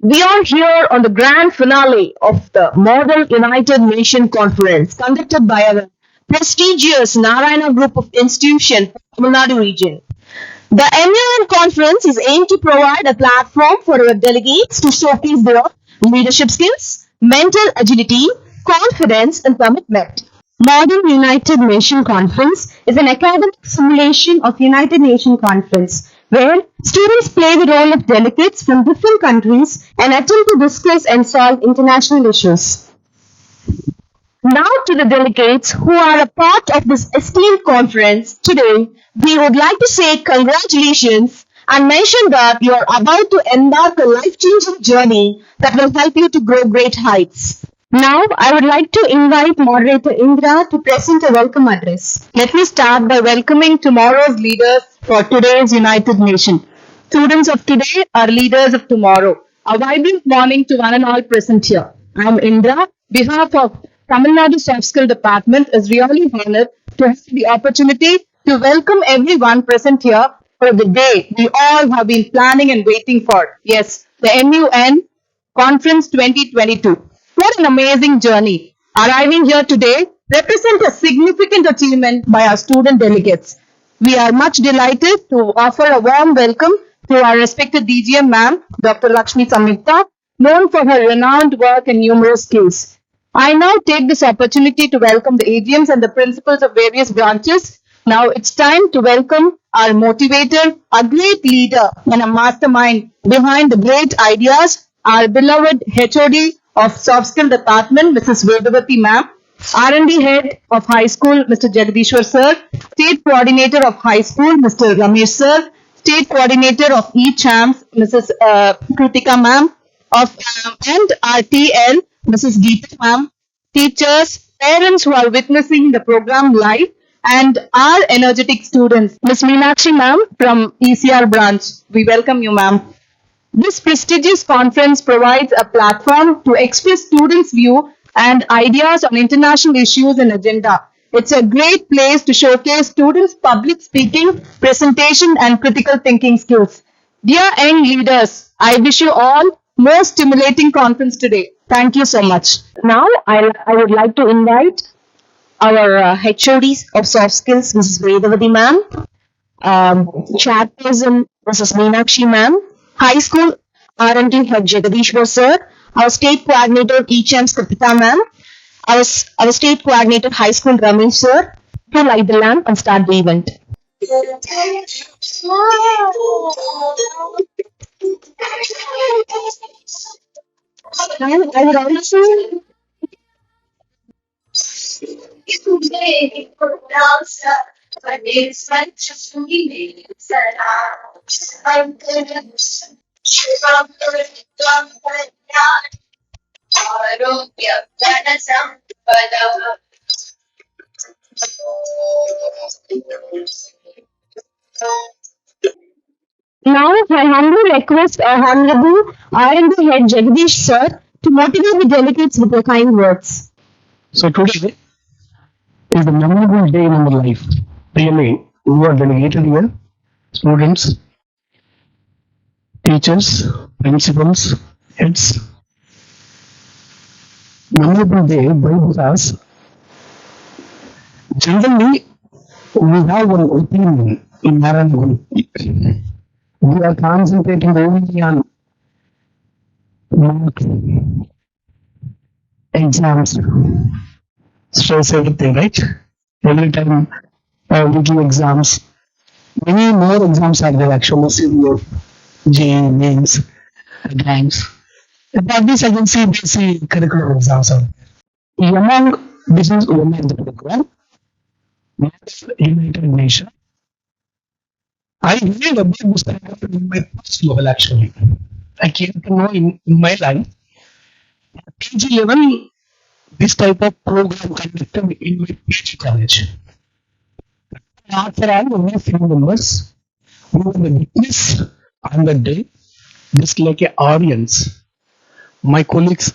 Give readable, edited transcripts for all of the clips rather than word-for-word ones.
We are here on the grand finale of the Model United Nations Conference conducted by our prestigious Narayana Group of institutions from the Nadu region. The MUN conference is aimed to provide a platform for our delegates to showcase their leadership skills, mental agility, confidence, and commitment. Modern United Nations Conference is an academic simulation of United Nations Conference where students play the role of delegates from different countries and attempt to discuss and solve international issues. Now to the delegates who are a part of this esteemed conference today, we would like to say congratulations and mention that you are about to embark a life-changing journey that will help you to grow great heights. Now, I would like to invite moderator Indra to present a welcome address. Let me start by welcoming tomorrow's leaders for today's United Nations. Students of today are leaders of tomorrow. A vibrant morning to one and all present here. I am Indra. On behalf of Tamil Nadu Soft Skill Department is really honored to have the opportunity to welcome everyone present here for the day we all have been planning and waiting for. Yes, the MUN Conference 2022. What an amazing journey. Arriving here today represents a significant achievement by our student delegates. We are much delighted to offer a warm welcome to our respected DGM ma'am, Dr. Lakshmi Samyukta, known for her renowned work and numerous skills. I now take this opportunity to welcome the AGMs and the principals of various branches. Now it's time to welcome our motivator, a great leader and a mastermind behind the great ideas, our beloved HOD of Soft Skill Department, Mrs. Vedavati ma'am, R&D Head of High School, Mr. Jagadishwar sir, State Coordinator of High School, Mr. Ramesh sir, State Coordinator of E-CHAMPS, Mrs. Kritika ma'am, and our TL, Mrs. Geeta ma'am, teachers, parents who are witnessing the program live, and our energetic students, Ms. Meenakshi ma'am from ECR branch. We welcome you ma'am. This prestigious conference provides a platform to express students' view and ideas on international issues and agenda. It's a great place to showcase students' public speaking, presentation, and critical thinking skills. Dear young leaders, I wish you all more stimulating conference today. Thank you so much. Now, I would like to invite our HODs of soft skills, Mrs. Vedavati ma'am, chairperson, Mrs. Meenakshi ma'am, high school R&D head Jagadishwar sir, our state coordinator E-CHAMPS Kritika ma'am, our state coordinator high school Ramesh sir, to light the lamp and start the event. And I would also now I humbly request our Honorable R&D Head Jagadish sir to motivate the delegates with the kind words. So today is a memorable day in our life. Really, we are delegated here, students, teachers, principals, heads. Memorable day because generally we have one opinion in Narayana Group. We are concentrating only on marks, exams, stress, everything, right? Every time we give exams, many more exams are there actually, CBSE, JEE, mains, ranks. But this I can see basic curricular exams are there. Among business women in the program, United Nations, I read about this happened in my first level actually. I came to know in my life, at PG level, this type of program conducted in my PG college. After all, only a few members who were the witness on the day, just like an audience. My colleagues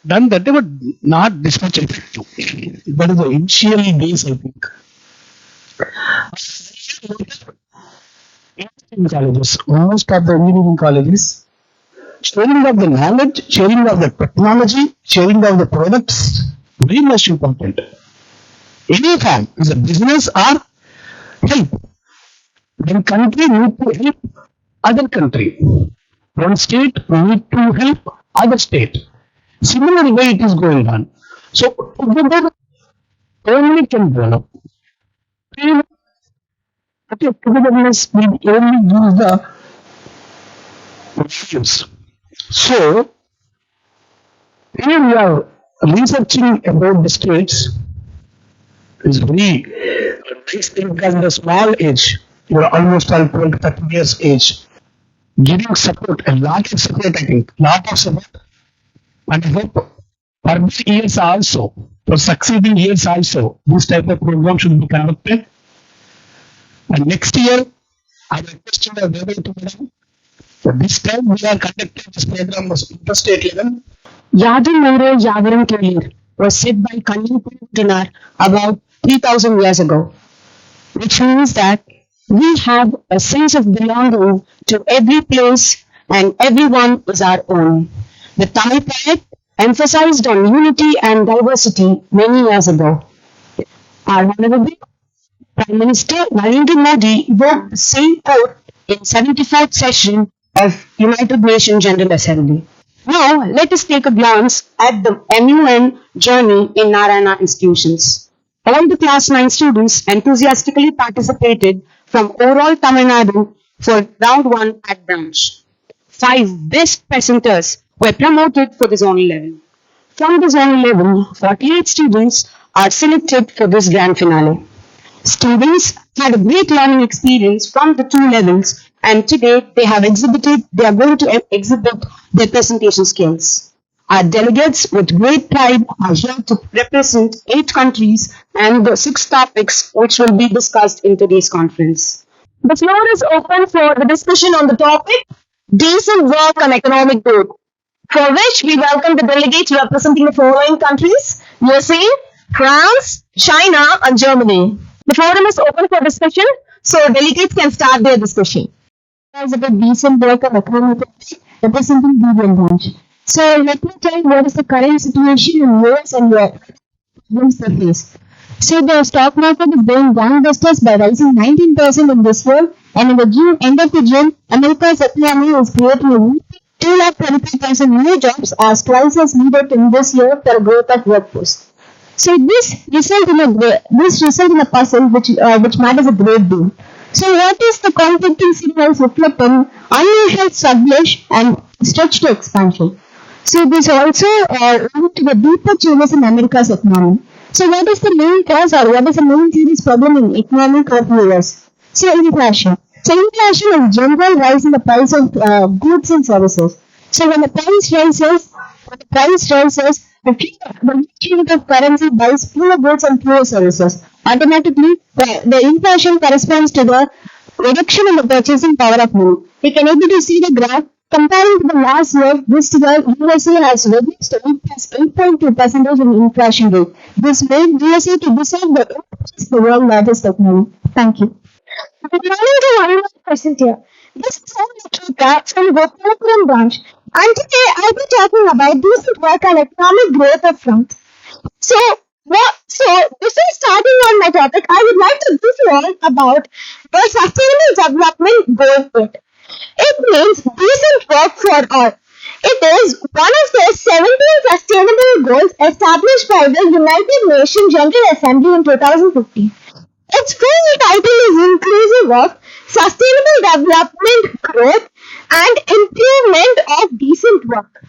done that, they were not this much effective. That is the initial days, I think. Engineering colleges, most of the engineering colleges sharing of the knowledge, sharing of the technology, sharing of the products, very much important. Any form is a business or help. One country need to help other country. One state need to help other state. Similar way it is going on. So together only can develop. Okay, togetherness will only use the values. So here we are researching about the states is very nice thing because in a small age, you are almost all 20, 30 years age, giving support, a lot of support, I think, lot of support. And I hope for these years also, for succeeding years also, this type of program should be conducted. And next year, I will question the level to madam. So this time we are conducting this program was interstate level. Yadu Mere Yavaram Career was said by Kanyakumari Dinar about 3000 years ago, which means that we have a sense of belonging to every place and everyone is our own. The Tamil poet emphasized on unity and diversity many years ago. Our Honorable Prime Minister Narendra Modi evoked the same quote in 75th session of United Nations General Assembly. Now, let us take a glance at the MUN journey in Narayana Institutions. All the class 9 students enthusiastically participated from overall Tamil Nadu for round 1 at branch. 5 best presenters were promoted for the zonal level. From the zonal level, 48 students are selected for this grand finale. Students had a great learning experience from the 2 levels and today they are going to exhibit their presentation skills. Our delegates with great pride are here to represent 8 countries and the 6 topics which will be discussed in today's conference. The floor is open for the discussion on the topic decent work and economic growth, for which we welcome the delegates representing the following countries: USA, France, China and Germany. The forum is open for discussion, so delegates can start their discussion. As about decent work and economic growth representing the branch. So let me tell you what is the current situation in US and Europe. The face. So the stock market is going gangbusters by rising 19% in this year, and in the end of the June, America's economy is creating a 2,35,000 new jobs as twice as needed in this year for growth of workforce. So this result in a puzzle which matters a great deal. So what is the conflicting signals reflecting unusual sluggish and stretch to expansion? So this also linked to the deeper changes in America's economy. So what is the main cause or what is the main serious problem in economic of US? So inflation. So inflation is general rise in the price of goods and services. So when the price rises, the unit of currency buys fewer goods and fewer services. Automatically, the inflation corresponds to the reduction in the purchasing power of money. We can able to see the graph. Comparing to the last year, this year USA has reduced to 8.2% in inflation rate. This made USA to decide the world's largest economy. Thank you. Good morning to one more person here. This is Anika from Gopalapuram branch, and today I'll be talking about decent work and economic growth of France. So before starting on my topic, I would like to brief you all about the Sustainable Development Goal. It means decent work for all. It is one of the 17 sustainable goals established by the United Nations General Assembly in 2015. Its full title is Inclusive of Sustainable Development Growth and Improvement of Decent Work.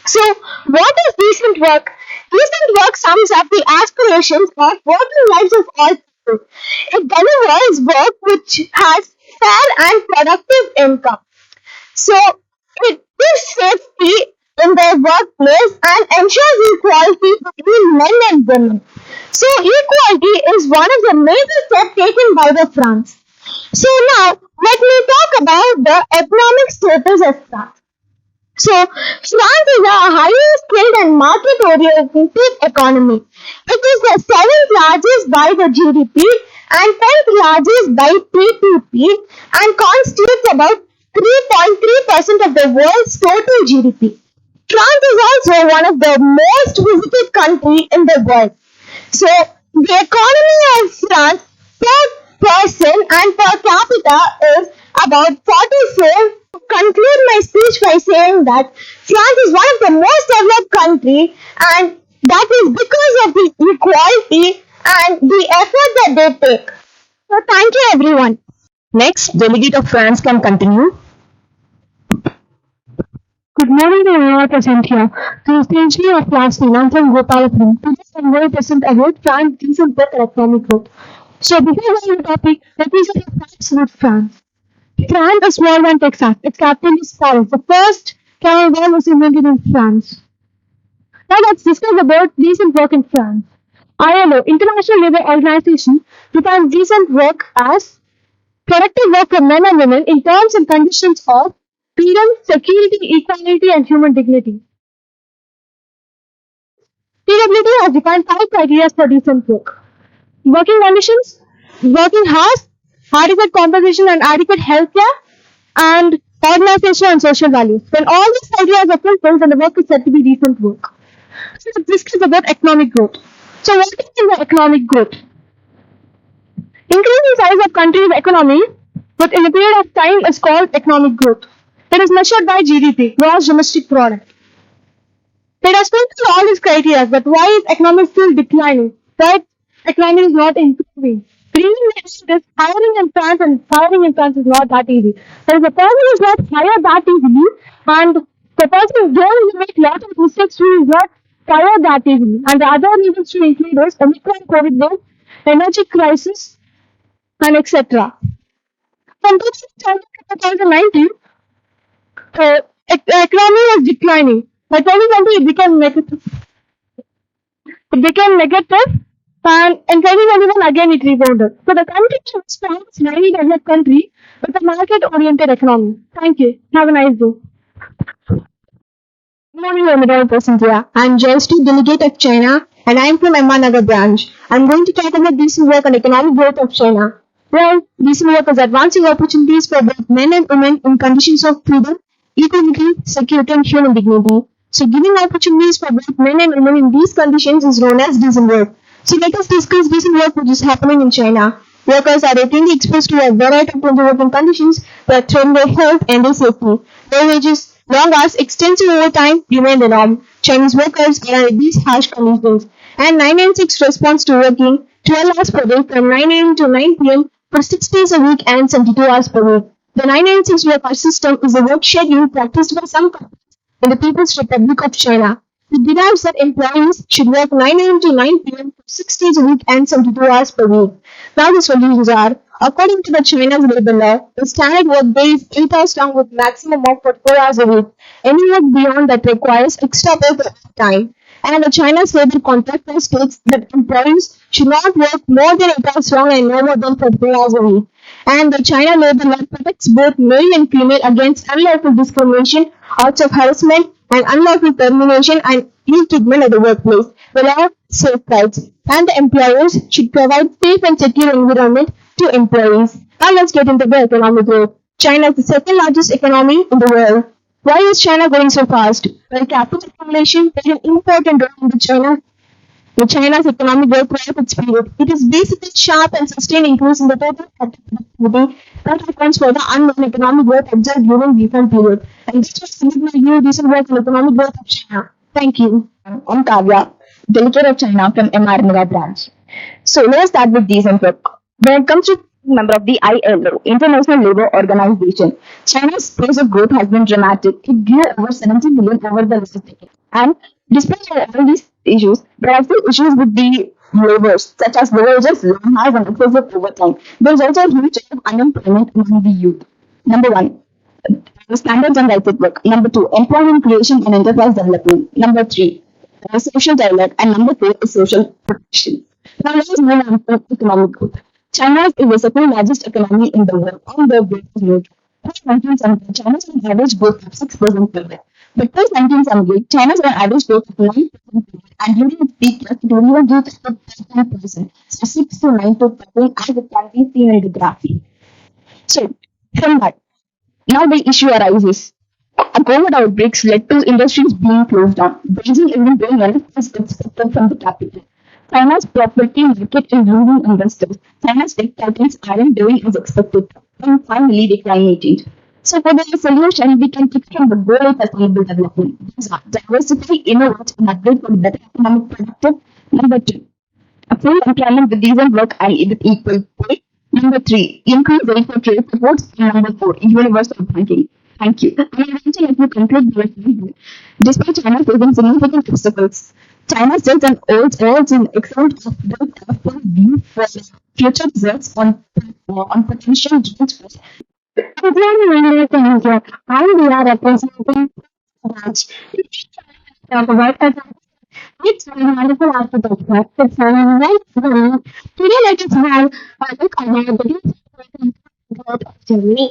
So, what is decent work? Decent work sums up the aspirations of working lives of all people. It delivers work which has fair and productive income. So, it gives safety in their workplace and ensures equality between men and women. So, equality is one of the major steps taken by the France. So, now let me talk about the economic status of France. So, France is a highly skilled and market-oriented economy. It is the 7th largest by the GDP and 10th largest by PPP and constitutes about 3.3% of the world's total GDP. France is also one of the most visited country in the world. So the economy of France per person and per capita is about 44. Conclude my speech by saying that France is one of the most developed country, and that is because of the equality and the effort that they take. So thank you everyone. Next, delegate of France can continue. Good morning to everyone present here. To stage me of last year, I'm from Gopalapur. Today I'm going to present about France recent book and economic growth. So before going to the topic, let me say the facts about France. France is small than Texas. Its capital is Paris. The first camel was invented in France. Now let's discuss about decent work in France. ILO, International Labour Organization, defines decent work as productive work for men and women in terms and conditions of freedom, security, equality, and human dignity. TWT has defined 5 criteria for decent work. Working conditions, working hours, adequate compensation and adequate health care, and organization and social values. When all these criteria are fulfilled, then the work is said to be decent work. So let's discuss about economic growth. So what is the economic growth? Increasing size of country's economy within a period of time is called economic growth. It is measured by GDP, gross domestic product. It has fulfilled all these criteria, but why is economy still declining? Why economy is not improving? Reason is this: hiring in France and firing in France is not that easy. If the person is not hired that easily, and the person will make lot of mistakes too, is not fired that easily. And the other reasons to include is Omicron, COVID wave, energy crisis, and etc. From 2019, economy was declining. By 2020, it became negative. And in 2021, again it rebounded. So the country should stand as a highly developed country with a market-oriented economy. Thank you. Have a nice day. Good morning, Madam President. I'm Jayashree, delegate of China, and I'm from Nagar branch. I'm going to talk about decent work and economic growth of China. Well, decent work is advancing opportunities for both men and women in conditions of freedom, equality, security, and human dignity. So giving opportunities for both men and women in these conditions is known as decent work. So let us discuss decent work which is happening in China. Workers are routinely exposed to a variety of working conditions that threaten their health and their safety. Low wages, long hours, extensive overtime remain the norm. Chinese workers are under these harsh conditions. And 996 responds to working 12 hours per day from 9 a.m. to 9 p.m. for 6 days a week and 72 hours per week. The 996 worker system is a work schedule practiced by some companies in the People's Republic of China. It derives that employees should work 9 a.m. to 9 p.m. for 6 days a week and 72 hours per week. Now the solutions are, according to the China's labor law, the standard work day is 8 hours long with maximum of 44 hours a week. Any work beyond that requires extra pay for time. And the China's labor contract law states that employees should not work more than 8 hours long and no more than 44 hours a week. And the China labor law protects both male and female against unlawful discrimination, acts of harassment, and unlawful termination and ill treatment at the workplace. The law safeguards, and the employers should provide safe and secure environment to employees. Now let's get into the economic growth. China is the second largest economy in the world. Why is China growing so fast? Well, capital accumulation played an important role in China's economic growth throughout its period. It is basically sharp and sustained increase in the total productivity that accounts for the unknown economic growth observed during recent period. And this was similar to new recent work in economic growth of China. Thank you. I'm Kavya, delegate of China from Narayana Branch. So let's start with decent work. When it comes to member of the ILO, International Labour Organization, China's pace of growth has been dramatic. It grew over 70 million over the last decade. And despite all these issues, there are still issues with the labours, such as low wages, long hours, and excessive overtime. There is also a huge rate of unemployment among the youth. Number one, the standards and rights at work. Number two, employment creation and enterprise development. Number three, social dialogue. And number four is social protection. Now let us move on to economic growth. China is the second largest economy in the world on the global note. Post-1970, China's an average growth of 6% per year. But post-1978, China's an average growth of 9% per year, and during its peak years, it only reached 13%. So 6 to 9 to 13, as it can be seen in the graph. So, from that, Now the issue arises. A COVID outbreaks led to industries being closed down. Beijing isn't doing anything as expected from the capital. China's property market is losing investors. China's tech titans aren't doing as expected. And finally, the climate change. So for the solution, we can pick from the goal of sustainable development. These are diversify, innovate, and upgrade for better economic productive. Number two, a full employment with decent work and with equal pay. Number three, increase the for trade supports. And number four, universal banking. Thank you. And eventually, let me conclude the review. Despite China facing significant obstacles, China still holds an excellent of view for future results on potential gains. India, and we are representing branch. Talk about it's a wonderful architecture. It's very nice. Today, let us have a look at the growth of Germany.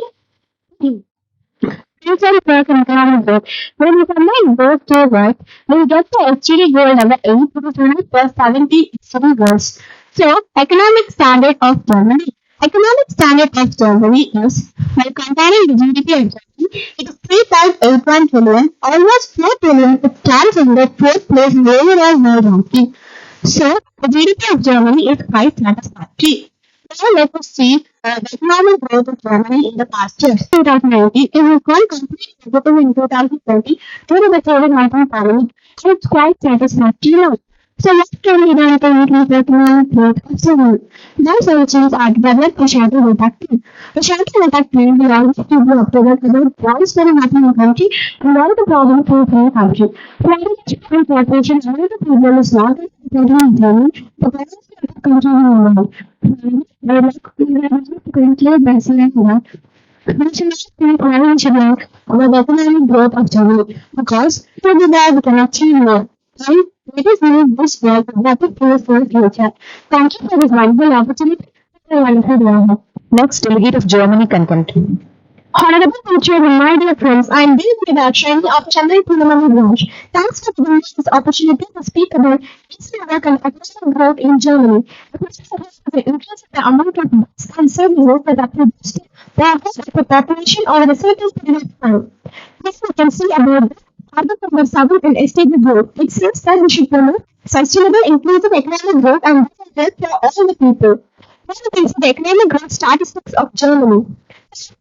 Future work and economic growth. When we combine both two words, we get the HGD goal number 8 represented plus 70 HGD goals. So, economic standard of Germany. Economic standard of Germany is, by comparing the GDP of Germany, it is 3.81 trillion, almost 4 trillion. It stands in the fourth place in the overall world ranking. So, the GDP of Germany is quite satisfactory. Now let us see the economic growth of Germany in the past years. 2019, it was one complete negative in 2020 due to the COVID-19 pandemic, so it's quite satisfactory now. So what can be done to increase the economic growth of Germany? Those solutions are developed for shelter attack team. The shelter attack team belongs to the observer about what's going to happen in the country and what are the problems facing the country. Private corporations, one of the problem is not in Germany, the presence of the country in the world. I would like to conclude by saying that we should not think conventionally about the economic growth of Germany because together we can achieve more. And let us move this work with better tools for the future. Thank you for this wonderful opportunity and wonderful learning. Next, delegate of Germany can continue. Honorable teacher and my dear friends, I am Dev Vedakshan of Chennai Purnamani branch. Thanks for giving me this opportunity to speak about recent work on economic growth in Germany. The process of the increase in the amount of goods and services that are produced the average of the population over a certain period of time. This we can see about the Article number 7 in STD Group. It says that we should promote sustainable, inclusive economic growth and this is health for all the people. Now we can see the economic growth statistics of Germany.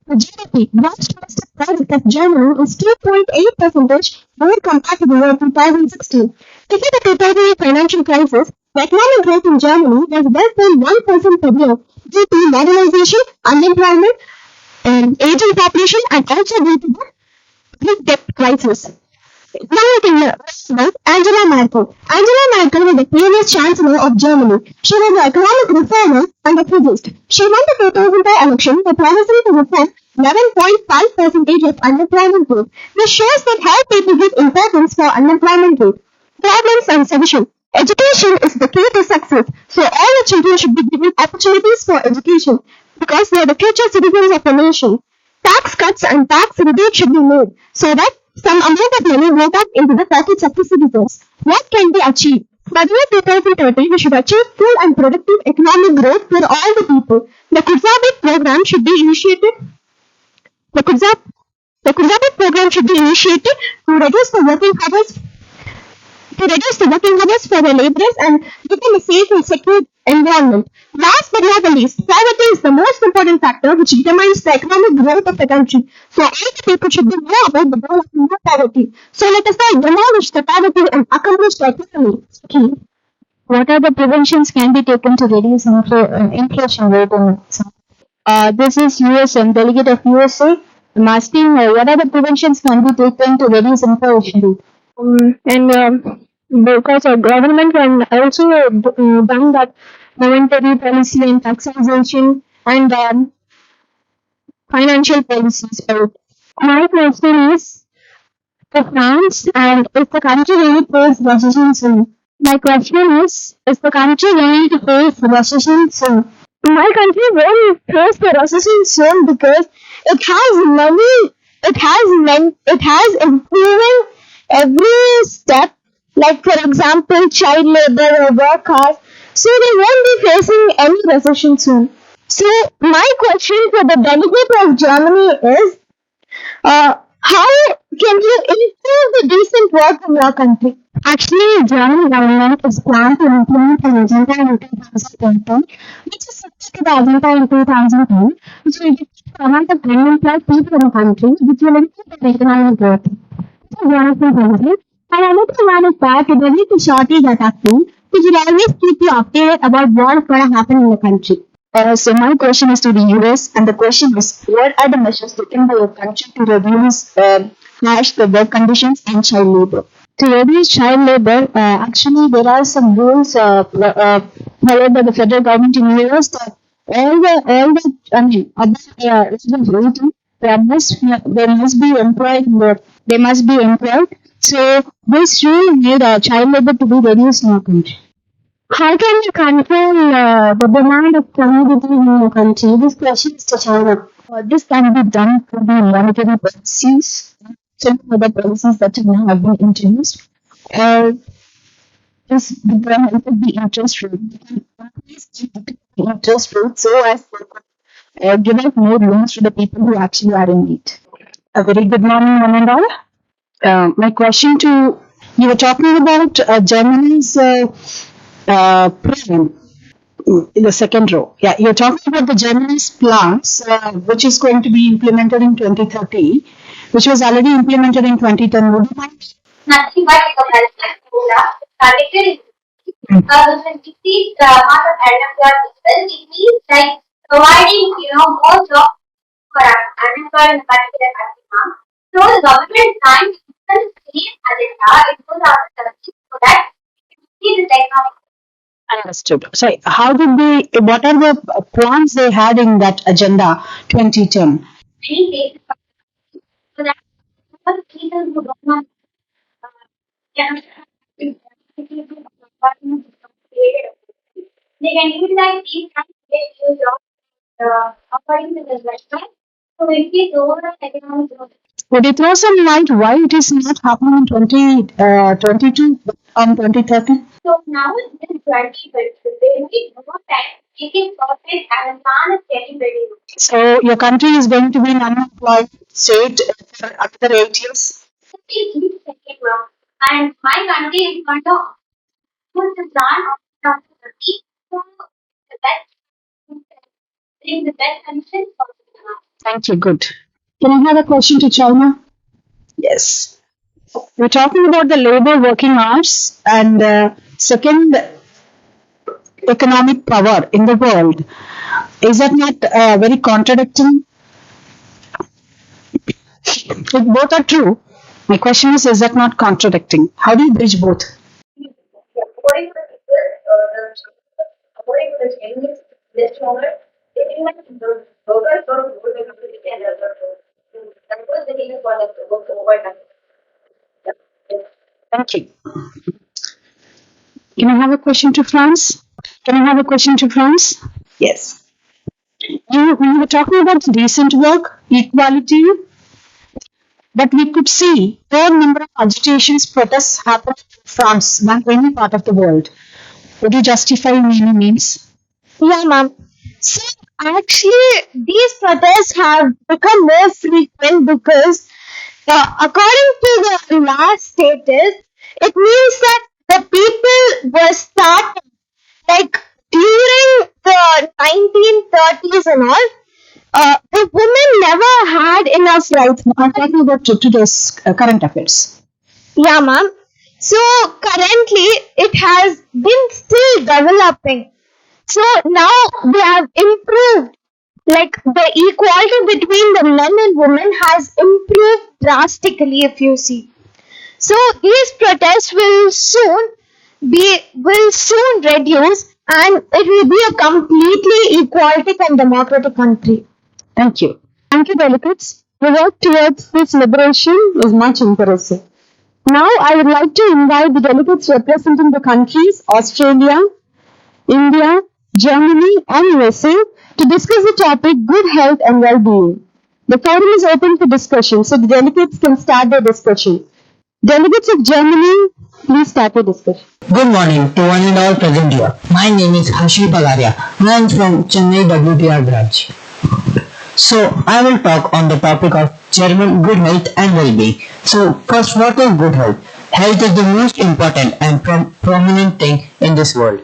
The GDP, gross domestic product of Germany, is 2.8% more compared to the year 2016. Before the 2008 financial crisis, the economic growth in Germany was less than 1% per year due to modernization, unemployment, aging population, and also due to the Greek debt crisis. Now we can learn about Angela Merkel. Angela Merkel was the previous Chancellor of Germany. She was the economic reformer and a physicist. She won the 2005 election by promising to reform 11.5% of unemployment rate. This shows that how people give importance for unemployment rate. Problems and solution. Education is the key to success. So all the children should be given opportunities for education because they are the future citizens of the nation. Tax cuts and tax rebates should be made so that some amount of money go back into the pockets of the citizens. What can be achieved? By the year 2030, we should achieve full and productive economic growth for all the people. The Kurzarbeit program should be initiated. The Kurzarbeit program should be initiated to reduce the working hours for the laborers and give them a safe and secure environment. Last but not the least, poverty is the most important factor which determines the economic growth of the country. So all the people should be know about the goal of no poverty. So let us all demolish the poverty and accomplish the economy. Okay. What are the preventions can be taken to reduce inflation rate? This is USM, delegate of USA. I'm asking what are the preventions can be taken to reduce inflation rate? Because our government can also done that monetary policy and taxation and financial policies. My question is to France and is the country going to face recession soon? My question is the country going to face recession soon? My country will face the recession soon because it has money, it has improving every step. Like for example, child labor or work hours. So they won't be facing any recession soon. So my question for the delegate of Germany is, How can you improve the decent work in your country? Actually, German government is planned to implement an agenda in 2018, which is similar to the agenda in 2010, which will give the amount of unemployed people in the country, which will improve the economic growth. This is one of the benefits. And another one is that the ability shortage at acting, which will always keep you updated about what's going to happen in the country. So my question is to the US, and the question is, what are the measures taken by your country to reduce harsh the work conditions and child labor? To reduce child labor, actually there are some rules followed by the federal government in US that other residents rating, they must be employed. They must be employed. So this rule made child labor to be reduced in our country. How can you control the demand of commodities in your country? This question is to China. This can be done through the monetary policies, some other policies that now have been introduced, or just with the help of the interest rate. We can increase the interest rate so as to give out more loans to the people who actually are in need. A very good morning, one and all. My question to you were talking about Germany's plan in the second row. Yeah, you're talking about the Germany's plans, which is going to be implemented in 2030, which was already implemented in 2010. Would you mind? Nothing but targeted when we see the amount of unemployed people, it means like providing, more jobs for unemployed in particular country. So the government time to create agenda, it goes out so that you see this economic. Understood. So, how did they? What are the plans they had in that agenda 2010? Many cases so that people who don't know can they can utilize these kinds of get jobs according to the website. So it is overall economic growth. Would you throw some light why it is not happening in 2022 on 2030? So now it's been 20 minutes. There will be more time taking profit and the plan is getting ready. So, your country is going to be an unemployed state for another 8 years? Please use second round. And my country is going to put the plan of 2030 to the best, bring the best conditions possible. Thank you. Good. Can I have a question to China? Yes. We're talking about the labor working hours and second economic power in the world. Is that not very contradicting? If both are true, my question is that not contradicting? How do you bridge both? According to the Chinese list owner, they think that the local sort of would have to depend on that was the reason for the book over. Thank you. Can I have a question to France? Yes. You were talking about decent work, equality, but we could see more number of agitations, protests happen in France than any part of the world. Would you justify in any means? Yeah, ma'am. So actually, these protests have become more frequent because, according to the last status, it means that the people were starting like during the 1930s and all. The women never had enough rights. I'm talking about today's current affairs. Yeah, ma'am. So currently, it has been still developing. So now they have improved. Like the equality between the men and women has improved drastically, if you see. So these protests will soon reduce, and it will be a completely equality and democratic country. Thank you. Thank you, delegates. The work towards this liberation is much impressive. Now, I would like to invite the delegates representing the countries Australia, India, Germany, and USA to discuss the topic good health and well-being. The forum is open for discussion, so the delegates can start their discussion. Delegates of Germany, please start your discussion. Good morning to one and all present here. My name is Ashi Pagaria and I am from Chennai WTR branch. So I will talk on the topic of German good health and well-being. So first, what is good health? Health is the most important and prominent thing in this world.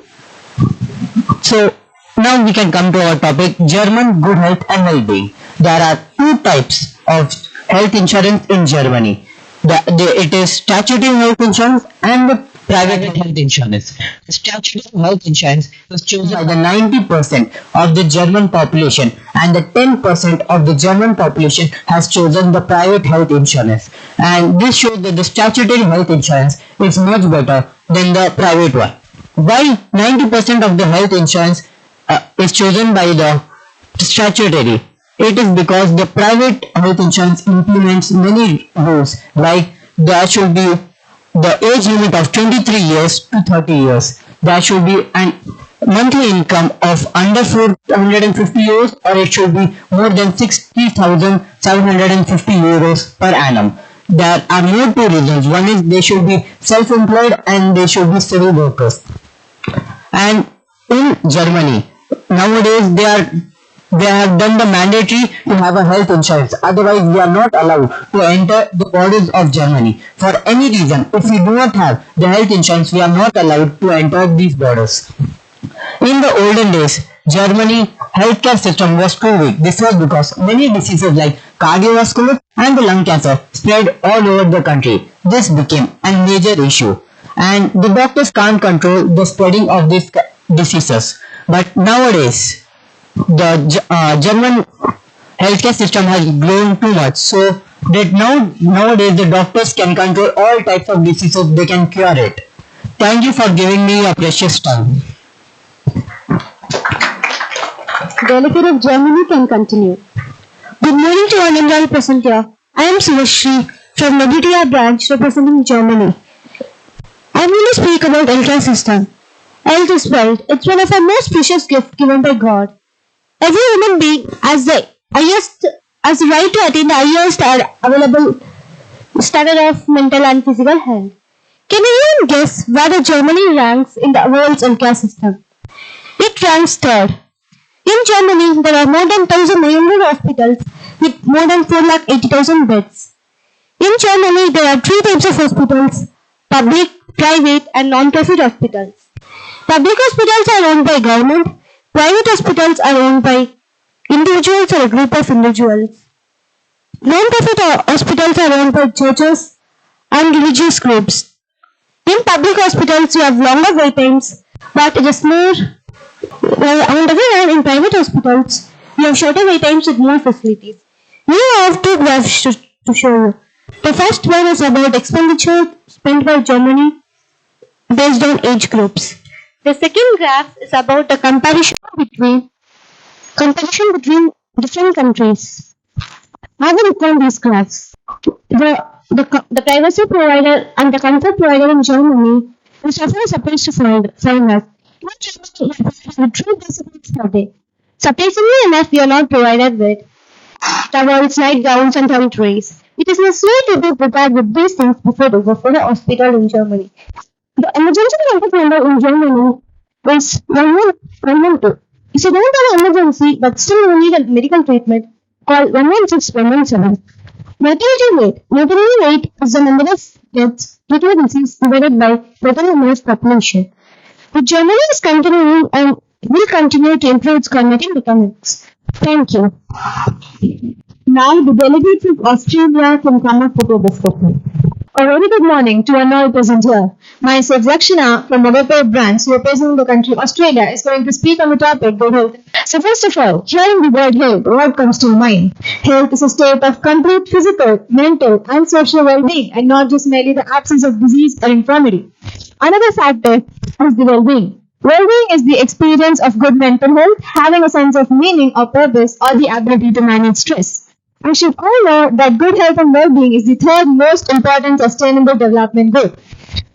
So now we can come to our topic, German good health and well-being. There are two types of health insurance in Germany. It is statutory health insurance and the private health insurance. The statutory health insurance is chosen by the 90% of the German population, and the 10% of the German population has chosen the private health insurance. And this shows that the statutory health insurance is much better than the private one. Why 90% of the health insurance is chosen by the statutory? It is because the private health insurance implements many rules, like there should be the age limit of 23 years to 30 years. There should be a monthly income of under 450 euros, or it should be more than 60,750 euros per annum. There are more two reasons. One is they should be self-employed and they should be civil workers. And in Germany, nowadays they have done the mandatory to have a health insurance. Otherwise, we are not allowed to enter the borders of Germany. For any reason, if we do not have the health insurance, we are not allowed to enter these borders. In the olden days, Germany healthcare system was too weak. This was because many diseases like cardiovascular and the lung cancer spread all over the country. This became a major issue, and the doctors can't control the spreading of these diseases. But nowadays, the German healthcare system has grown too much, so that nowadays the doctors can control all types of diseases, they can cure it. Thank you for giving me your precious time. Delegate of Germany can continue. Good morning to all Indian present here. I am Subhashri from Nadu branch representing Germany. I am going to speak about healthcare system. Health is wealth. It's one of our most precious gifts given by God. Every human being has the right to attain the highest available standard of mental and physical health. Can anyone guess where the Germany ranks in the world's healthcare system? It ranks third. In Germany, there are more than 1,900 hospitals with more than 480,000 beds. In Germany, there are three types of hospitals: public, private, and non-profit hospitals. Public hospitals are owned by government. Private hospitals are owned by individuals or a group of individuals. Non-profit hospitals are owned by churches and religious groups. In public hospitals, you have longer wait times, but it is more. On the other hand, in private hospitals, you have shorter wait times with more facilities. Here I have two graphs to show you. The first one is about expenditure spent by Germany based on age groups. The second graph is about the comparison between different countries. I will look on these graphs. The privacy provider and the comfort provider in Germany is often supposed to find us. With 3 decibels per day. Surprisingly enough, we are not provided with towels, night gowns, and toiletries. It is necessary to be prepared with these things before we go for the hospital in Germany. The emergency contact number in Germany is 112. If you don't have an emergency but still you need a medical treatment, call 116 117. Mortality rate is the number of deaths due to a disease divided by total number of population. But Germany is continuing and will continue to improve its cognitive economics. Thank you. Now the delegates of Australia can come up with a discussion. A very good morning to all present here. Myself Lakshana from Nadu branch representing the country Australia is going to speak on the topic good health. So first of all, hearing the word health, what comes to mind? Health is a state of complete physical, mental and social well-being and not just merely the absence of disease or infirmity. Another factor is the well-being. Well-being is the experience of good mental health, having a sense of meaning or purpose or the ability to manage stress. We should all know that good health and well-being is the third most important sustainable development goal.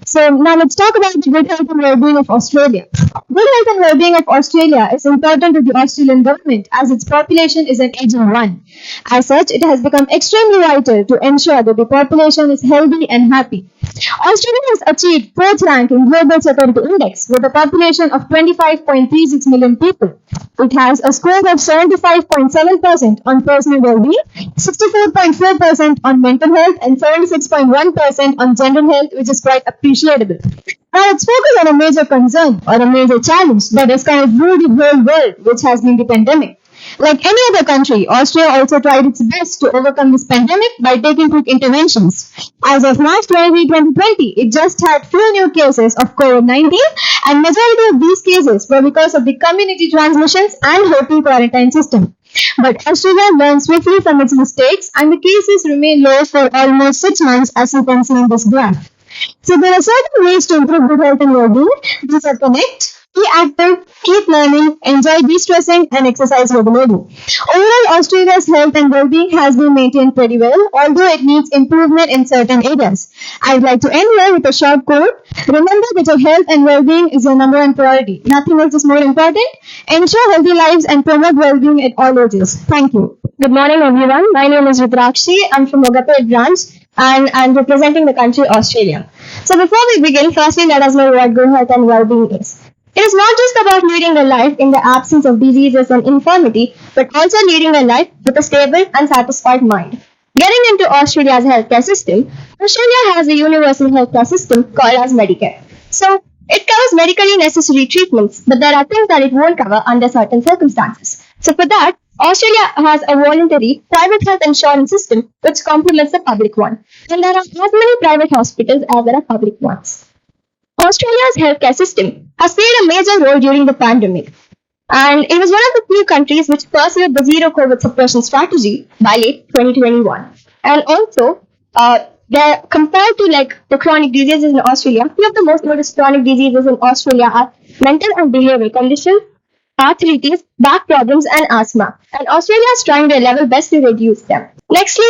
So now let's talk about the good health and well-being of Australia. Good health and well-being of Australia is important to the Australian government as its population is an aging one. As such, it has become extremely vital to ensure that the population is healthy and happy. Australia has achieved fourth rank in Global Security Index with a population of 25.36 million people. It has a score of 75.7% on personal well-being, 64.4% on mental health, and 76.1% on general health, which is quite appreciable. Now let's focus on a major concern or a major challenge that has kind of ruled the whole world, which has been the pandemic. Like any other country, Austria also tried its best to overcome this pandemic by taking quick interventions. As of March 23, 2020, it just had few new cases of COVID-19 and majority of these cases were because of the community transmissions and hotel quarantine system. But Australia learned swiftly from its mistakes and the cases remain low for almost 6 months as you can see in this graph. So there are certain ways to improve good health and well-being. These are connect, be active, keep learning, enjoy de-stressing, and exercise regularly. Overall, Australia's health and well-being has been maintained pretty well, although it needs improvement in certain areas. I'd like to end here with a short quote. Remember that your health and well-being is your number one priority. Nothing else is more important. Ensure healthy lives and promote well-being at all ages. Thank you. Good morning, everyone. My name is Rudrakshi. I'm from Mogapet branch and I'm representing the country Australia. So before we begin, firstly let us know what good health and well-being is. It is not just about leading a life in the absence of diseases and infirmity, but also leading a life with a stable and satisfied mind. Getting into Australia's healthcare system, Australia has a universal healthcare system called as Medicare. So it covers medically necessary treatments, but there are things that it won't cover under certain circumstances. So for that, Australia has a voluntary private health insurance system which complements the public one. And there are as many private hospitals as there are public ones. Australia's healthcare system has played a major role during the pandemic. And it was one of the few countries which pursued the zero COVID suppression strategy by late 2021. And also, compared to like the chronic diseases in Australia, few of the most noticed chronic diseases in Australia are mental and behavioral conditions, arthritis, back problems, and asthma. And Australia is trying their level best to reduce them. Nextly,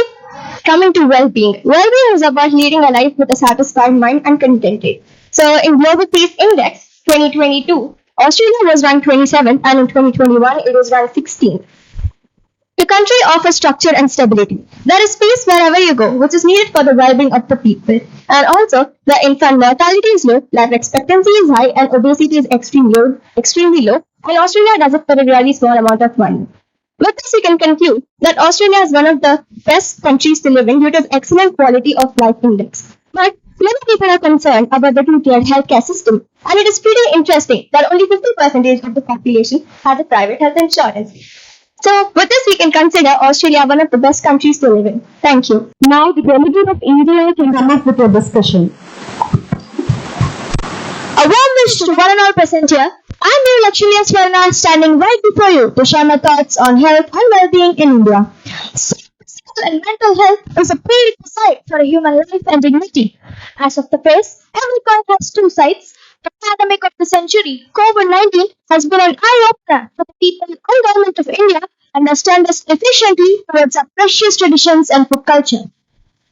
coming to well-being. Well-being is about leading a life with a satisfied mind and contented. So in Global Peace Index 2022, Australia was ranked 27th and in 2021 it was ranked 16th. The country offers structure and stability. There is space wherever you go, which is needed for the well-being of the people. And also, the infant mortality is low, life expectancy is high, and obesity is extremely low. And Australia does it for a really small amount of money. With this, we can conclude that Australia is one of the best countries to live in due to its excellent quality of life index. But many people are concerned about the two-tiered healthcare system, and it is pretty interesting that only 50% of the population has a private health insurance. So, with this, we can consider Australia one of the best countries to live in. Thank you. Now, the delegate of India can come up with a discussion. A warm wish to one and all present here. I'm New Lakshmi Swarna, standing right before you to share my thoughts on health and well-being in India. Physical and mental health is a prerequisite for a human life and dignity. As of the face, every coin has two sides. The pandemic of the century, COVID-19, has been an eye-opener for the people and government of India understand this efficiently towards our precious traditions and food culture.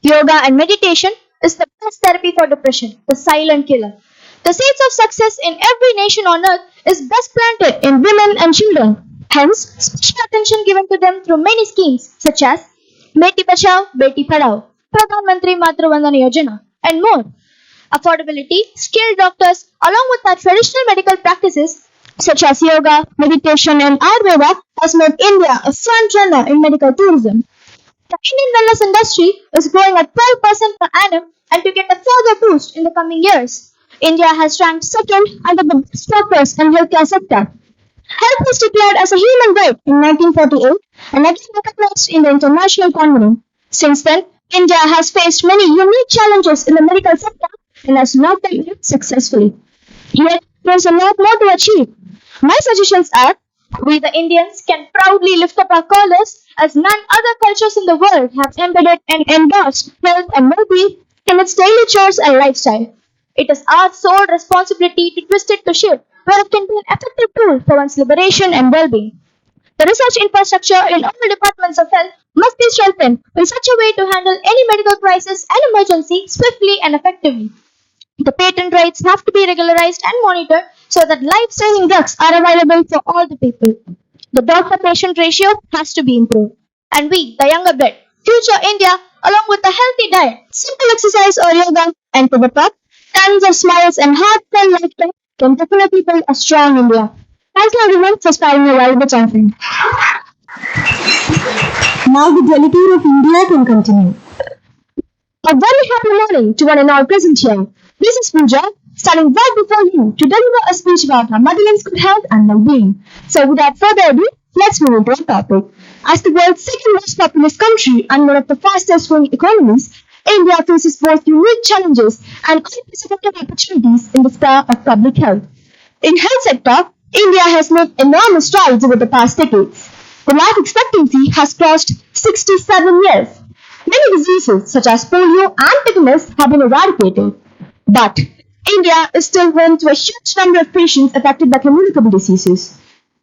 Yoga and meditation is the best therapy for depression, the silent killer. The seeds of success in every nation on earth is best planted in women and children. Hence, special attention given to them through many schemes such as Beti Bachao, Beti Padhao, Pradhan Mantri Matru Vandana Yojana, and more. Affordability, skilled doctors, along with our traditional medical practices such as yoga, meditation, and Ayurveda, has made India a front runner in medical tourism. The Indian wellness industry is growing at 12% per annum and to get a further boost in the coming years. India has ranked second under the best doctors and healthcare sector. Health was declared as a human right in 1948 and again recognized in the International Covenant. Since then, India has faced many unique challenges in the medical sector and has not done it successfully. Yet, there is a lot more to achieve. My suggestions are, we the Indians can proudly lift up our colors as none other cultures in the world have embedded and endorsed health and well-being in its daily chores and lifestyle. It is our sole responsibility to twist it to shape where it can be an effective tool for one's liberation and well-being. The research infrastructure in all departments of health must be strengthened in such a way to handle any medical crisis and emergency swiftly and effectively. The patent rights have to be regularized and monitored so that life-saving drugs are available for all the people. The doctor-patient ratio has to be improved. And we, the younger blood, future India, along with a healthy diet, simple exercise or yoga, and to the top, tons of smiles and heartfelt laughter can definitely build a strong India. Thank you everyone for sparing your valuable time. Now the delegate of India can continue. A very happy morning to one and all present here. This is Pooja, standing right before you to deliver a speech about our motherland's good health and well-being. So without further ado, let's move into our topic. As the world's second most populous country and one of the fastest growing economies, India faces both unique challenges and unprecedented opportunities in the sphere of public health. In health sector, India has made enormous strides over the past decades. The life expectancy has crossed 67 years. Many diseases such as polio and tetanus have been eradicated. But India is still home to a huge number of patients affected by communicable diseases.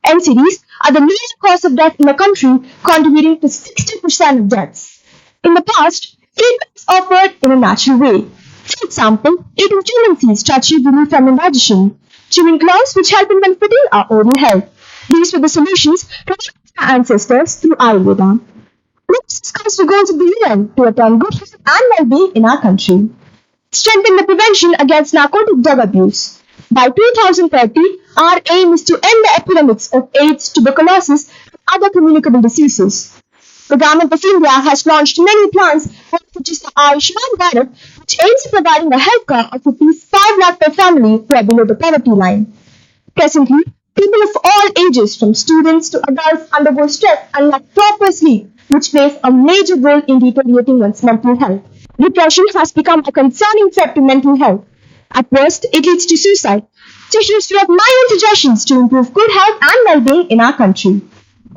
NCDs are the leading cause of death in the country, contributing to 60% of deaths. In the past, treatment was offered in a natural way. For example, eating chewing seeds to achieve relief from indigestion, chewing gloves which help in benefiting our oral health. These were the solutions provided by our ancestors through Ayurveda. Let's discuss the goals of the UN to attain good health and well-being in our country. Strengthen the prevention against narcotic drug abuse. By 2030, our aim is to end the epidemics of AIDS, tuberculosis, and other communicable diseases. The Government of India has launched many plans, such as the Ayushman Bharat, which aims at providing a health care of rupees 5 lakh per family who are below the poverty line. Presently, people of all ages, from students to adults, undergo stress and lack proper sleep, which plays a major role in deteriorating one's mental health. Depression has become a concerning threat to mental health. At worst, it leads to suicide. Sessions to have minor suggestions to improve good health and well-being in our country.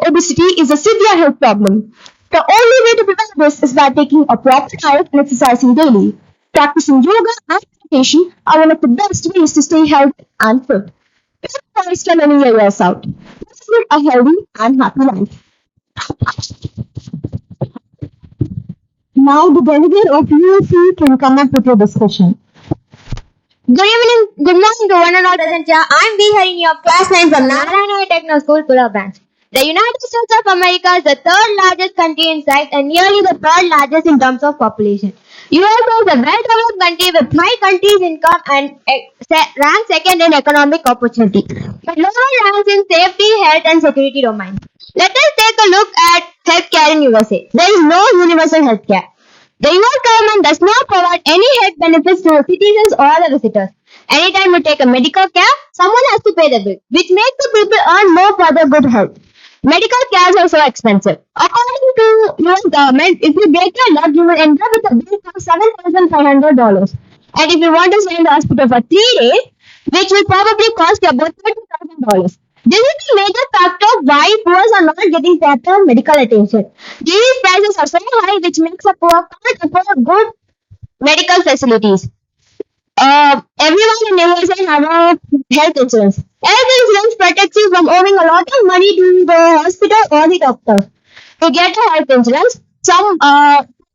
Obesity is a severe health problem. The only way to prevent this is by taking a proper diet and exercising daily. Practicing yoga and meditation are one of the best ways to stay healthy and fit. It's not always spend any years out. Let's live a healthy and happy life. Now the delegate of UAC can come up with your discussion. Good morning to one and all present here. I'm Bihar in your class 9 from Narayana Educational School, Pula branch. The United States of America is the third largest country in size and nearly the third largest in terms of population. USA is a well-developed country with high country's income and ranks second in economic opportunity, but lower ranks in safety, health and security domain. Let us take a look at healthcare in USA. There is no universal healthcare. The US government does not provide any health benefits to the citizens or the visitors. Anytime you take a medical care, someone has to pay the bill, which makes the people earn more for their good health. Medical care is also expensive. According to US government, if you break your leg, you will end up with a bill for $7,500. And if you want to stay in the hospital for 3 days, which will probably cost you about $30,000. This is the major factor why poor are not getting proper medical attention. These prices are so high which makes a poor can't afford good medical facilities. Everyone in USA have a health insurance. Health insurance protects you from owing a lot of money to the hospital or the doctor. To get a health insurance,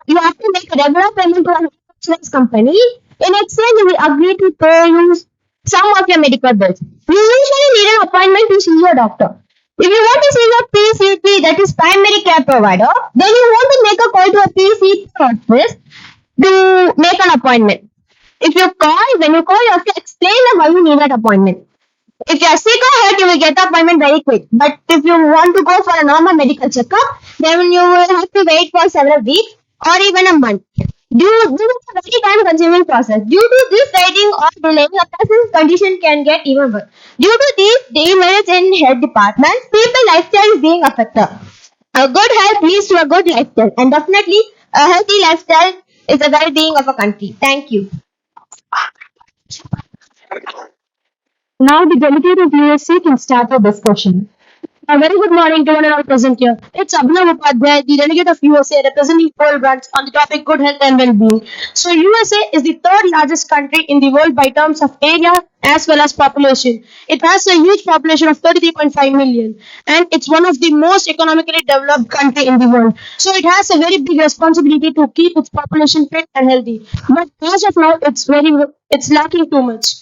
you have to make a regular payment to a health insurance company. In exchange, you will agree to pay you some of your medical bills. You usually need an appointment to see your doctor. If you want to see your PCP, that is primary care provider, then you want to make a call to a PCP office to make an appointment. When you call, you have to explain them why you need that appointment. If you are sick or hurt, you will get the appointment very quick. But if you want to go for a normal medical checkup, then you will have to wait for several weeks or even a month. This is a very time-consuming process. Due to this waiting or delay, a person's condition can get even worse. Due to these demerits in health departments, people's lifestyle is being affected. A good health leads to a good lifestyle, and definitely a healthy lifestyle is the well-being of a country. Thank you. Now the delegate of USC can start the discussion. A very good morning to one and all present here. It's Abhinav Upadhyay, the delegate of USA representing World Branch on the topic good health and well-being. So USA is the third largest country in the world by terms of area as well as population. It has a huge population of 33.5 million and it's one of the most economically developed country in the world. So it has a very big responsibility to keep its population fit and healthy. But as of now, it's lacking too much.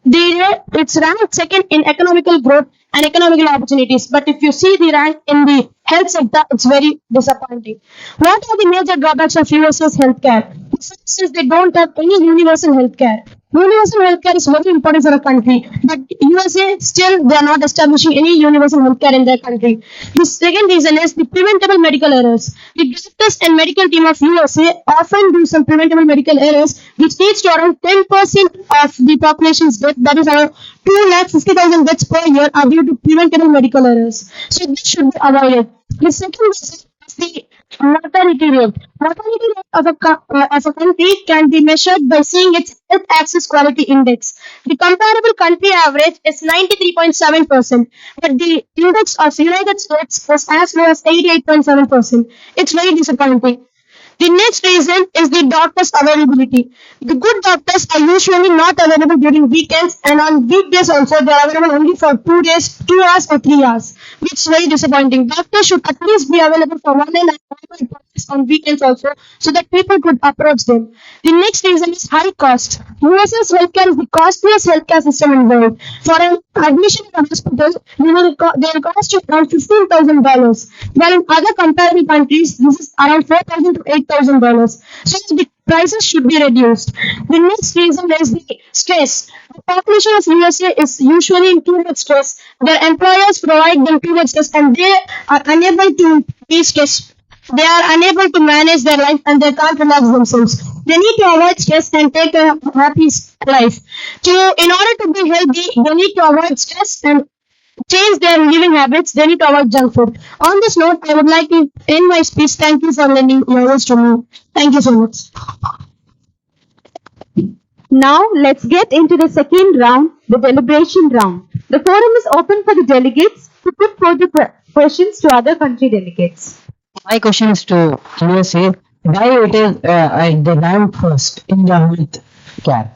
It's ranked second in economical growth and economical opportunities. But if you see the rank in the health sector, it's very disappointing. What are the major drawbacks of USA's healthcare? The first is they don't have any universal healthcare. Universal healthcare is very important for a country, but USA still they are not establishing any universal healthcare in their country. The second reason is the preventable medical errors. The doctors and medical team of USA often do some preventable medical errors, which leads to around 10% of the population's death. That is around 250,000 deaths per year are due to preventable medical errors. So this should be avoided. The second reason is the mortality rate. Mortality rate of a country can be measured by seeing its health access quality index. The comparable country average is 93.7%, but the index of the United States is as low as 88.7%. It's very disappointing. The next reason is the doctor's availability. The good doctors are usually not available during weekends and on weekdays also they are available only for 2 days, 2 hours or 3 hours, which is very disappointing. Doctors should at least be available for 1.5 hours on weekends also so that people could approach them. The next reason is high cost. US's healthcare is the costliest healthcare system in the world. For an admission in a hospital, they will cost you around $15,000, while in other comparable countries, this is around $4,000 to $8,000. So the prices should be reduced. The next reason is the stress. The population of USA is usually in too much stress. Their employers provide them too much stress and they are unable to be stressed. They are unable to manage their life and they can't relax themselves. They need to avoid stress and take a happy life. In order to be healthy, they need to avoid stress and change their living habits. They need to avoid junk food. On this note, I would like to end my speech. Thank you for lending your ears to me. Thank you so much. Now let's get into the second round, the deliberation round. The forum is open for the delegates to put forth the questions to other country delegates. My question is to USA. Why it is the rank first in the health care?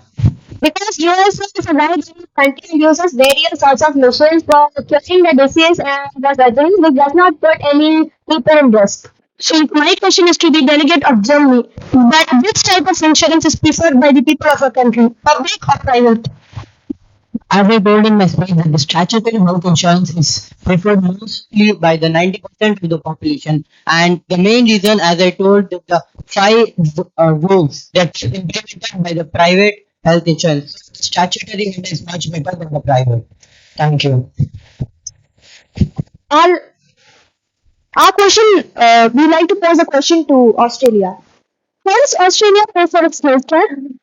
Because USA is a very big country and uses various sorts of machines for curing the disease and the surgery, which does not put any people in risk. So my question is to the delegate of Germany, that which type of insurance is preferred by the people of a country, public or private? As I told in my speech, that the statutory health insurance is preferred mostly by the 90% of the population, and the main reason, as I told, that the 5 rules that are implemented by the private health insurance. Statutory is much better than the private. Thank you. Our question, we like to pose a question to Australia. How does Australia pay for its healthcare?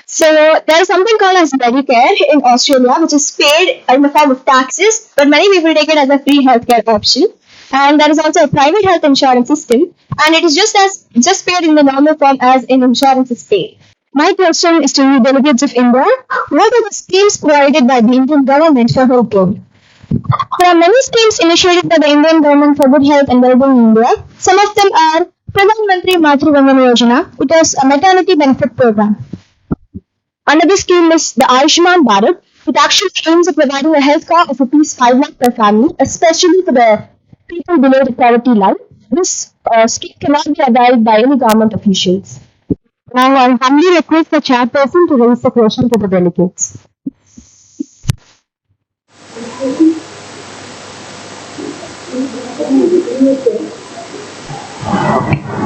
So there is something called as Medicare in Australia, which is paid in the form of taxes, but many people take it as a free healthcare option. And there is also a private health insurance system, and it is just paid in the normal form as in insurance is paid. My question is to the delegates of India. What are the schemes provided by the Indian government for healthcare? There are many schemes initiated by the Indian government for good health and well-being in India. Some of them are Pradhan Mantri Matru Vandana Yojana, which is a maternity benefit program. Another scheme is the Ayushman Bharat, which actually aims at providing a health care of rupees 5 lakh per family, especially for the people below the poverty line. This scheme cannot be availed by any government officials. Now I humbly request the chairperson to raise the question to the delegates.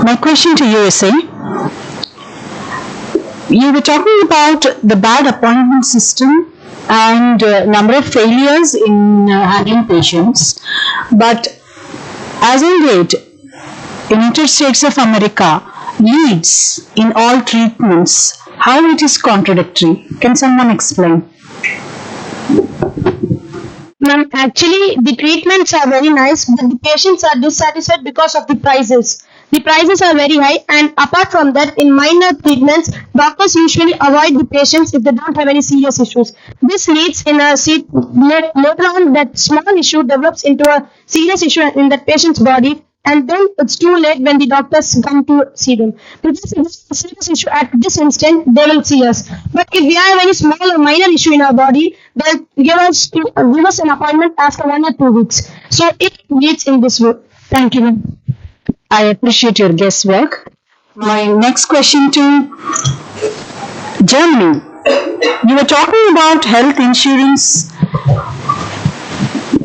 My question to USA. You were talking about the bad appointment system and number of failures in handling patients, but as on date, United States of America leads in all treatments. How it is contradictory? Can someone explain? Ma'am, actually the treatments are very nice, but the patients are dissatisfied because of the prices. the prices are very high, and apart from that, in minor treatments, doctors usually avoid the patients if they don't have any serious issues. This leads in later on that small issue develops into a serious issue in that patient's body, and then it's too late when the doctors come to see them. Because if it's a serious issue at this instant, they will see us. But if we have any small or minor issue in our body, they'll give us an appointment after 1 or 2 weeks. So it leads in this way. Thank you. I appreciate your guesswork. My next question to Germany. You were talking about health insurance.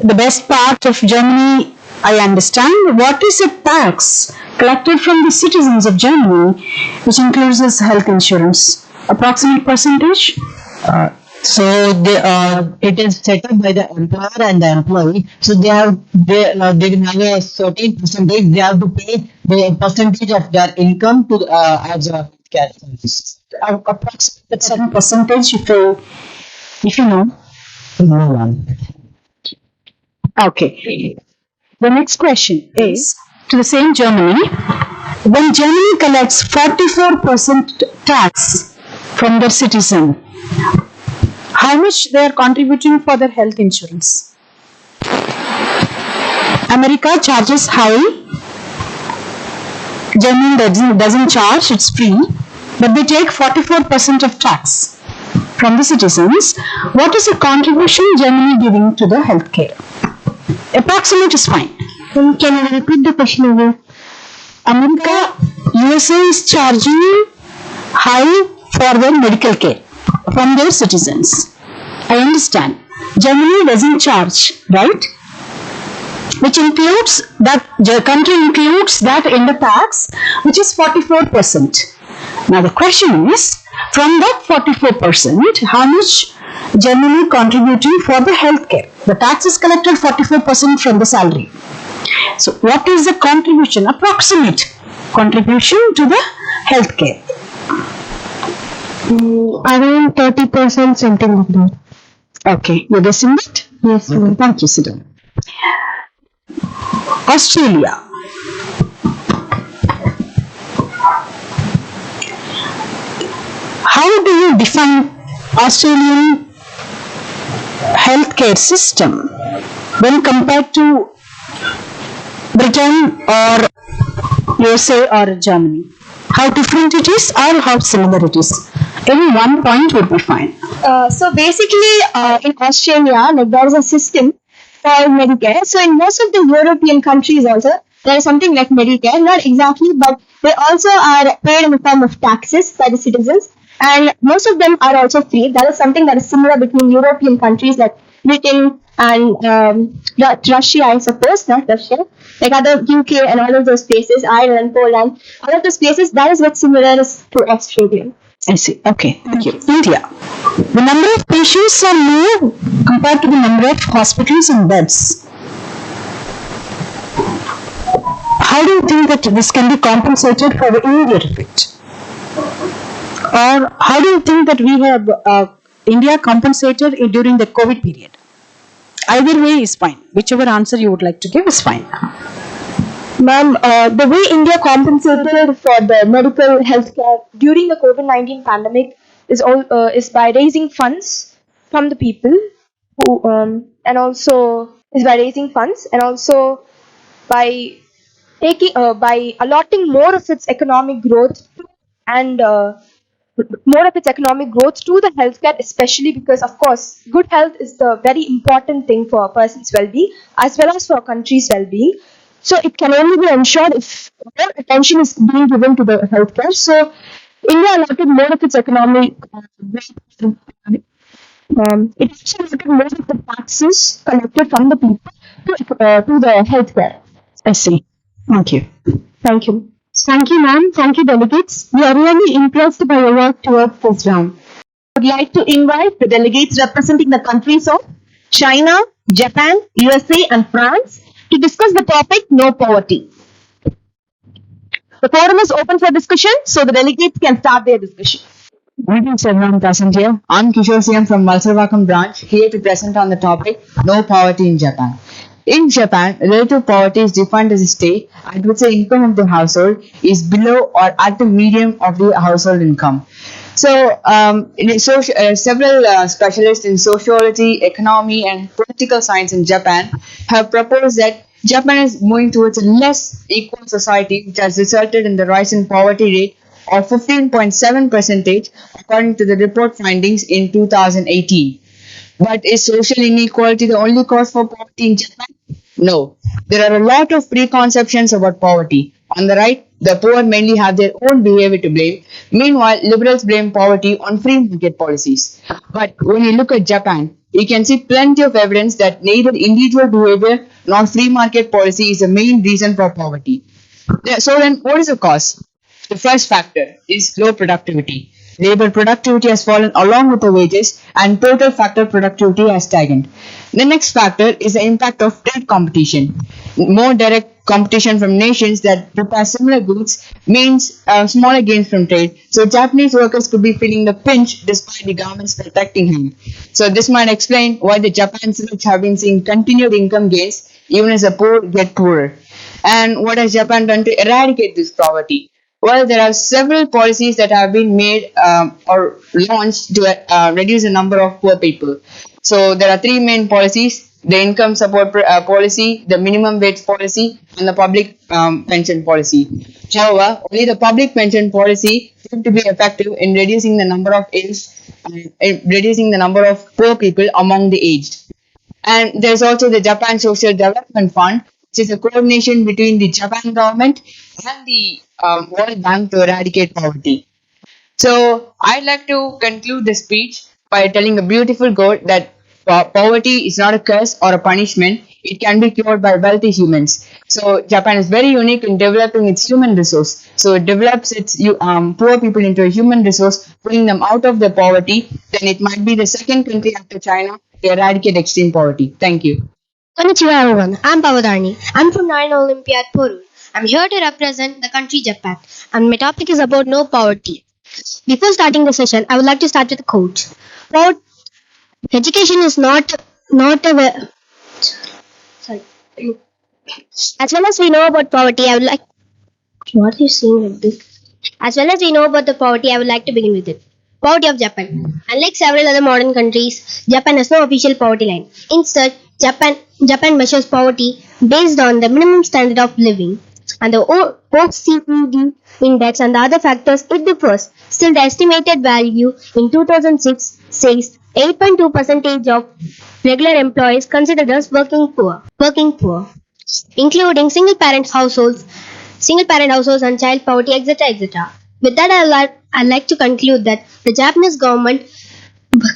The best part of Germany, I understand. What is a tax collected from the citizens of Germany, which includes this health insurance? Approximate percentage? So it is set up by the employer and the employee. So they will have a certain percentage. They have to pay the percentage of their income to as a care service. Approximate certain percentage, if you know. No one. Okay. The next question is to the same Germany. When Germany collects 44% tax from their citizen, how much they are contributing for their health insurance? America charges high. Germany doesn't charge, it's free. But they take 44% of tax from the citizens. What is the contribution Germany giving to the healthcare? Approximate is fine. Can you repeat the question again? America, USA is charging high for their medical care from their citizens. I understand. Germany doesn't charge, right? Which includes that, the country includes that in the tax, which is 44%. Now the question is, from that 44%, how much Germany contributing for the healthcare? The tax is collected 44% from the salary. So what is the contribution, approximate contribution to the healthcare? Around 30%, something like that. Okay, you're guessing that? Yes, ma'am. Thank you, Sidhu. Australia. How do you define Australian healthcare system when compared to Britain or USA or Germany? How different it is or how similar it is? Any one point would be fine. So basically, in Australia, like there is a system for Medicare. So in most of the European countries also, there is something like Medicare, not exactly, but they also are paid in the form of taxes by the citizens. And most of them are also free. That is something that is similar between European countries like Britain and Russia, I suppose, not Russia, like other UK and all of those places, Ireland, Poland, all of those places, that is what's similar to Australia. I see. Okay. Thank you. India. The number of patients are more compared to the number of hospitals and beds. How do you think that this can be compensated for the immediate effect? Or how do you think that we have India compensated during the COVID period? Either way is fine. Whichever answer you would like to give is fine. Ma'am, the way India compensated for the medical healthcare during the COVID-19 pandemic is by raising funds from the people who and also by by allotting more of its economic growth and more of its economic growth to the healthcare, especially because, of course, good health is the very important thing for a person's well-being as well as for a country's well-being. So it can only be ensured if more attention is being given to the healthcare. So India allotted more of its economic it also allotted more of the taxes collected from the people to the healthcare. I see. Thank you. Thank you. Thank you, ma'am. Thank you, delegates. We are really impressed by your work towards this round. I would like to invite the delegates representing the countries of China, Japan, USA and France to discuss the topic No Poverty. The forum is open for discussion, so the delegates can start their discussion. Greetings everyone present here. I'm Kishore CM from Malsarvakam branch, here to present on the topic No Poverty in Japan. In Japan, relative poverty is defined as a state at which the income of the household is below or at the median of the household income. So, several specialists in sociology, economy, and political science in Japan have proposed that Japan is moving towards a less equal society, which has resulted in the rise in poverty rate of 15.7 percentage, according to the report findings in 2018. But is social inequality the only cause for poverty in Japan? No. There are a lot of preconceptions about poverty. On the right, the poor mainly have their own behavior to blame. Meanwhile, liberals blame poverty on free market policies. But when you look at Japan, you can see plenty of evidence that neither individual behavior nor free market policy is the main reason for poverty. So then, what is the cause? The first factor is low productivity. Labor productivity has fallen along with the wages and total factor productivity has stagnant. The next factor is the impact of trade competition. More direct competition from nations that prepare similar goods means smaller gains from trade. So Japanese workers could be feeling the pinch despite the governments protecting them. So this might explain why the Japan civics have been seeing continued income gains even as the poor get poorer. And what has Japan done to eradicate this poverty? Well, there are several policies that have been made or launched to reduce the number of poor people. So there are three main policies: the income support policy, the minimum wage policy, and the public pension policy. However, only the public pension policy seemed to be effective in reducing the number of reducing the number of poor people among the aged. And there's also the Japan Social Development Fund, which is a coordination between the Japan government and the World Bank to eradicate poverty. So I'd like to conclude the speech by telling a beautiful quote that poverty is not a curse or a punishment. It can be cured by wealthy humans. So Japan is very unique in developing its human resource. So it develops its poor people into a human resource, pulling them out of their poverty. Then it might be the second country after China to eradicate extreme poverty. Thank you. Konnichiwa everyone, I'm Pavadarni. I'm from Narayana Olympiad Porur. I'm here to represent the country Japan and my topic is about no poverty. Before starting the session, I would like to start with a quote. Quote, education is not a sorry. As well as we know about poverty, I would like what are you saying like this? As well as we know about the poverty, I would like to begin with it. Poverty of Japan. Unlike several other modern countries, Japan has no official poverty line. Instead, Japan measures poverty based on the minimum standard of living and the OECD index and the other factors it differs. Still, the estimated value in 2006 says 8.2% of regular employees considered as working poor, including single-parent households and child poverty, etc., etc. With that, I'd like to conclude that the Japanese government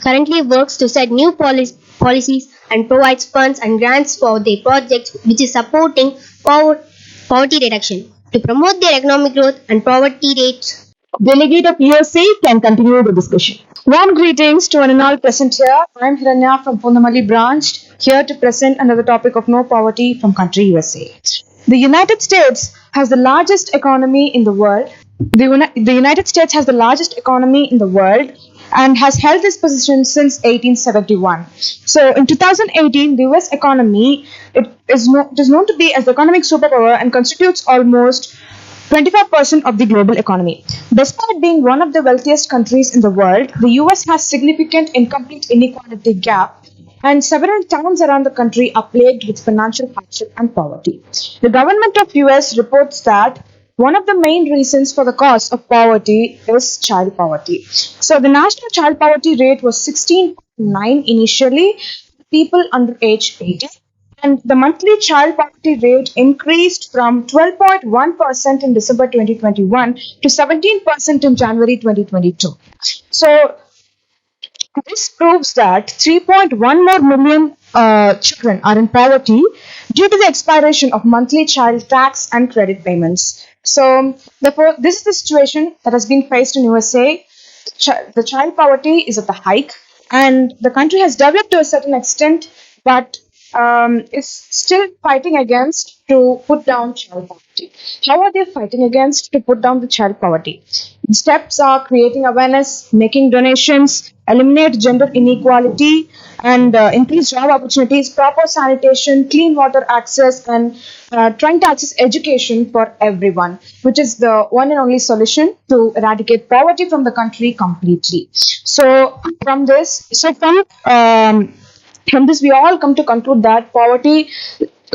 currently works to set new policies and provides funds and grants for their projects, which is supporting poverty reduction to promote their economic growth and poverty rates. Delegate of USA can continue the discussion. Warm greetings to one and all present here. I am Hiranya from Purnamali branch, here to present another topic of no poverty from country USA. The United States has the largest economy in the world. The United States has the largest economy in the world and has held this position since 1871. So in 2018, the US economy is known to be as the economic superpower and constitutes almost 25% of the global economy. Despite being one of the wealthiest countries in the world, the US has significant incomplete inequality gap and several towns around the country are plagued with financial hardship and poverty. The government of US reports that one of the main reasons for the cause of poverty is child poverty. So the national child poverty rate was 16.9 initially, people under age 18. And the monthly child poverty rate increased from 12.1% in December 2021 to 17% in January 2022. So this proves that 3.1 more million children are in poverty due to the expiration of monthly child tax and credit payments. So therefore, this is the situation that has been faced in USA. The child poverty is at the hike and the country has developed to a certain extent, but is still fighting against to put down child poverty. How are they fighting against to put down the child poverty? The steps are creating awareness, making donations, eliminate gender inequality, and increase job opportunities, proper sanitation, clean water access, and trying to access education for everyone, which is the one and only solution to eradicate poverty from the country completely. So from this, we all come to conclude that poverty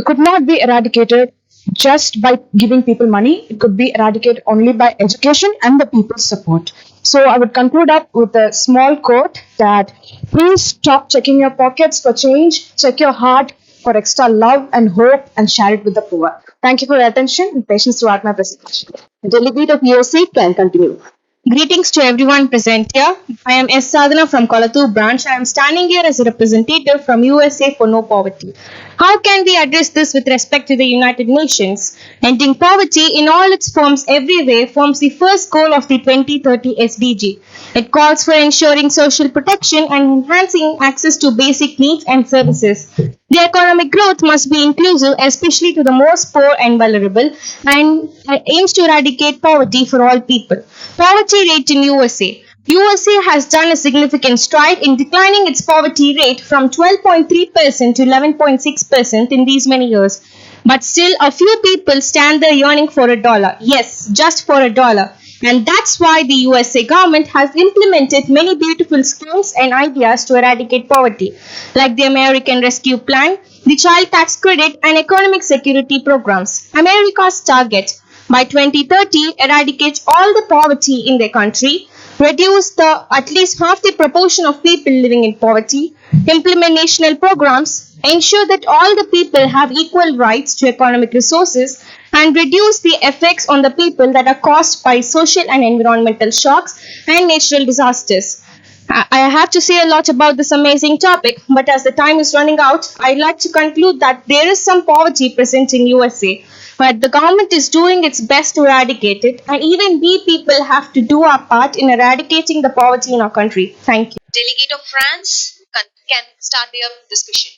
could not be eradicated just by giving people money. It could be eradicated only by education and the people's support. So I would conclude up with a small quote that please stop checking your pockets for change, check your heart for extra love and hope, and share it with the poor. Thank you for your attention and patience throughout my presentation. Delegate of USA can continue. Greetings to everyone present here. I am S. Sadhana from Kolattur branch. I am standing here as a representative from USA for No Poverty. How can we address this with respect to the United Nations? Ending poverty in all its forms everywhere forms the first goal of the 2030 SDG. It calls for ensuring social protection and enhancing access to basic needs and services. The economic growth must be inclusive, especially to the most poor and vulnerable, and aims to eradicate poverty for all people. Poverty rate in USA. USA has done a significant stride in declining its poverty rate from 12.3% to 11.6% in these many years. But still, a few people stand there yearning for a dollar. Yes, just for a dollar. And that's why the USA government has implemented many beautiful schemes and ideas to eradicate poverty, like the American Rescue Plan, the Child Tax Credit, and economic security programs. America's target by 2030 eradicates all the poverty in their country, reduce the at least half the proportion of people living in poverty, implement national programs, ensure that all the people have equal rights to economic resources, and reduce the effects on the people that are caused by social and environmental shocks and natural disasters. I have to say a lot about this amazing topic, but as the time is running out, I'd like to conclude that there is some poverty present in USA, but the government is doing its best to eradicate it, and even we people have to do our part in eradicating the poverty in our country. Thank you. Delegate of France can start their discussion.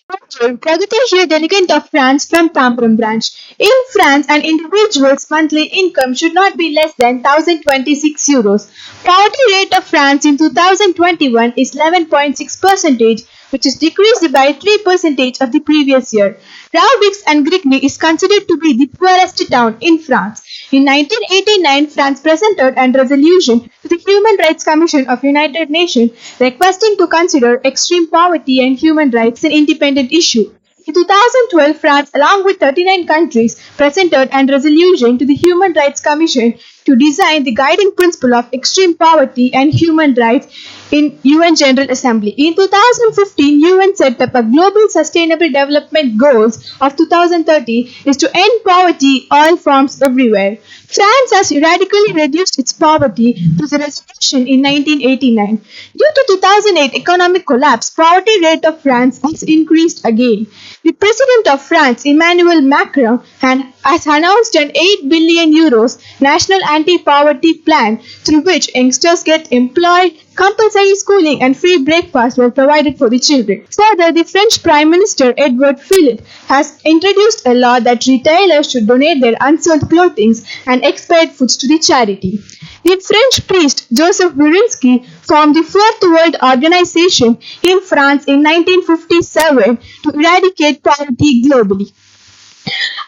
Pragati here, delegate of France from Tampere branch. In France, an individual's monthly income should not be less than 1,026 euros. Poverty rate of France in 2021 is 11.6 percentage, which is decreased by 3 percentage of the previous year. Ravix and Grigny is considered to be the poorest town in France. In 1989, France presented a resolution to the Human Rights Commission of United Nations requesting to consider extreme poverty and human rights an independent issue. In 2012, France, along with 39 countries, presented a resolution to the Human Rights Commission to design the guiding principle of extreme poverty and human rights in UN General Assembly. In 2015, UN set up a Global Sustainable Development Goals of 2030 is to end poverty all forms everywhere. France has radically reduced its poverty to the resolution in 1989. Due to 2008 economic collapse, poverty rate of France has increased again. The President of France, Emmanuel Macron, has announced an 8 billion euros national anti-poverty plan through which youngsters get employed, compulsory schooling and free breakfast were provided for the children. Further, the French Prime Minister Edouard Philippe has introduced a law that retailers should donate their unsold clothing and expired foods to the charity. The French priest Joseph Burinsky formed the Fourth World Organization in France in 1957 to eradicate poverty globally.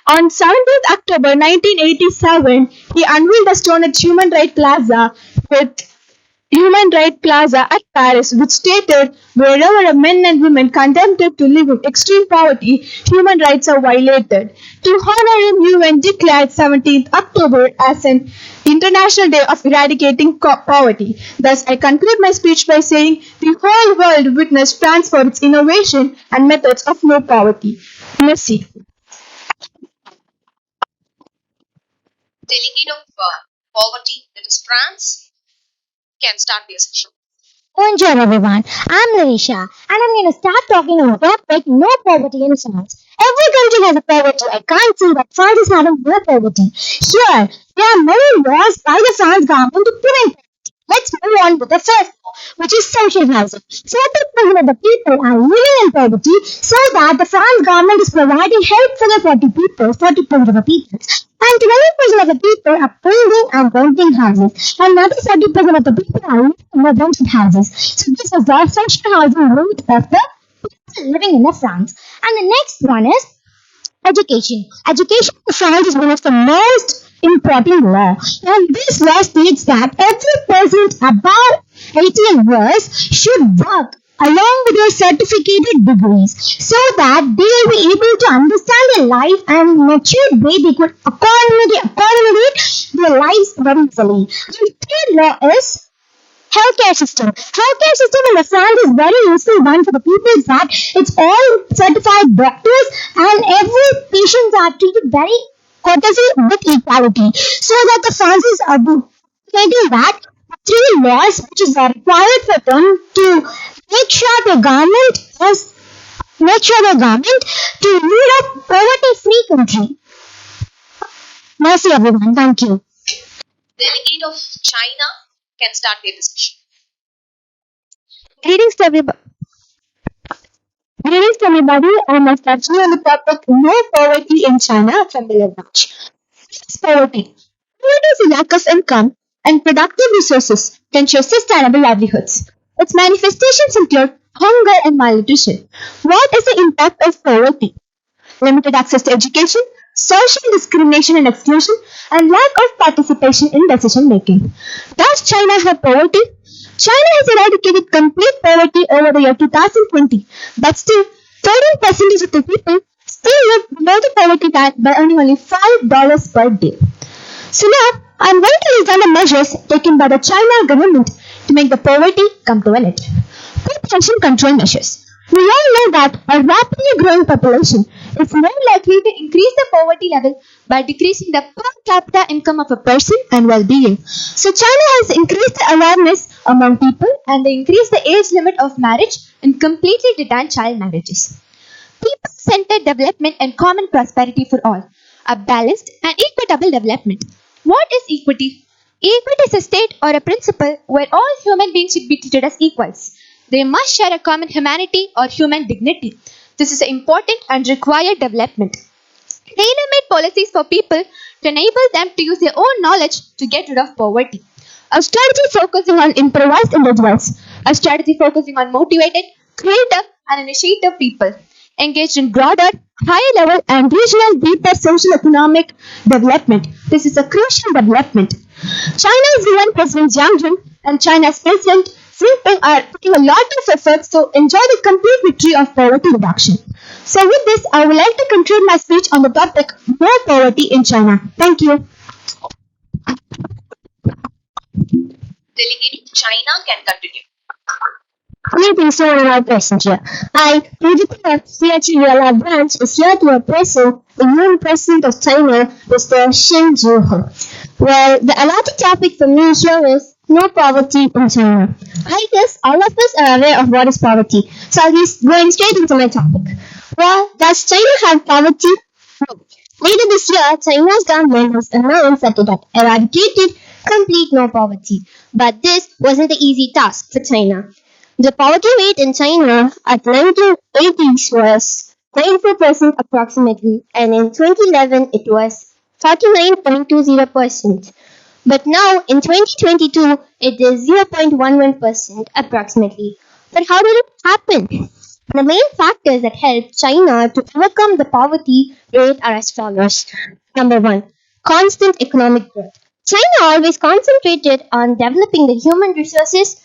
On 17th October 1987, he unveiled a stone at Human Rights Plaza at Paris, which stated, wherever men and women condemned to live in extreme poverty, human rights are violated. To honor him, UN declared 17th October as an International Day of Eradicating Poverty. Thus, I conclude my speech by saying the whole world witnessed France for its innovation and methods of no poverty. Merci. Delegate of poverty, that is France, can start their session. Bonjour everyone, I'm Larisha and I'm going to start talking about the topic no poverty in France. Every country has a poverty. I can't say that France is having no poverty. Here, there are many laws by the France government to prevent poverty. Let's move on with the first law, which is social housing. 40% of the people are living in poverty, so that the France government is providing help for the 40% of the people. And 20% of the people are building and renting houses. And another 30% of the people are living in the rented houses. So this is the social housing rate of the people living in the France. And the next one is education. Education in France is one of the most important law. And this law states that every person above 18 years should work along with their certificated degrees so that they will be able to understand their life and mature way they could accommodate their lives very easily. And the third law is healthcare system. Healthcare system in the France is very useful one for the people is that it's all certified doctors and every patients are treated very courtesy with equality. So that the Francis are making that three laws which is required for them to make sure the government has to lead a poverty-free country. Mercy everyone. Thank you. Delegate of China can start their discussion. Greetings to everybody. Greetings to everybody. I'm Astachi on the topic No Poverty in China from Bangladesh. It's poverty. Poverty is a lack of income and productive resources to ensure sustainable livelihoods. Its manifestations include hunger and malnutrition. What is the impact of poverty? Limited access to education, social discrimination and exclusion, and lack of participation in decision making. Does China have poverty? China has eradicated complete poverty over the year 2020, but still 13% of the people still live below the poverty line by earning only $5 per day. So now, I'm going to list down the measures taken by the China government to make the poverty come to an end. Population control measures. We all know that a rapidly growing population is more likely to increase the poverty level by decreasing the per capita income of a person and well-being. So China has increased the awareness among people and they increased the age limit of marriage and completely denied child marriages. People-centered development and common prosperity for all. A balanced and equitable development. What is equity? Equity is a state or a principle where all human beings should be treated as equals. They must share a common humanity or human dignity. This is an important and required development. Tailor-made policies for people to enable them to use their own knowledge to get rid of poverty. A strategy focusing on improvised individuals. A strategy focusing on motivated, creative, and initiative people engaged in broader, higher level, and regional deeper social economic development. This is a crucial development. China's UN President Jiang Jun and China's President Xi Jinping are putting a lot of efforts to enjoy the complete victory of poverty reduction. So with this, I would like to conclude my speech on the topic No Poverty in China. Thank you. Delegate of China can continue. Greetings to all our passenger. I, Pujita CHULR branch, is here to present the new president of China, Mr. Shen Zhuheng. Well, the allotted topic for me here is no poverty in China. I guess all of us are aware of what is poverty, so I'll be going straight into my topic. Well, does China have poverty? No. Later this year, China's government has announced that it had eradicated complete no poverty. But this wasn't an easy task for China. The poverty rate in China at 1980s was 94% approximately, and in 2011 it was 49.20%. But now in 2022 it is 0.11% approximately. But how did it happen? The main factors that helped China to overcome the poverty rate are as follows. Number one, constant economic growth. China always concentrated on developing the human resources,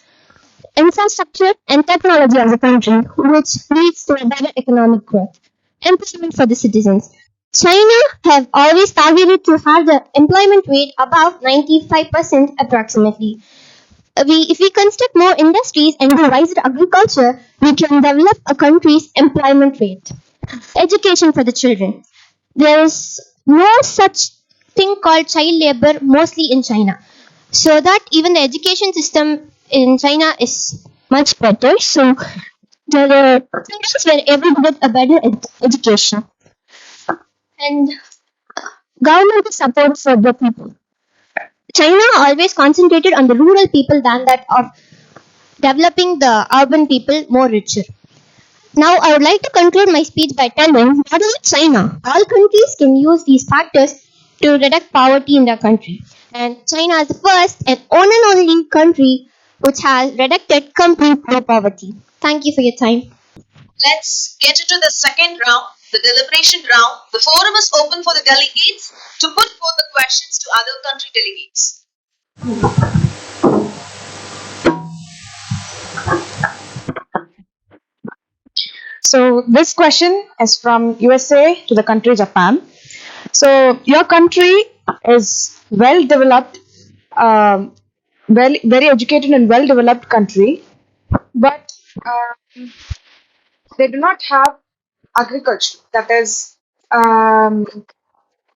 infrastructure, and technology of the country, which leads to a better economic growth. Employment for the citizens. China have always targeted to have the employment rate above 95% approximately. If we construct more industries and do wiser agriculture, we can develop a country's employment rate. Education for the children. There is no such thing called child labor mostly in China. So that even the education system in China is much better. So the students were able to get a better education. And government support for the people. China always concentrated on the rural people than that of developing the urban people more richer. Now, I would like to conclude my speech by telling that in China, all countries can use these factors to reduce poverty in their country. And China is the first and only country which has reduced complete poverty. Thank you for your time. Let's get into the second round, the deliberation round. The forum is open for the delegates to put forth the questions to other country delegates. So this question is from USA to the country Japan. So your country is well developed, very educated and well developed country, but they do not have agriculture. That is,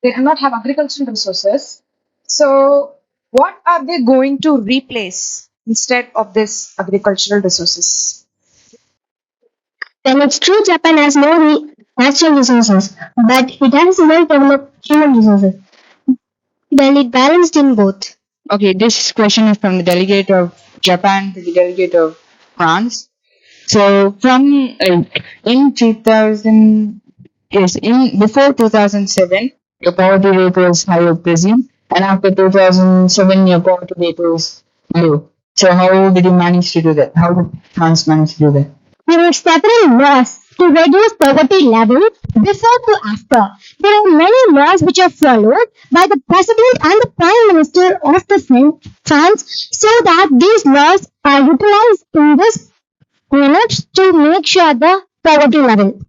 they do not have agricultural resources. So what are they going to replace instead of this agricultural resources? Well, it's true Japan has no natural resources, but it has well developed human resources. Well, it balanced in both. Okay, this question is from the delegate of Japan to the delegate of France. So from in 2000, yes, in before 2007, your poverty rate was high, I presume, and after 2007, your poverty rate was low. So how did you manage to do that? How did France manage to do that? There are several laws to reduce poverty level before to after. There are many laws which are followed by the president and the prime minister of the France, so that these laws are utilized in this manner to make sure the poverty level.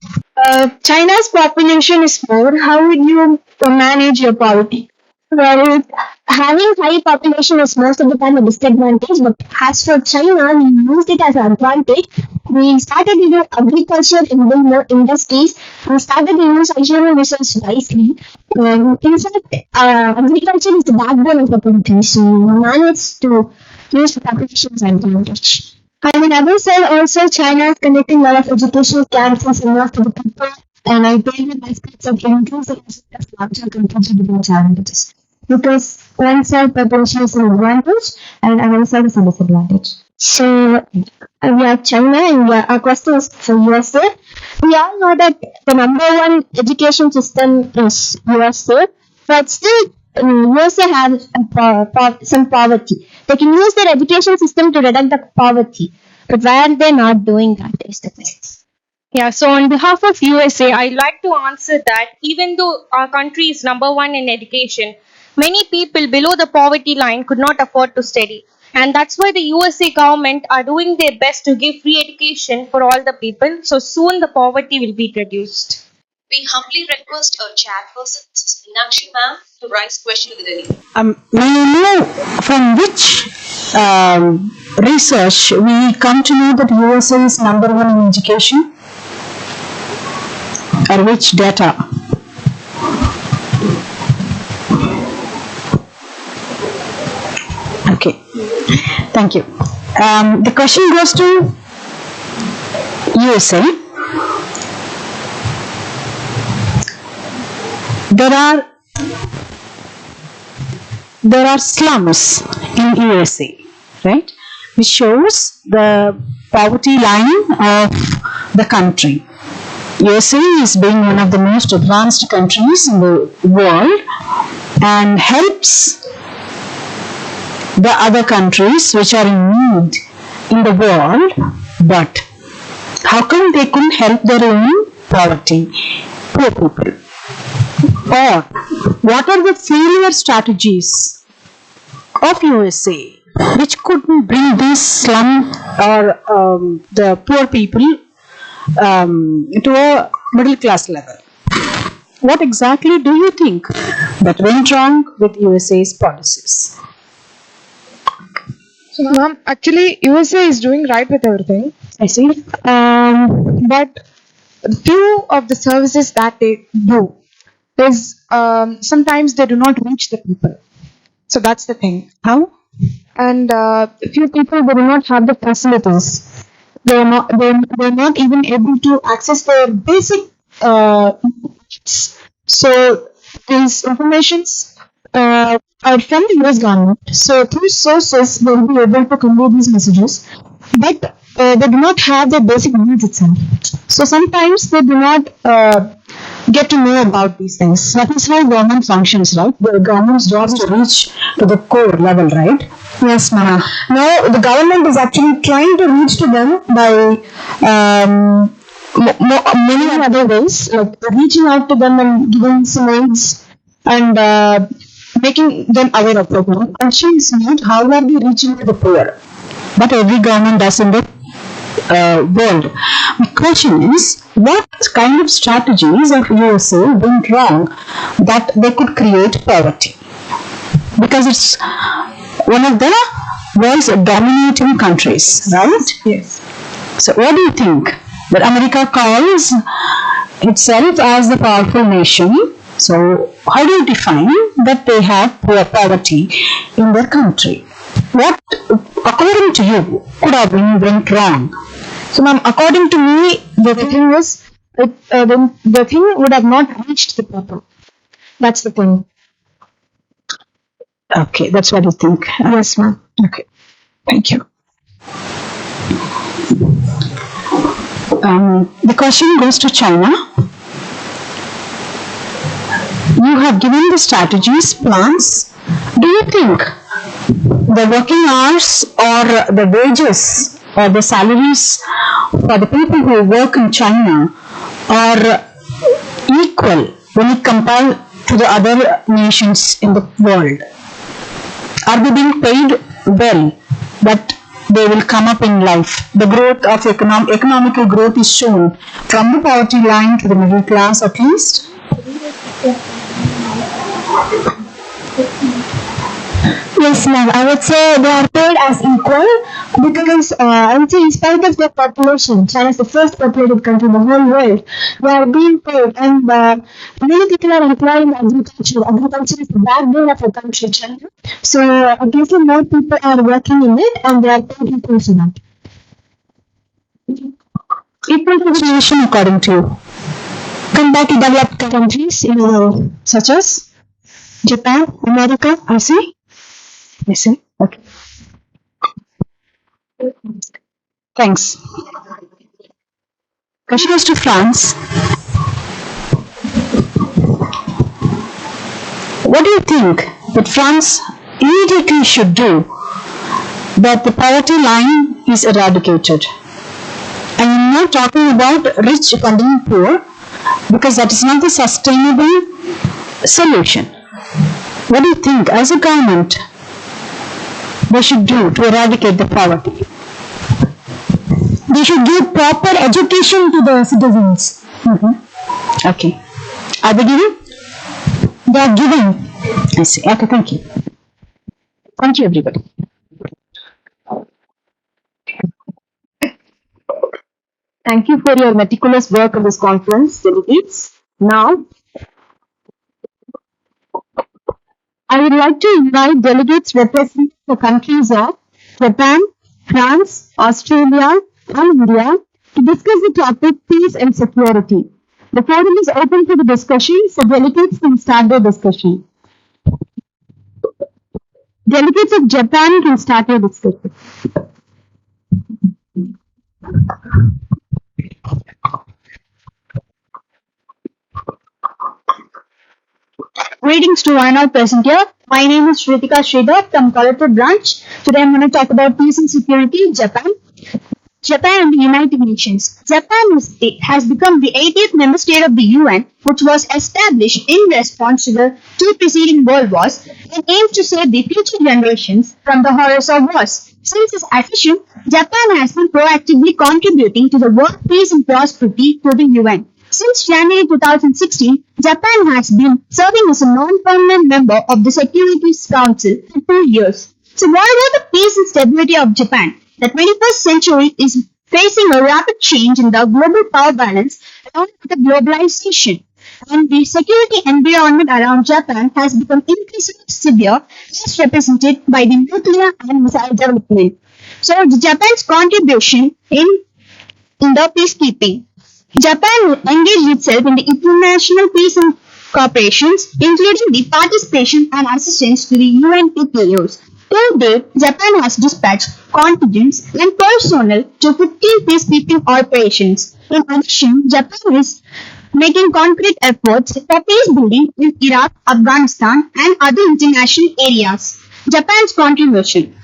China's population is more. How would you manage your poverty? Well, having high population is most of the time a disadvantage, but as for China, we used it as an advantage. We started using agriculture in build more industries. We started using natural resources wisely. In fact, agriculture is the backbone of the country, so we managed to use the population's advantage. And in other side also, China is conducting a lot of educational camps in most of the people. And I believe aspects of inclusive as larger countries with different challenges. Because one side population is an advantage and another side is a disadvantage. So we have China and our question is for USA. We all know that the number one education system is USA, but still USA has some poverty. They can use their education system to reduce the poverty, but why are they not doing that is the question. Yeah, so on behalf of USA, I'd like to answer that even though our country is number one in education, many people below the poverty line could not afford to study. And that's why the USA government are doing their best to give free education for all the people. So soon the poverty will be reduced. We humbly request our chairperson, Mrs. Meenakshi ma'am, to raise question to the delegate. May I know from which research we come to know that USA is number one in education? Or which data? Okay, thank you. The question goes to USA. There are slums in USA, right? Which shows the poverty line of the country. USA is being one of the most advanced countries in the world and helps the other countries which are in need in the world, but how come they couldn't help their own poverty, poor people? Or what are the failure strategies of USA which couldn't bring this slum or the poor people to a middle class level? What exactly do you think that went wrong with USA's policies? So, ma'am, actually, USA is doing right with everything, I see. But few of the services that they do is sometimes they do not reach the people. So that's the thing. How? And few people they do not have the facilities. They're not even able to access their basic needs. So these informations are from the US government. So through sources, they will be able to convey these messages, but they do not have their basic needs itself. So sometimes they do not get to know about these things. That is how government functions, right? The government's job is to reach to the core level, right? Yes, ma'am. Now the government is actually trying to reach to them by many other ways, like reaching out to them and giving some aids and making them aware of it. The question is not how are we reaching to the poor, but every government does in the world. The question is, what kind of strategies of USA went wrong that they could create poverty? Because it's one of the world's dominating countries, right? Yes. So what do you think? That America calls itself as the powerful nation. So how do you define that they have poor poverty in their country? What, according to you, could have been went wrong? So, ma'am, according to me, the thing was, the thing would have not reached the people. That's the thing. Okay, that's what you think. Yes, ma'am. Okay, thank you. The question goes to China. You have given the strategies, plans. Do you think the working hours or the wages or the salaries for the people who work in China are equal when you compare to the other nations in the world? Are they being paid well, that they will come up in life? The growth of economical growth is shown from the poverty line to the middle class at least. Yes, ma'am. I would say they are paid as equal because I would say in spite of their population, China is the first populated country in the whole world. They are being paid, and many people are employed in agriculture. Agriculture is the backbone of a country, China. So obviously more people are working in it, and they are paid equal to that. Equal to the situation according to you. Come back to developed countries, such as Japan, America, I see. Yes, sir. Okay. Thanks. Question goes to France. What do you think that France immediately should do that the poverty line is eradicated? I am not talking about rich funding poor, because that is not the sustainable solution. What do you think as a government they should do to eradicate the poverty? They should give proper education to the citizens. Okay. Are they giving? They are giving. I see. Okay, thank you. Thank you, everybody. Thank you for your meticulous work on this conference, delegates. Now, I would like to invite delegates representing the countries of Japan, France, Australia, and India to discuss the topic peace and security. The forum is open for the discussion, so delegates can start their discussion. Delegates of Japan can start their discussion. Greetings to one and all present here. My name is Shritika Sridhar from Colorado branch. Today I'm going to talk about peace and security in Japan. Japan and the United Nations. Japan has become the 80th member state of the UN, which was established in response to the two preceding world wars and aims to save the future generations from the horrors of wars. Since its accession, Japan has been proactively contributing to the world peace and prosperity to the UN. Since January 2016, Japan has been serving as a non-permanent member of the Security Council for 2 years. So what about the peace and stability of Japan? The 21st century is facing a rapid change in the global power balance along with the globalization. And the security environment around Japan has become increasingly severe, as represented by the nuclear and missile development. So Japan's contribution in the peacekeeping. Japan engaged itself in the international peace and corporations, including the participation and assistance to the UNPKOs. To date, Japan has dispatched contingents and personnel to 15 peacekeeping operations. In addition, Japan is making concrete efforts for peace building in Iraq, Afghanistan, and other international areas. Japan's contribution.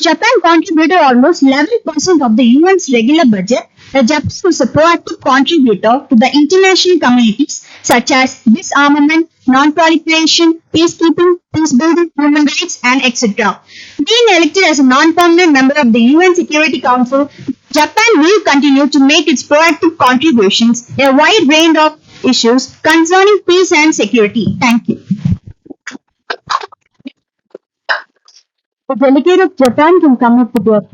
Japan contributed almost 11% of the UN's regular budget. The Japan was a proactive contributor to the international communities such as disarmament, non-proliferation, peacekeeping, peace building, human rights, and etc. Being elected as a non-permanent member of the UN Security Council, Japan will continue to make its proactive contributions in a wide range of issues concerning peace and security. Thank you. The delegate of Japan can come up with your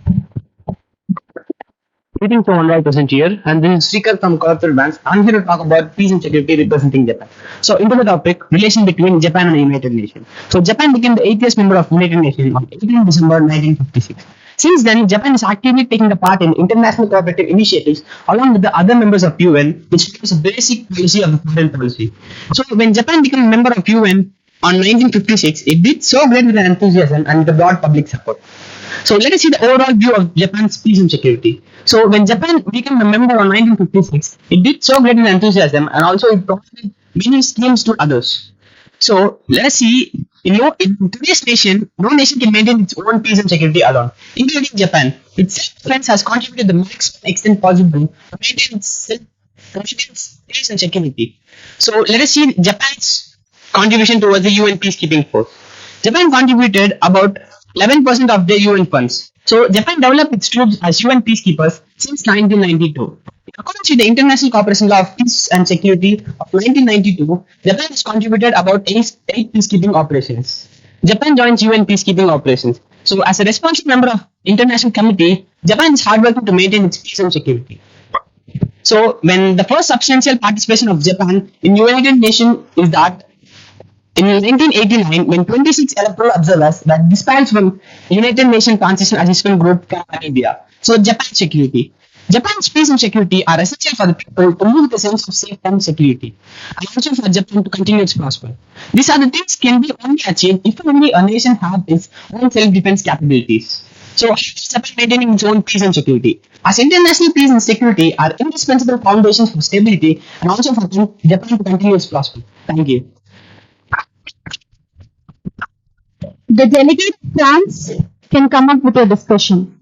Greetings to 100% here, and this is Srikar from Corporate Branch. I'm here to talk about peace and security representing Japan. So, into the topic, relation between Japan and the United Nations. So, Japan became the 80th member of United Nations on 18 December 1956. Since then, Japan is actively taking part in international cooperative initiatives along with the other members of UN, which becomes a basic policy of the foreign policy. So, when Japan became a member of UN on 1956, it did so great with enthusiasm and the broad public support. So let us see the overall view of Japan's peace and security. So when Japan became a member on 1956, it did so great in enthusiasm and also it provided many schemes to others. So let us see, in today's nation, no nation can maintain its own peace and security alone, including Japan. Its self-defense has contributed the maximum extent possible to maintain its peace and security. So let us see Japan's contribution towards the UN peacekeeping force. Japan contributed about 11% of the UN funds. So Japan developed its troops as UN peacekeepers since 1992. According to the International Cooperation Law of Peace and Security of 1992, Japan has contributed about 8 peacekeeping operations. Japan joins UN peacekeeping operations. So as a responsible member of international committee, Japan is hardworking to maintain its peace and security. So when the first substantial participation of Japan in United Nations is that in 1989, when 26 electoral observers were dispatched from United Nations Transition Assistance Group from Namibia. So Japan's security. Japan's peace and security are essential for the people to live with a sense of safety and security, and also for Japan to continue its prosper. These are the things can be only achieved if only a nation has its own self-defense capabilities. So how is Japan maintaining its own peace and security? As international peace and security are indispensable foundations for stability and also for Japan to continue its prosper. Thank you. The delegate France can come up with a discussion.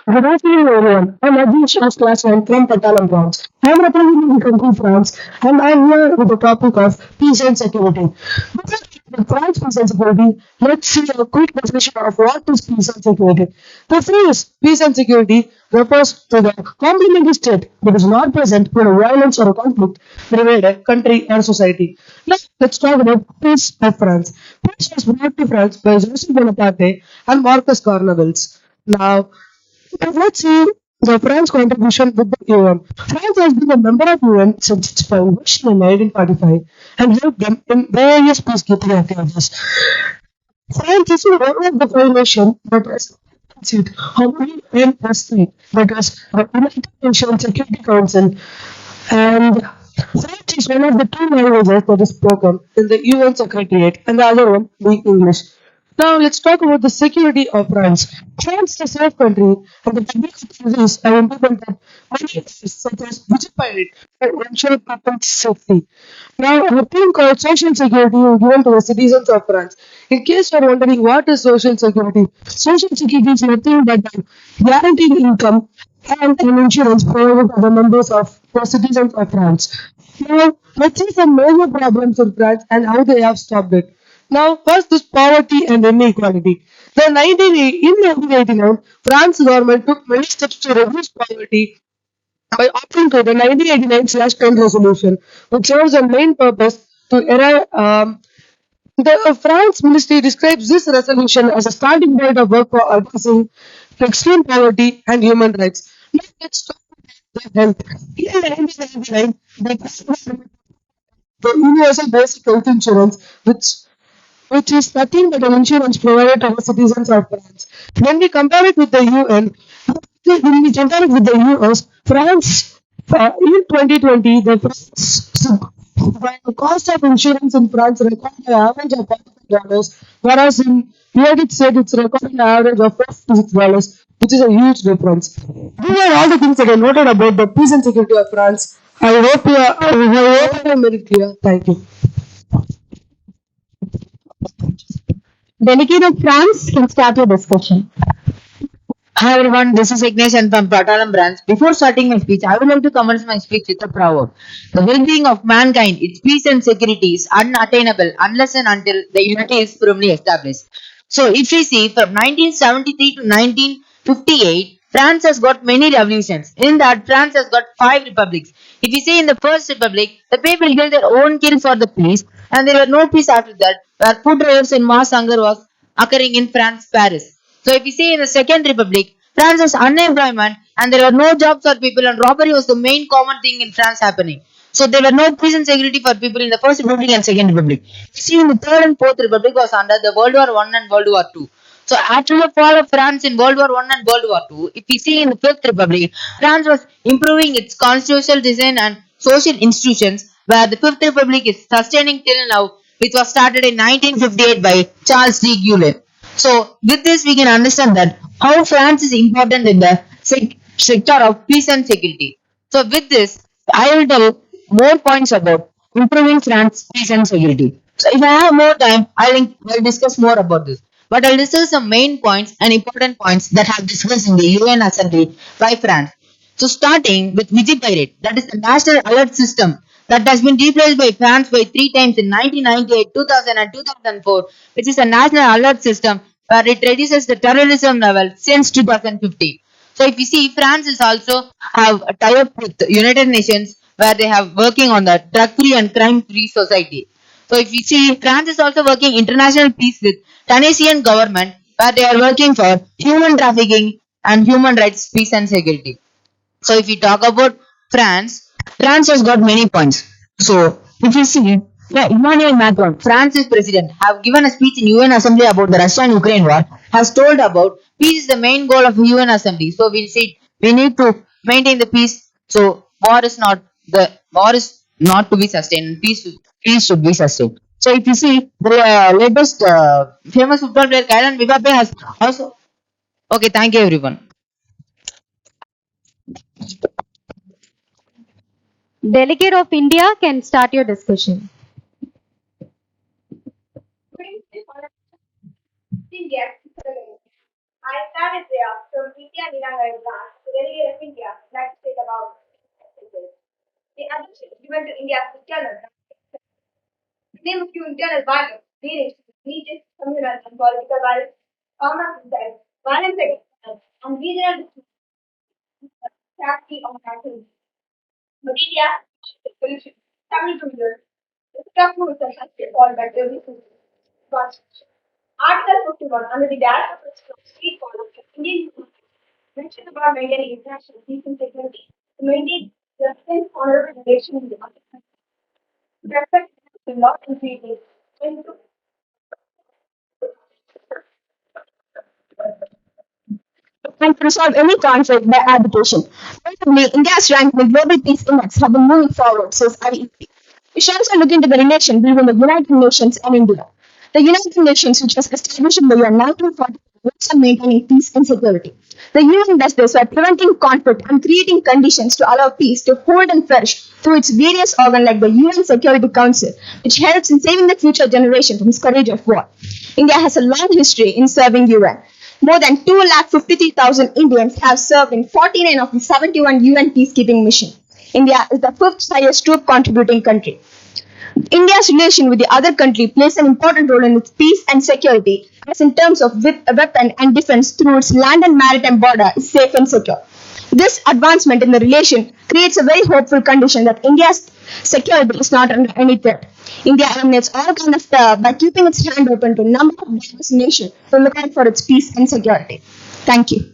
Good afternoon, everyone. I'm Ajit Shah's class 9 from Patalam branch. I'm representing the country France, and I'm here with the topic of peace and security. With France peace and security, let's see a quick definition of what is peace and security. The phrase peace and security refers to the complementary state that is not present when a violence or a conflict prevail a country or society. Now, let's talk about peace of France. Peace was brought to France by Joseph Bonaparte and Marcus Cornwallis. Now, let's see the France contribution with the UN. France has been a member of UN since its foundation in 1945 and helped them in various peacekeeping activities. France is one of the five nations that has seat on UNSC, that is the United Nations Security Council, and French is one of the two languages that is spoken in the UN Secretariat, and the other one being English. Now let's talk about the security of France. France is a safe country and the public authorities have implemented measures such as vigilante to ensure people's safety. Now a thing called social security is given to the citizens of France. In case you are wondering what is social security is nothing but guaranteed income and an insurance provided to the members of the citizens of France. Now let's see some major problems in France and how they have stopped it. Now, first is poverty and inequality. In 1989, France government took many steps to reduce poverty by opting to the 1989/10 resolution, which serves a main purpose to the France ministry describes this resolution as a starting point of work for addressing extreme poverty and human rights. Now, let's talk about health. In 1999, the the universal basic health insurance, which is nothing but an insurance provided to the citizens of France. When we compare it with the UN, when we compare it with the US, France, in 2020, the cost of insurance in France recorded an average of $45, whereas in United States it's recorded an average of $56, which is a huge difference. These are all the things that I noted about the peace and security of France. I hope I made it clear. Thank you. Delegate of France can start your discussion. Hi everyone, this is Ignition from Patalam branch. Before starting my speech, I would like to commence my speech with a proverb. The well-being of mankind, its peace and security is unattainable unless and until the unity is firmly established. So if we see from 1973 to 1958, France has got many revolutions. In that, France has got 5 republics. If we see in the first republic, the people killed their own king for the peace, and there were no peace after that, where food riots and mass hunger was occurring in France, Paris. So if you see in the Second Republic, France was unemployment and there were no jobs for people and robbery was the main common thing in France happening. So there were no peace and security for people in the First Republic and Second Republic. You see in the Third and Fourth Republic was under the World War I and World War II. So after the fall of France in World War I and World War II, if we see in the Fifth Republic, France was improving its constitutional design and social institutions where the Fifth Republic is sustaining till now, which was started in 1958 by Charles de Gaulle. So with this we can understand that how France is important in the sector of peace and security. So with this I will tell more points about improving France peace and security. So if I have more time I'll discuss more about this. But I'll discuss some main points and important points that have discussed in the UN Assembly by France. So starting with Vigipirate, that is the national alert system that has been replaced by France by 3 times in 1998, 2000 and 2004, which is a national alert system where it reduces the terrorism level since 2015. So if you see, France is also have a tie-up with the United Nations where they have working on the drug-free and crime-free society. So if you see, France is also working international peace with Tunisian government where they are working for human trafficking and human rights, peace and security. So if we talk about France, France has got many points. So if you see, Emmanuel Macron, France's president, have given a speech in UN Assembly about the Russia and Ukraine war, has told about peace is the main goal of UN Assembly. So we see we need to maintain the peace. So war is not to be sustained. Peace should be sustained. So if you see the latest famous football player Kylian Mbappe has also. Okay, thank you everyone. Delegate of India can start your discussion. India. I started there from India Narayana Group, the delegate of India, like to speak about the attention given to India's internal. The name of few internal violence, leading to religious, communal, and political violence, common suicide, violence against women, and regional tragedy on activities. But India, the solution, coming to the stuff rules and such fall by every constitution. Article 51 under the Directive of Street Policy, Indian mentioned about maintaining international peace and security to maintain just and honorable relations with the other countries. Respect the law and treaties. And to resolve any conflict by arbitration. Notably, India's rank in the Global Peace Index have been moving forward, says IEP. We should also look into the relation between the United Nations and India. The United Nations, which was established in the year 1940, works on maintaining peace and security. The UN does this by preventing conflict and creating conditions to allow peace to hold and flourish through its various organs like the UN Security Council, which helps in saving the future generation from scourge of war. India has a long history in serving UN. More than 253,000 Indians have served in 49 of the 71 UN peacekeeping missions. India is the 5th highest troop contributing country. India's relation with the other country plays an important role in its peace and security, as in terms of weapon and defense through its land and maritime border is safe and secure. This advancement in the relation creates a very hopeful condition that India's security is not under any threat. India eliminates all kind of terror by keeping its hand open to a number of diverse nations to look out for its peace and security. Thank you.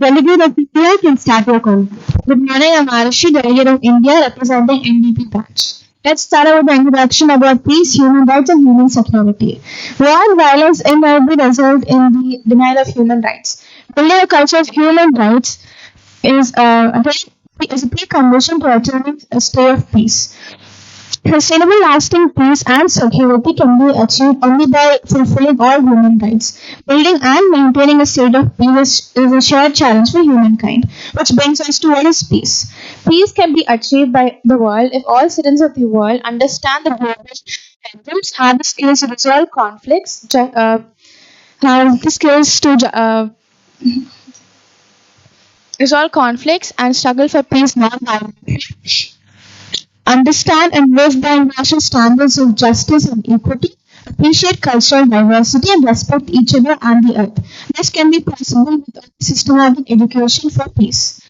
Delegate of India can start your call. Good morning, I'm Arishi, Delegate of India representing NDP branch. Let's start with the introduction about peace, human rights, and human security. War and violence invariably result in the denial of human rights. Building a culture of human rights is a precondition to achieving a state of peace. Sustainable lasting peace and security can be achieved only by fulfilling all human rights. Building and maintaining a state of peace is a shared challenge for humankind, which brings us to what is peace. Peace can be achieved by the world if all citizens of the world understand the global problems, have the skills to resolve conflicts, have the skills to resolve conflicts and struggle for peace non-violently. Understand and live by international standards of justice and equity, appreciate cultural diversity and respect each other and the earth. This can be possible with systematic education for peace.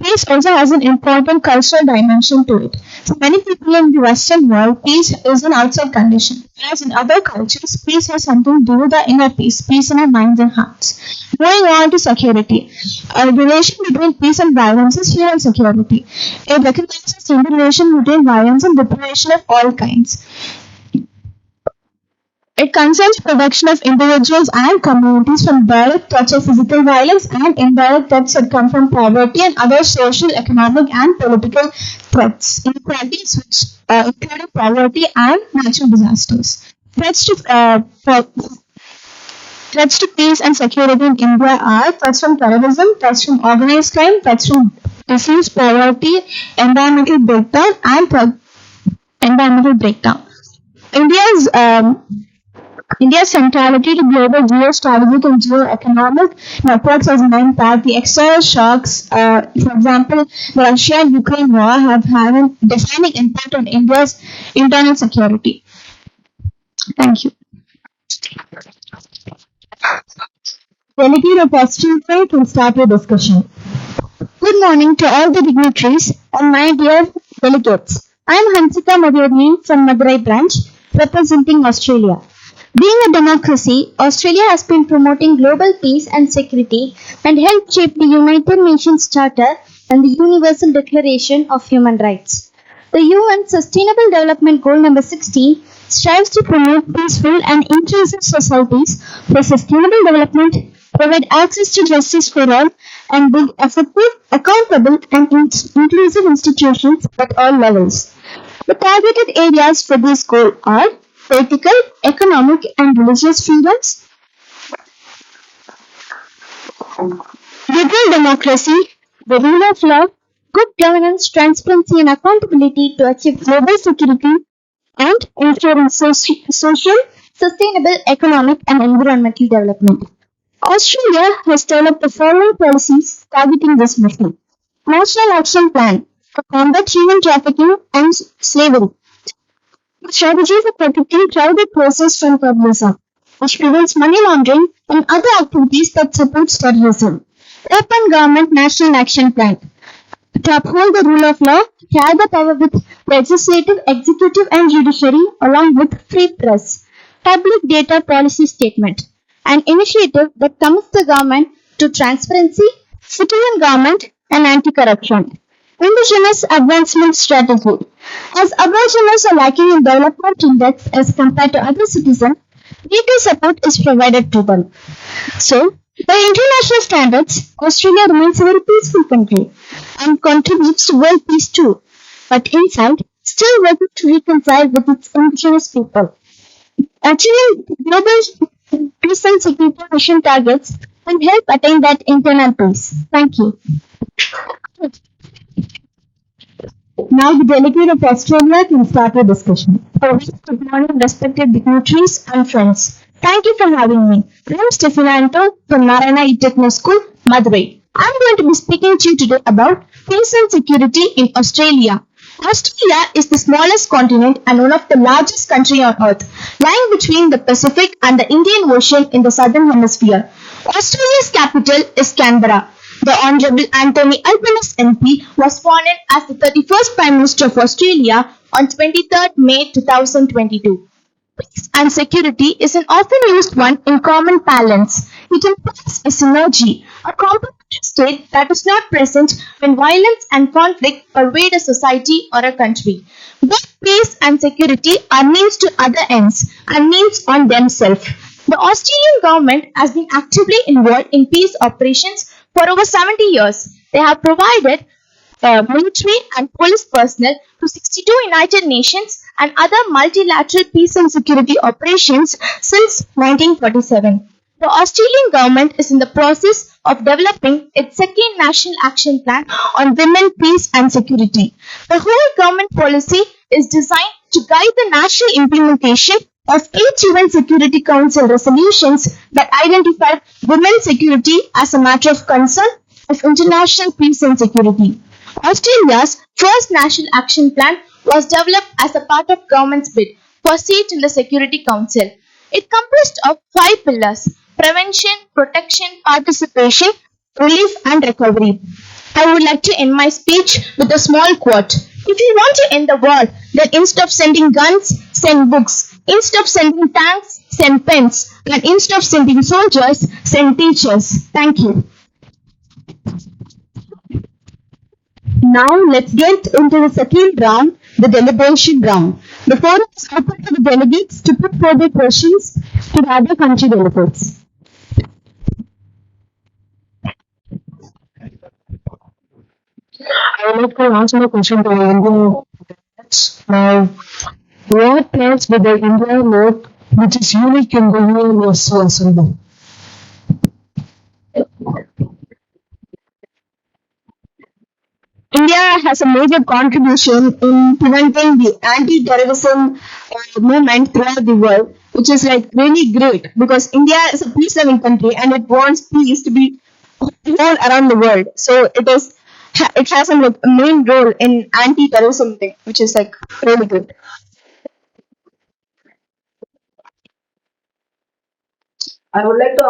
Peace also has an important cultural dimension to it. For many people in the Western world, peace is an outside condition. Whereas in other cultures, peace has something to do with the inner peace in our minds and hearts. Moving on to security. A relation between peace and violence is human security. It recognizes the interrelation between violence and deprivation of all kinds. It concerns protection of individuals and communities from direct threats of physical violence and indirect threats that come from poverty and other social, economic, and political threats, inequalities including poverty and natural disasters. Threats to peace and security in India are threats from terrorism, threats from organized crime, threats from disease, poverty, environmental breakdown. India's centrality to global geostrategic and geoeconomic networks has meant that the external shocks, for example, the Russia and Ukraine war, have had a defining impact on India's internal security. Thank you. Delegate of Australia will start your discussion. Good morning to all the dignitaries and my dear delegates. I am Hansika Madhurni from Madurai branch, representing Australia. Being a democracy, Australia has been promoting global peace and security and helped shape the United Nations Charter and the Universal Declaration of Human Rights. The UN Sustainable Development Goal number 16 strives to promote peaceful and inclusive societies for sustainable development, provide access to justice for all, and build effective, accountable, and inclusive institutions at all levels. The targeted areas for this goal are political, economic, and religious freedoms, liberal democracy, the rule of law, good governance, transparency, and accountability to achieve global security, and ensuring social, sustainable economic, and environmental development. Australia has developed the following policies targeting this mission. National Action Plan to combat human trafficking and slavery. Strategy for protecting crowded process from terrorism, which prevents money laundering and other activities that support terrorism. Open Government National Action Plan to uphold the rule of law, share the power with legislative, executive, and judiciary, along with free press. Public Data Policy Statement, an initiative that commits the government to transparency, citizen government, and anti-corruption. Indigenous Advancement Strategy. As Aborigines are lacking in development index as compared to other citizens, legal support is provided to them. So, by international standards, Australia remains a very peaceful country and contributes to world peace too, but inside, still working to reconcile with its indigenous people. Achieving global peace and security mission targets will help attain that internal peace. Thank you. Now the delegate of Australia can start the discussion. Good morning, respected dignitaries and friends. Thank you for having me. I am Stefananto from Narayana Educational School, Madurai. I am going to be speaking to you today about peace and security in Australia. Australia is the smallest continent and one of the largest countries on earth, lying between the Pacific and the Indian Ocean in the southern hemisphere. Australia's capital is Canberra. The Honourable Anthony Albanese MP was sworn in as the 31st Prime Minister of Australia on 23rd May 2022. Peace and security is an often used one in common parlance. It implies a synergy, a compromise state that is not present when violence and conflict pervade a society or a country. Both peace and security are means to other ends and means on themselves. The Australian government has been actively involved in peace operations for over 70 years. They have provided military and police personnel to 62 United Nations and other multilateral peace and security operations since 1947. The Australian government is in the process of developing its second National Action Plan on Women, Peace and Security. The whole government policy is designed to guide the national implementation of 8 UN Security Council resolutions that identify women's security as a matter of concern of international peace and security. Australia's first National Action Plan was developed as a part of government's bid for seat in the Security Council. It comprised of 5 pillars: prevention, protection, participation, relief and recovery. I would like to end my speech with a small quote. If you want to end the war, then instead of sending guns, send books. Instead of sending tanks, send pens. And instead of sending soldiers, send teachers. Thank you. Now let's get into the second round, the deliberation round. The forum is open to the delegates to put further questions to the other country delegates. I would like to answer the question to the Indian delegates. Now, what place did the India note which is unique in the UNSC Assembly? India has a major contribution in preventing the anti-terrorism movement throughout the world, which is like really great because India is a peace-loving country and it wants peace to be all around the world. So it has a main role in anti-terrorism thing, which is like really good. I would like to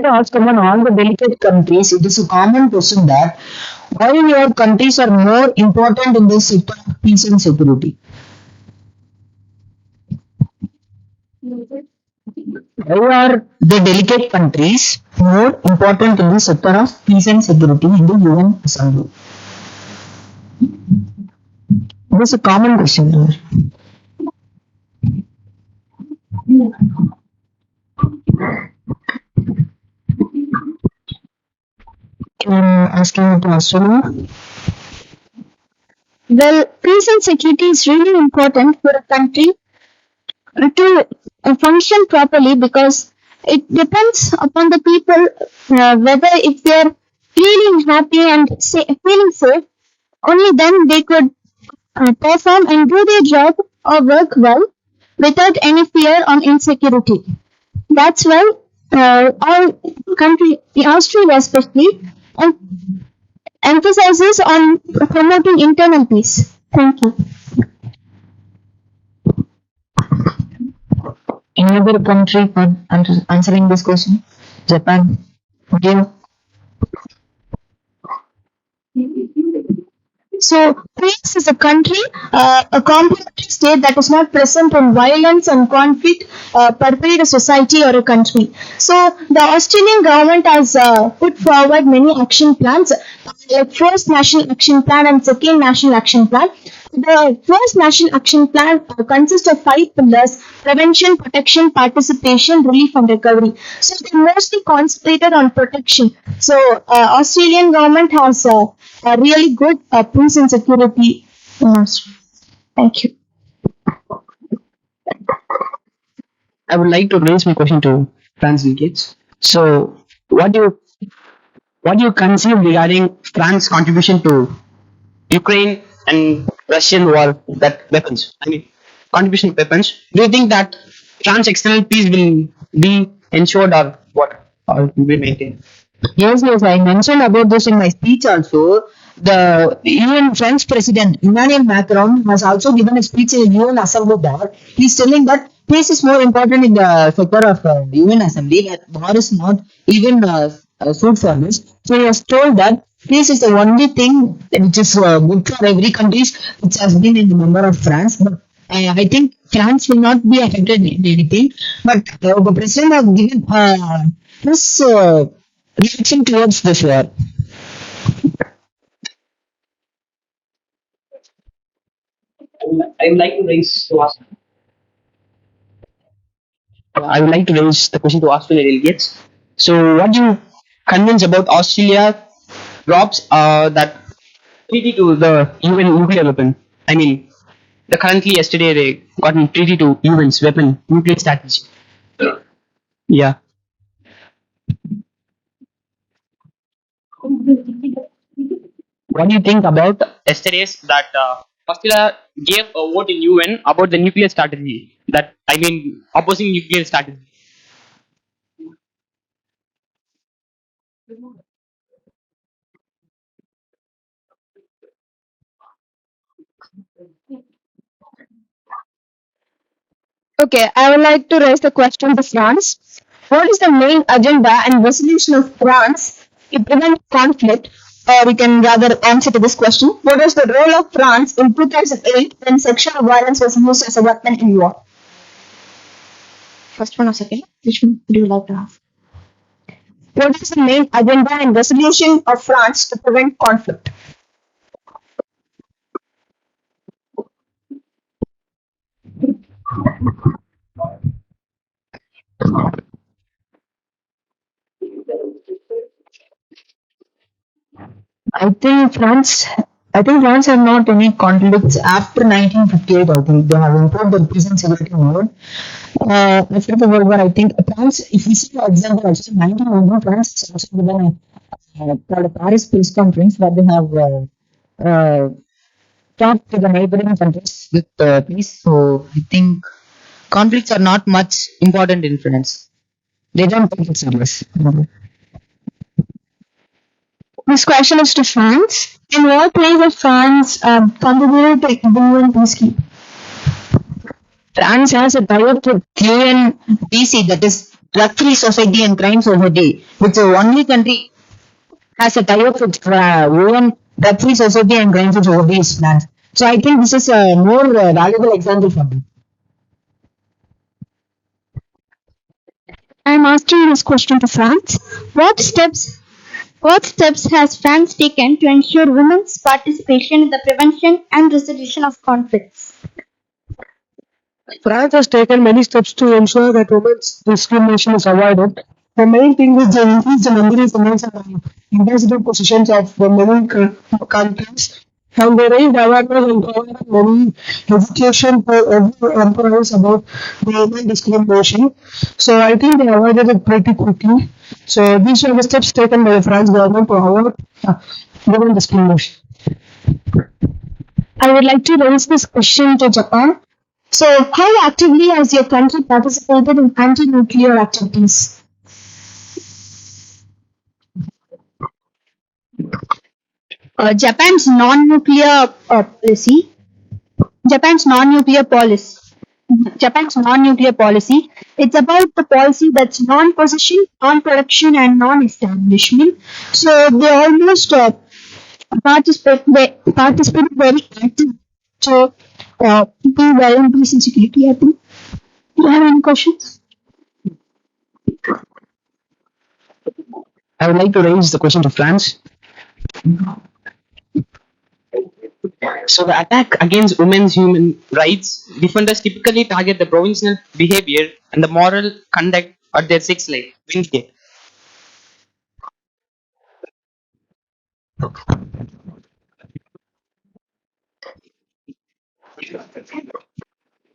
ask upon all the delicate countries. It is a common question that why your countries are more important in this sector of peace and security. Why are the delicate countries more important in the sector of peace and security in the UN Assembly? It is a common question here. Asking to Australia. Well, peace and security is really important for a country to function properly because it depends upon the people whether if they are feeling happy and feeling safe, only then they could perform and do their job or work well without any fear or insecurity. That's why our country, Australia especially, emphasizes on promoting internal peace. Thank you. Any other country for answering this question? Japan? India? So, peace is a country, a complementary state that is not present when violence and conflict pervade a society or a country. So, the Australian government has put forward many action plans, like first National Action Plan and second National Action Plan. The first National Action Plan consists of 5 pillars: prevention, protection, participation, relief and recovery. So they mostly concentrated on protection. So Australian government has a really good peace and security in Australia. Thank you. I would like to raise my question to France delegates. So, what do you conceive regarding France's contribution to Ukraine and Russian war, that weapons? I mean, contribution of weapons. Do you think that France external peace will be ensured or what? Or will be maintained? Yes, I mentioned about this in my speech also. The UN French President Emmanuel Macron has also given a speech in the UN Assembly there. He's telling that peace is more important in the sector of UN Assembly, that war is not even suit for this. So he has told that peace is the only thing which is good for every country which has been in the member of France. But I think France will not be affected in anything. But the president has given this reaction towards this war? I would like to raise to ask. I would like to raise the question to Australia delegates. So, what do you convince about Australia drops that treaty to the UN nuclear weapon? I mean, the currently yesterday they got a treaty to UN's weapon nuclear strategy. Yeah. What do you think about yesterday's that Australia gave a vote in UN about the nuclear strategy? That I mean, opposing nuclear strategy. Okay, I would like to raise the question to France. What is the main agenda and resolution of France to prevent conflict? Or we can rather answer to this question. What was the role of France in 2008 when sexual violence was used as a weapon in war? First one or second? Which one do you like to have? What is the main agenda and resolution of France to prevent conflict? I think France. I think France have not any conflicts after 1958. I think they have improved the peace and security mode. After the World War, I think France. If we see, for example, also 1991, France has also given called a Paris Peace Conference where they have talked to the neighboring countries with peace. So I think conflicts are not much important in France. They don't take it serious. This question is to France. In what ways has France contributed to UN peacekeeping? France has a tie-up with UNBC, that is Drug Free Society and Crime Society, which the only country has a tie-up with UN Drug Free Society and Crime Society is France. So I think this is a more valuable example for me. I am asking this question to France. What steps has France taken to ensure women's participation in the prevention and resolution of conflicts? France has taken many steps to ensure that women's discrimination is avoided. The main thing is to increase the number of women in ambassador positions of many countries. And they raised awareness and provided many education for every employees about the women discrimination. So I think they avoided it pretty quickly. So these are the steps taken by the France government to avoid women discrimination. I would like to raise this question to Japan. So, how actively has your country participated in anti-nuclear activities? Japan's non-nuclear policy. Japan's non-nuclear policy. Japan's non-nuclear policy. It's about the policy that's non-possession, non-production, and non-establishment. So they almost participate very active to do well in peace and security. I think. Do you have any questions? I would like to raise the question to France. So the attack against women's human rights, defenders typically target the provincial behavior and the moral conduct at their sex life. Vindicate.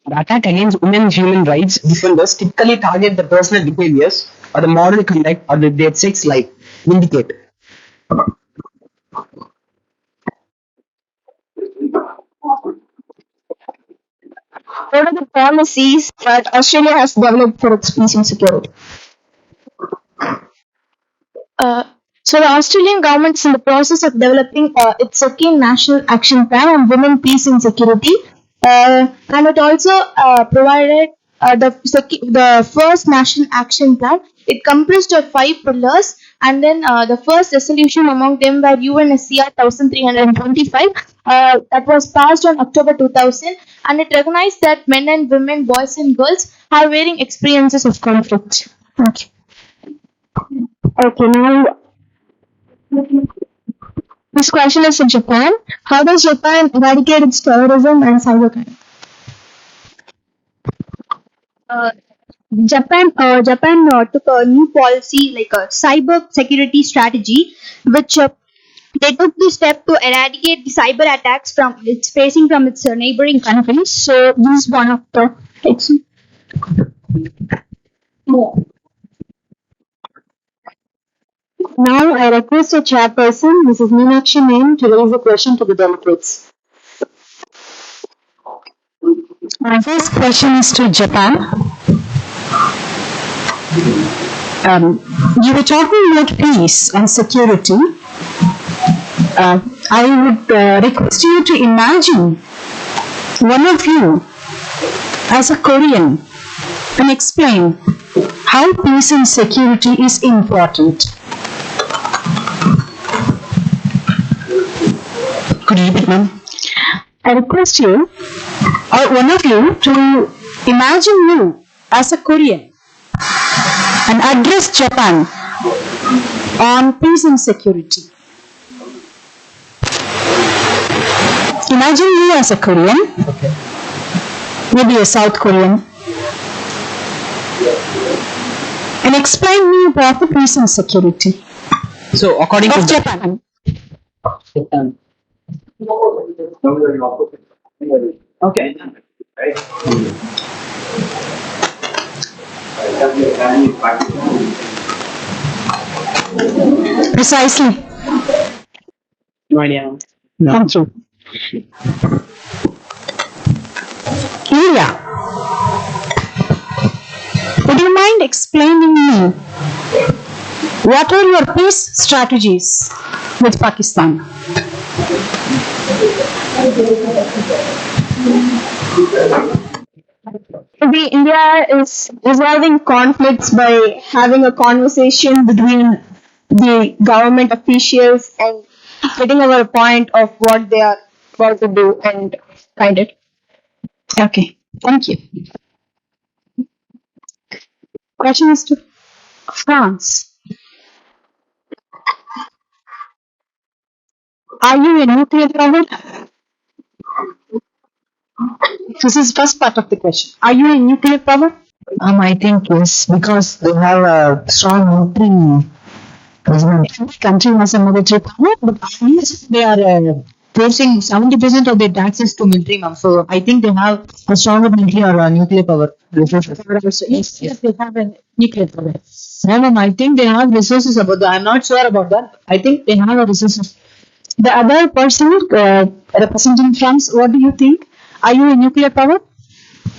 The attack against women's human rights, defenders typically target the personal behaviors or the moral conduct or their sex life. Vindicate. What are the policies that Australia has developed for its peace and security? So the Australian government is in the process of developing its second national action plan on women, peace and security, and it also provided the first national action plan. It comprised of 5 pillars, and then the first resolution among them were UNSCR 1325 that was passed on October 2000, and it recognized that men and women, boys and girls have varying experiences of conflict. Thank you. Okay, now this question is for Japan. How does Japan eradicate its terrorism and cybercrime? Japan took a new policy like a cyber security strategy, which they took the step to eradicate the cyber attacks from its facing from its neighboring countries. So this is one of the Now I request the chairperson, Mrs. Meenakshi Nain, to raise a question to the delegates. My first question is to Japan. You were talking about peace and security. I would request you to imagine one of you as a Korean and explain how peace and security is important. Could you repeat, ma'am? I request you, or one of you, to imagine you as a Korean and address Japan on peace and security. Imagine you as a Korean, maybe a South Korean, and explain me about the peace and security. So, according of to Japan. Okay. Precisely. No idea. Come through. India, would you mind explaining me what are your peace strategies with Pakistan? India is resolving conflicts by having a conversation between the government officials and getting over a point of what they are about to do and kind it. Okay, thank you. Question is to France. Are you a nuclear power? This is first part of the question. Are you a nuclear power? I think yes, because they have a strong military presence. Every country has a military power, but yes, they are forcing 70% of their taxes to military now. So I think they have a stronger military or a nuclear power resources. Yes, they have a nuclear power. No, ma'am, I think they have resources about that. I'm not sure about that. I think they have a resources. The other person representing France, what do you think? Are you a nuclear power?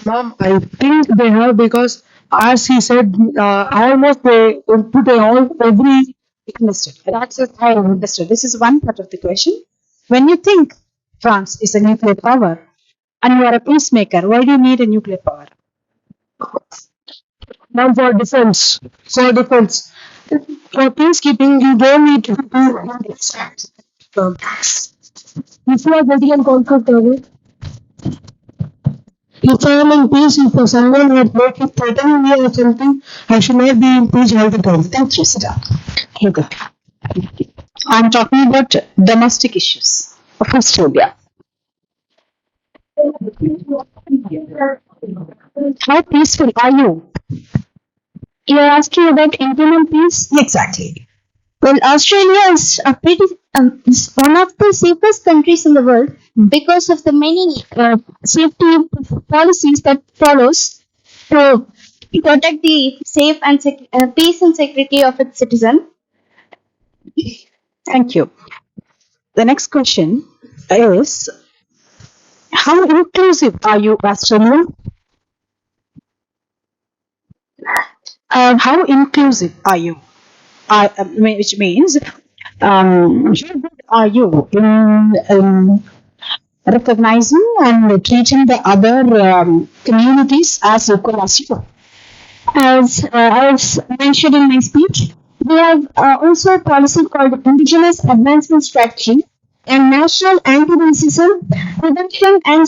Ma'am, I think they have because, as he said, almost they will put every. Understood. That's it. I understood. This is one part of the question. When you think France is a nuclear power and you are a peacemaker, why do you need a nuclear power? Ma'am, for defense. For defense. For peacekeeping, you don't need to do if you are getting in conflict away, if I am in peace, if someone had make it threatening me or something, I should not be in peace all the time. Thank you, sit down. Okay. I'm talking about domestic issues of Australia. How peaceful are you? You're asking about internal peace? Exactly. Well, Australia is is one of the safest countries in the world because of the many safety policies that follows to protect the safe and peace and security of its citizen. Thank you. The next question is, how inclusive are you, Australia? How inclusive are you? Which means, how good are you in recognizing and treating the other communities as equal as you? As I mentioned in my speech, we have also a policy called Indigenous Advancement Strategy and National Anti-Racism Prevention and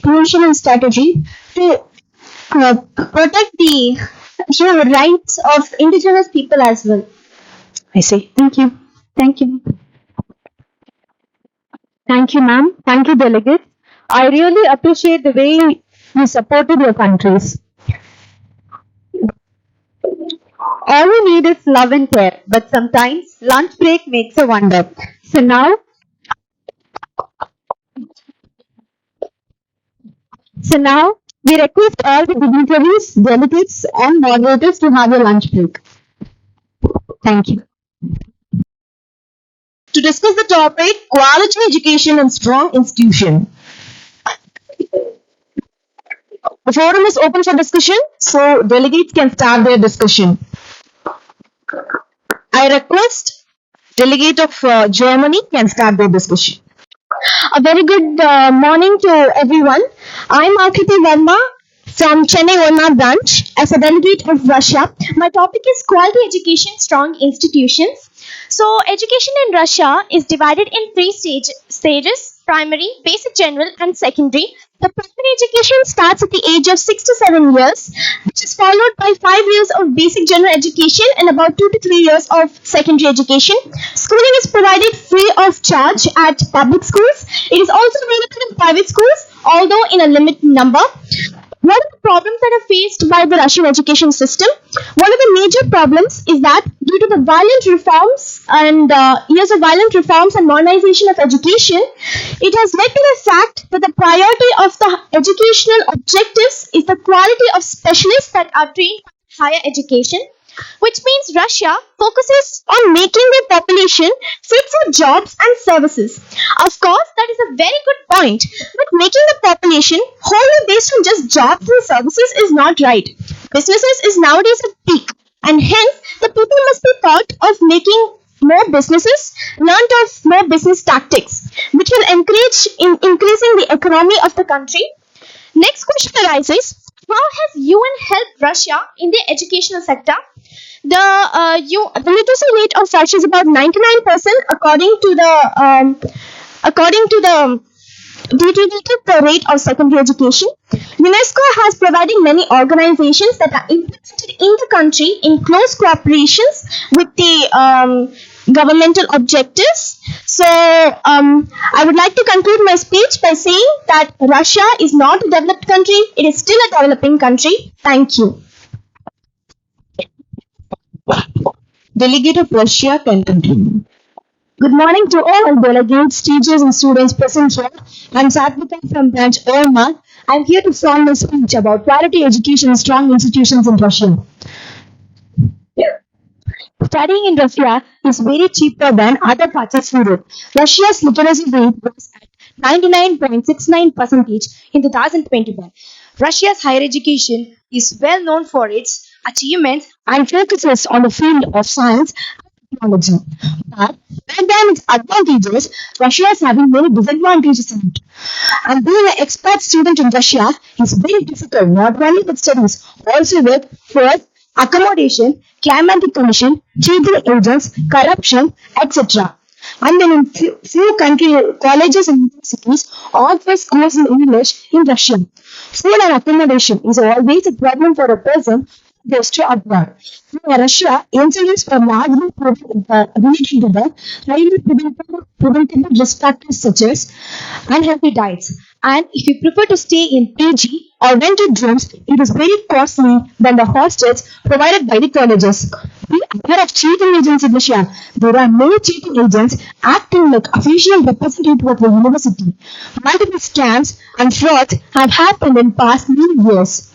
Prevention and Strategy to protect the rights of indigenous people as well. I say thank you. Thank you. Thank you, ma'am. Thank you, delegates. I really appreciate the way you supported your countries. All we need is love and care, but sometimes lunch break makes a wonder. So now we request all the dignitaries, delegates, and moderators to have a lunch break. Thank you. To discuss the topic, quality education and strong institution. The forum is open for discussion, so delegates can start their discussion. I request delegate of Germany can start their discussion. A very good morning to everyone. I'm Akriti Verma from Chennai Verma branch as a delegate of Russia. My topic is quality education, strong institutions. So, education in Russia is divided in three stages: primary, basic general, and secondary. The primary education starts at the age of 6 to 7 years, which is followed by 5 years of basic general education and about 2 to 3 years of secondary education. Schooling is provided free of charge at public schools. It is also available in private schools, although in a limited number. What are the problems that are faced by the Russian education system? One of the major problems is that due to the violent reforms and years of violent reforms and modernization of education, it has led to the fact that the priority of the educational objectives is the quality of specialists that are trained for higher education, which means Russia focuses on making their population fit for jobs and services. Of course, that is a very good point, but making the population wholly based on just jobs and services is not right. Businesses is nowadays at peak, and hence the people must be thought of making more businesses, learned of more business tactics, which will encourage in increasing the economy of the country. Next question arises: how has UN helped Russia in the educational sector? The literacy rate of Russia is about 99% according to the the rate of secondary education. UNESCO has provided many organizations that are implemented in the country in close cooperations with the governmental objectives. So, I would like to conclude my speech by saying that Russia is not a developed country, it is still a developing country. Thank you. Delegate of Russia can continue. Good morning to all delegates, teachers, and students present here. I'm Satvika from branch OMR. I'm here to form my speech about quality education and strong institutions in Russia. Studying in Russia is very cheaper than other parts of Europe. Russia's literacy rate was at 99.69% in 2021. Russia's higher education is well known for its achievements and focuses on the field of science and technology. But rather than its advantages, Russia is having many disadvantages in it. And being an expat student in Russia is very difficult, not only with studies, also with first accommodation, climatic condition, cheating agents, corruption, etc. And then in few colleges and universities offer schools in English in Russian. Food and accommodation is always a problem for a person who goes to abroad. In Russia, incidents are largely related to the highly preventable risk factors such as unhealthy diets. And if you prefer to stay in PG or rented rooms, it is very costly than the hostels provided by the colleges. Be aware of cheating agents in Russia. There are many cheating agents acting like official representative of the university. Multiple scams and frauds have happened in past many years.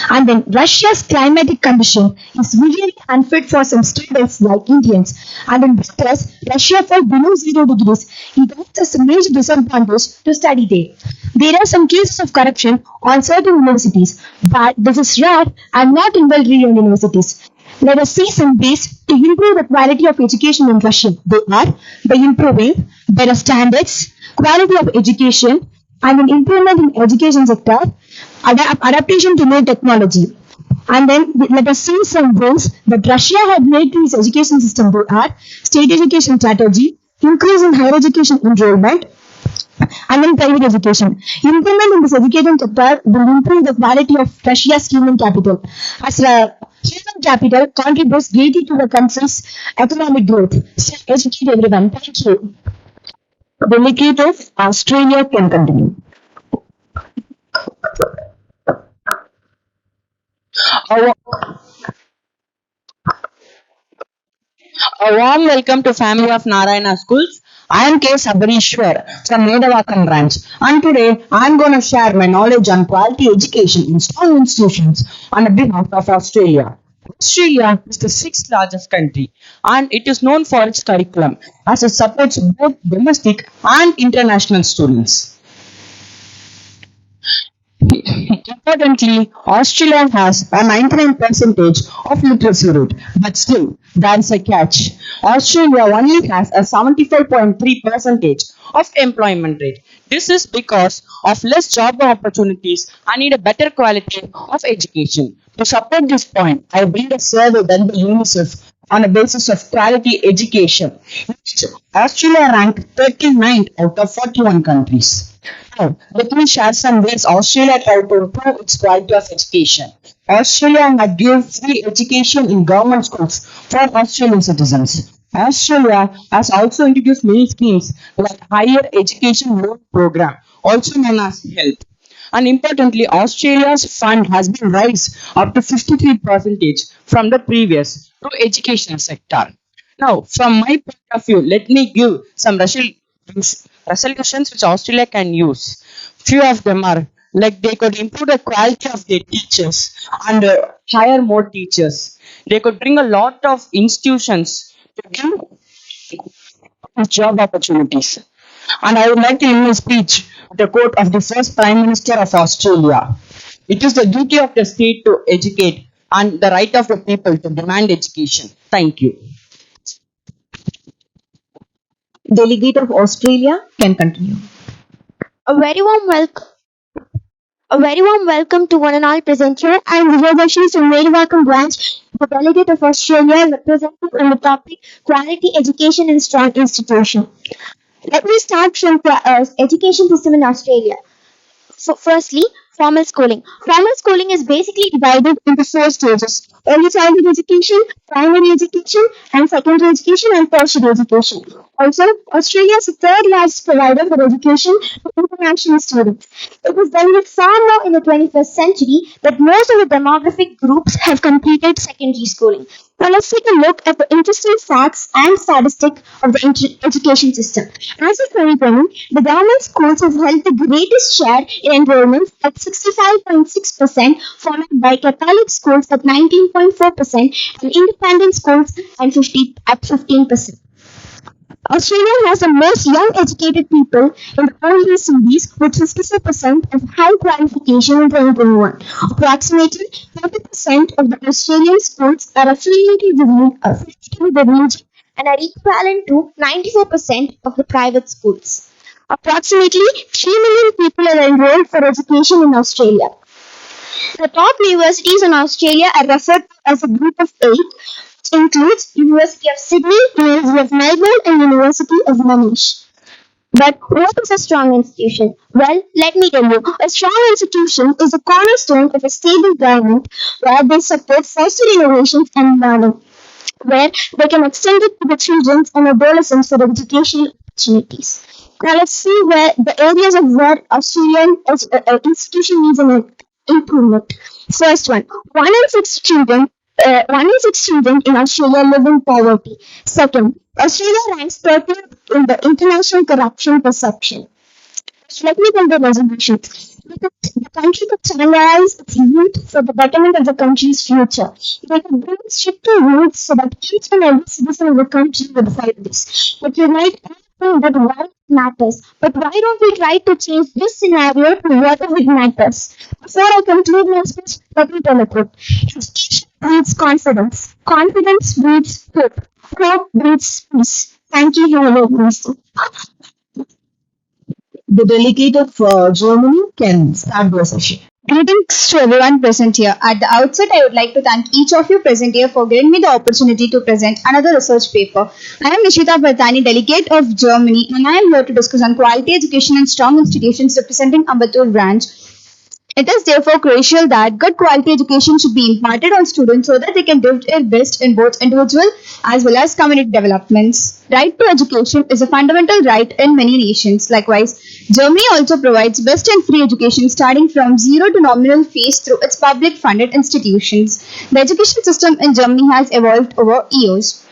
And then Russia's climatic condition is really unfit for some students like Indians. And in because Russia fell below 0 degrees, it offers a major disadvantage to study there. There are some cases of corruption on certain universities, but this is rare and not in well-renowned universities. Let us see some ways to improve the quality of education in Russia. They are by improving better standards, quality of education, and an improvement in education sector, adaptation to new technology. And then let us see some ways that Russia had made to its education system. They are state education strategy, increase in higher education enrollment, and then private education. Improvement in this education sector will improve the quality of Russia's human capital. As a human capital contributes greatly to the country's economic growth. So, educate everyone. Thank you. Delegate of Australia can continue. A, a warm welcome to family of Narayana Schools. I am K. Sabarishwar from Medavakan branch, and today I am going to share my knowledge on quality education in strong institutions on behalf of Australia. Australia is the sixth largest country and it is known for its curriculum as it supports both domestic and international students. Importantly, Australia has a 99% of literacy rate, but still, there is a catch. Australia only has a 74.3% of employment rate. This is because of less job opportunities and need a better quality of education. To support this point, I built a survey done by UNICEF on a basis of quality education. Australia ranked 39th out of 41 countries. Now, let me share some ways Australia tried to improve its quality of education. Australia had given free education in government schools for Australian citizens. Australia has also introduced many schemes like Higher Education Loan Program, also known as HELP. And importantly, Australia's fund has been raised up to 53% from the previous to education sector. Now, from my point of view, let me give some resolutions which Australia can use. Few of them are like they could improve the quality of their teachers and hire more teachers. They could bring a lot of institutions to give job opportunities. And I would like to end my speech with a quote of the first Prime Minister of Australia. It is the duty of the state to educate and the right of the people to demand education. Thank you. Delegate of Australia can continue. A very warm welcome. A very warm welcome to one and all present here. I am Vijayadashini from Medavakan branch, the delegate of Australia representing on the topic quality education in strong institution. Let me start from education system in Australia. So firstly, formal schooling. Formal schooling is basically divided into four stages: early childhood education, primary education, and secondary education and tertiary education. Also, Australia is the third largest provider for education to international students. It is developed far more in the 21st century that most of the demographic groups have completed secondary schooling. Now let's take a look at the interesting facts and statistics of the education system. As of 2020, the government schools have held the greatest share in enrollments at 65.6%, followed by Catholic schools at 19.4% and independent schools at 15%. Australia has the most young educated people in the OECDs with 54% of high qualification in 2021. Approximately 30% of the Australian schools are affiliated with the religion and are equivalent to 94% of the private schools. Approximately 3 million people are enrolled for education in Australia. The top universities in Australia are referred to as a group of 8, which includes University of Sydney, University of Melbourne, and University of Monash. But what is a strong institution? Well, let me tell you. A strong institution is a cornerstone of a stable government where they support foster innovations and learning, where they can extend it to the children and adolescents for educational opportunities. Now let's see where the areas of where Australian institution needs an improvement. First one in six children. 1 in 6 children in Australia live in poverty. Second, Australia ranks 13th in the international corruption perception. Let me tell the resolutions. The country could channelize its youth for the betterment of the country's future. They could bring stricter rules so that each and every citizen of the country would follow this. But unite everything that what matters. But why don't we try to change this scenario to what it matters? Before I conclude my speech, let me tell a quote. Education breeds confidence. Confidence breeds hope. Hope breeds peace. Thank you, have a nice day. The delegate of Germany can start the session. Greetings to everyone present here. At the outset, I would like to thank each of you present here for giving me the opportunity to present another research paper. I am Nishita Bhartani, delegate of Germany, and I am here to discuss on quality education and strong institutions representing Ambattur branch. It is therefore crucial that good quality education should be imparted on students so that they can do their best in both individual as well as community developments. Right to education is a fundamental right in many nations. Likewise, Germany also provides best and free education starting from zero to nominal fees through its public funded institutions. The education system in Germany has evolved over years.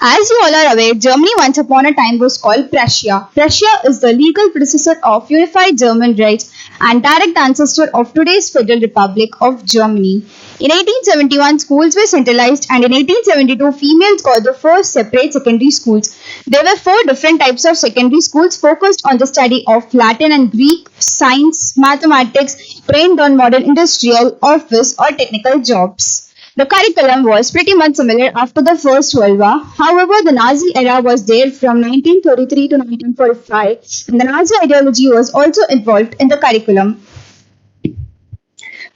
As you all are aware, Germany once upon a time was called Prussia. Prussia is the legal predecessor of Unified German Righs and direct ancestor of today's Federal Republic of Germany. In 1871, schools were centralized, and in 1872, females got the first separate secondary schools. There were 4 different types of secondary schools focused on the study of Latin and Greek, science, mathematics, trained on modern industrial, office, or technical jobs. The curriculum was pretty much similar after the First World War. However, the Nazi era was there from 1933 to 1945, and the Nazi ideology was also involved in the curriculum.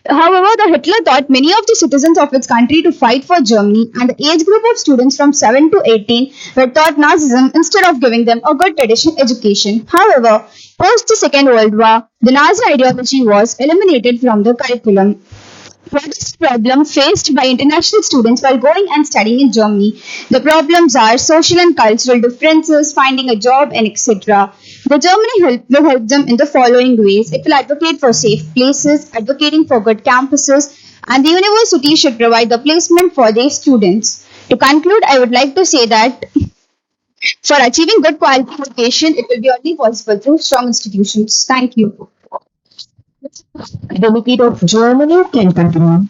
However, the Hitler taught many of the citizens of its country to fight for Germany, and the age group of students from 7 to 18 were taught Nazism instead of giving them a good traditional education. However, post the Second World War, the Nazi ideology was eliminated from the curriculum. What is the problem faced by international students while going and studying in Germany? The problems are social and cultural differences, finding a job, and etc. The Germany will help them in the following ways. It will advocate for safe places, advocating for good campuses, and the university should provide the placement for their students. To conclude, I would like to say that for achieving good quality education, it will be only possible through strong institutions. Thank you. Delegate of Germany can continue.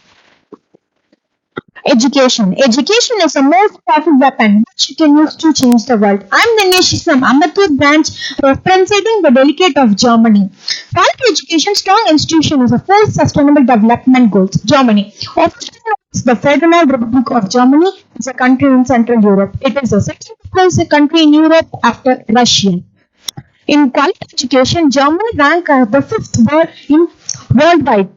Education. Education is the most powerful weapon which you can use to change the world. I am Dinesh from Ambattur branch representing the delegate of Germany. Quality education, strong institution is the first sustainable development goals. Germany. Officially known as the Federal Republic of Germany is a country in Central Europe. It is the second biggest country in Europe after Russia. In quality education, Germany ranks as the 5th worldwide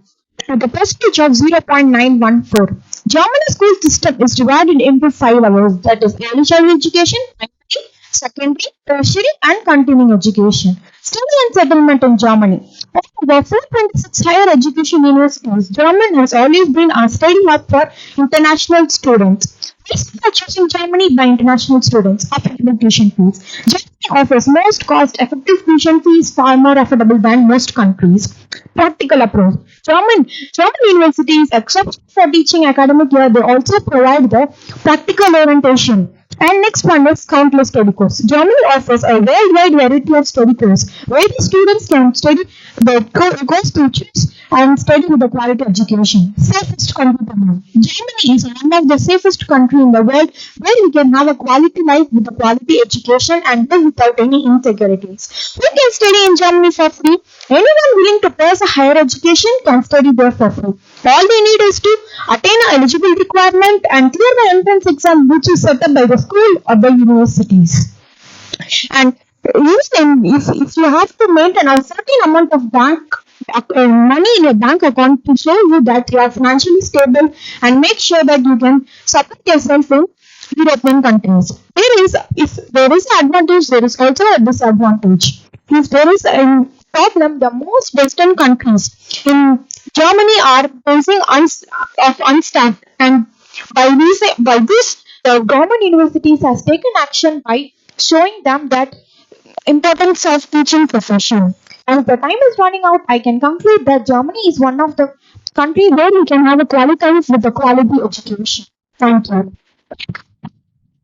with a percentage of 0.914. German school system is divided into 5 levels, that is early childhood education, primary, secondary, tertiary, and continuing education. Study and settlement in Germany. Of the 426 higher education universities, German has always been a study hub for international students. Reasons for choosing Germany by international students. Affordable tuition fees. Germany offers most cost-effective tuition fees, far more affordable than most countries. Practical approach. German universities, except for teaching academic year, they also provide the practical orientation. And next one is countless study course. Germany offers a worldwide variety of study courses where the students can study the course to choose and study with the quality education. Safest country to live. Germany is one of the safest country in the world where we can have a quality life with a quality education and live without any insecurities. We can study in Germany for free. Anyone willing to pursue higher education can study there for free. All they need is to attain an eligible requirement and clear the entrance exam which is set up by the school or the universities. And even if you have to maintain a certain amount of money in your bank account to show you that you are financially stable and make sure that you can support yourself in European countries. If there is an advantage, there is also a disadvantage. If there is a problem, the most Western countries in Germany are facing unstaffed, and by this the government universities has taken action by showing them that importance of teaching profession. As the time is running out, I can conclude that Germany is one of the countries where you can have a quality life with a quality education. Thank you.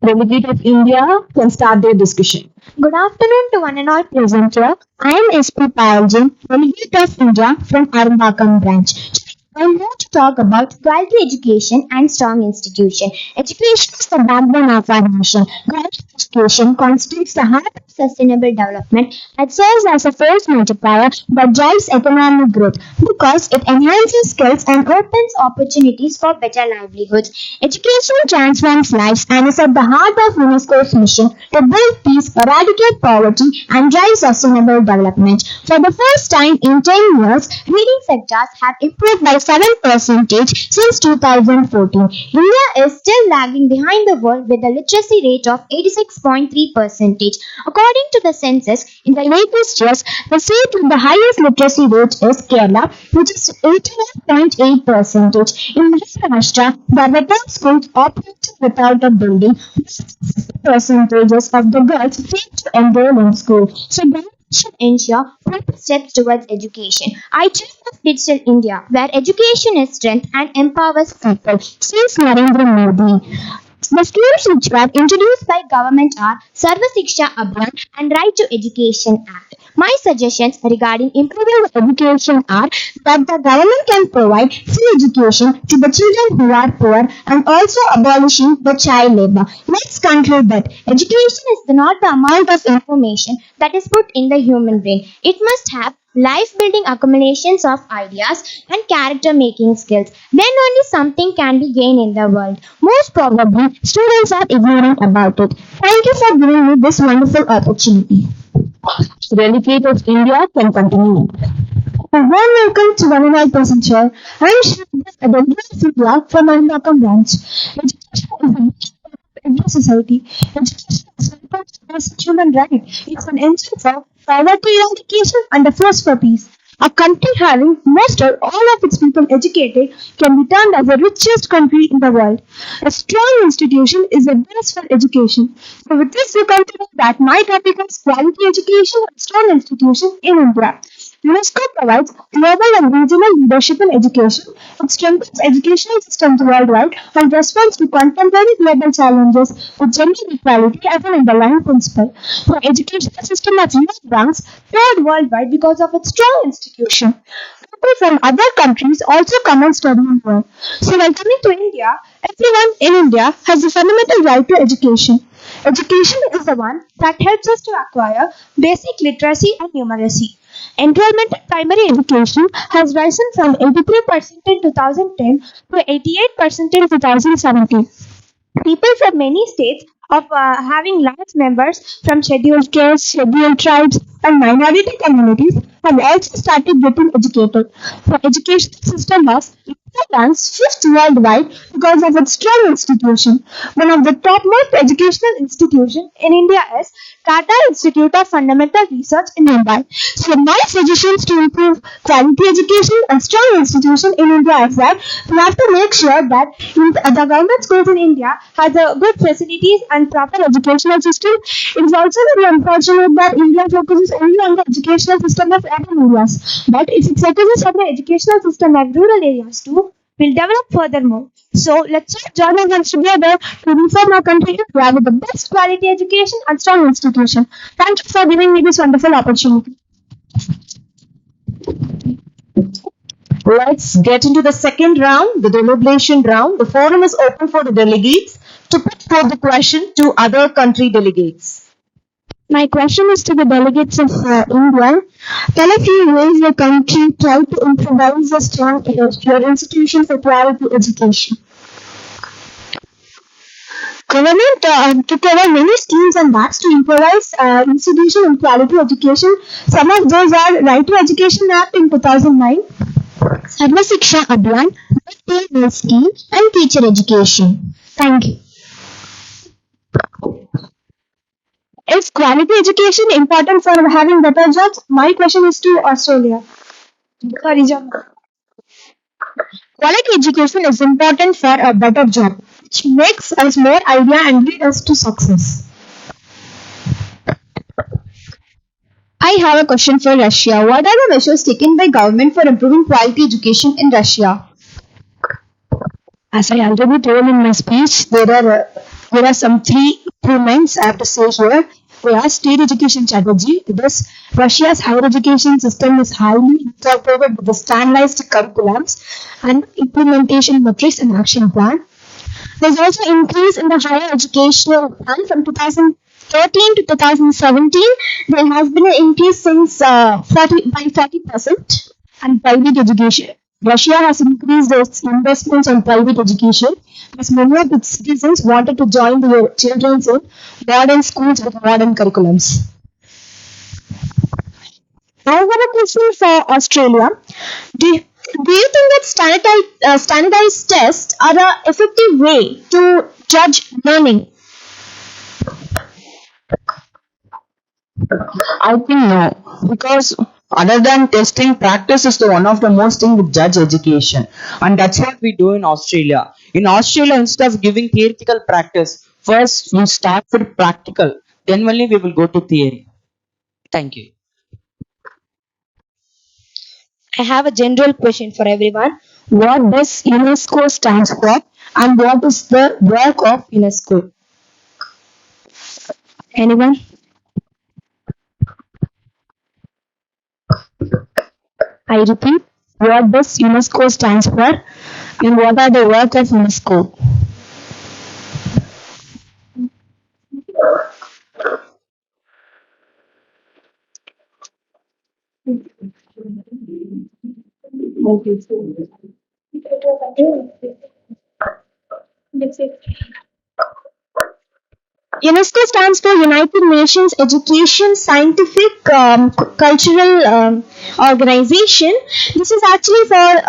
Delegate of India can start their discussion. Good afternoon to one and all present here. I am SP Payaljan, delegate of India from Arambakam branch. I'm here to talk about quality education and strong institution. Education is the backbone of our nation. Quality education constitutes the heart of sustainable development. It serves as a force multiplier that drives economic growth because it enhances skills and opens opportunities for better livelihoods. Education transforms lives and is at the heart of UNESCO's mission to build peace, eradicate poverty, and drive sustainable development. For the first time in 10 years, reading sectors have improved by 7% since 2014. India is still lagging behind the world with a literacy rate of 86.3%. According to the census, in the latest years, the state with the highest literacy rate is Kerala, which is 81.8%. In Maharashtra, the veteran schools operated without a building, percentages of the girls fail to enroll in school. So government should ensure proper steps towards education. I dream of digital India, where education is strength and empowers people, says Narendra Modi. The schemes which were introduced by government are Sarva Shiksha Abhiyan and Right to Education Act. My suggestions regarding improving the education are that the government can provide free education to the children who are poor and also abolishing the child labor. Let's conclude that education is not the amount of information that is put in the human brain. It must have life building accumulations of ideas and character making skills. Then only something can be gained in the world. Most probably, students are ignorant about it. Thank you for giving me this wonderful opportunity. Delegate of India can continue. A warm welcome to 109% here. I am Shreya, a delegate of India from Narayana branch. Education is a every society. Education is a human right. It's an engine for poverty eradication and a force for peace. A country having most or all of its people educated can be termed as the richest country in the world. A strong institution is the best for education. So with this, we come to know that my topic is quality education and strong institution in India. UNESCO provides global and regional leadership in education. It strengthens educational systems worldwide and responds to contemporary global challenges with gender equality as an underlying principle. The educational system of US ranks third worldwide because of its strong institution. People from other countries also come and study in here. So when coming to India, everyone in India has the fundamental right to education. Education is the one that helps us to acquire basic literacy and numeracy. Enrollment in primary education has risen from 83% in 2010 to 88% in 2017. People from many states of having large members from scheduled castes, scheduled tribes, and minority communities have also started getting educated. The education system of India ranks fifth worldwide because of its strong institution. One of the topmost educational institutions in India is Tata Institute of Fundamental Research in Mumbai. So my suggestions to improve quality education and strong institution in India is that we have to make sure that the government schools in India has a good facilities and proper educational system. It is also very unfortunate that India focuses only on the educational system of urban areas. But if it focuses on the educational system of rural areas too, will develop furthermore. So let's all join our hands together to reform our country to have the best quality education and strong institution. Thank you for giving me this wonderful opportunity. Let's get into the second round, the deliberation round. The forum is open for the delegates to put forth the question to other country delegates. My question is to the delegates of India. Can a few ways your country try to improvise a strong your institution for quality education? Government took over many schemes and that's to improvise institution and quality education. Some of those are Right to Education Act in 2009, Sarva Shiksha Abhiyan, Midday Scheme, and Teacher Education. Thank you. Is quality education important for having better jobs? My question is to Australia. Sorry, John. Quality education is important for a better job, which makes us more idea and lead us to success. I have a question for Russia. What are the measures taken by government for improving quality education in Russia? As I already told in my speech, there are some three improvements I have to say here. We have state education strategy. Thus, Russia's higher education system is highly incorporated with the standardized curriculums and implementation metrics and action plan. There's also increase in the higher educational plan from 2013 to 2017. There has been an increase since 40%. And private education. Russia has increased its investments on private education because many of its citizens wanted to join their children in modern schools with modern curriculums. I have a question for Australia. Do you think that standardized tests are an effective way to judge learning? I think no, because other than testing, practice is the one of the most thing with judge education, and that's what we do in Australia. In Australia, instead of giving theoretical practice, first we start with practical, then only we will go to theory. Thank you. I have a general question for everyone. What does UNESCO stands for and what is the work of UNESCO? Anyone? I repeat, what does UNESCO stands for and what are the work of UNESCO? UNESCO stands for United Nations Education, Scientific, Cultural Organization. This is actually for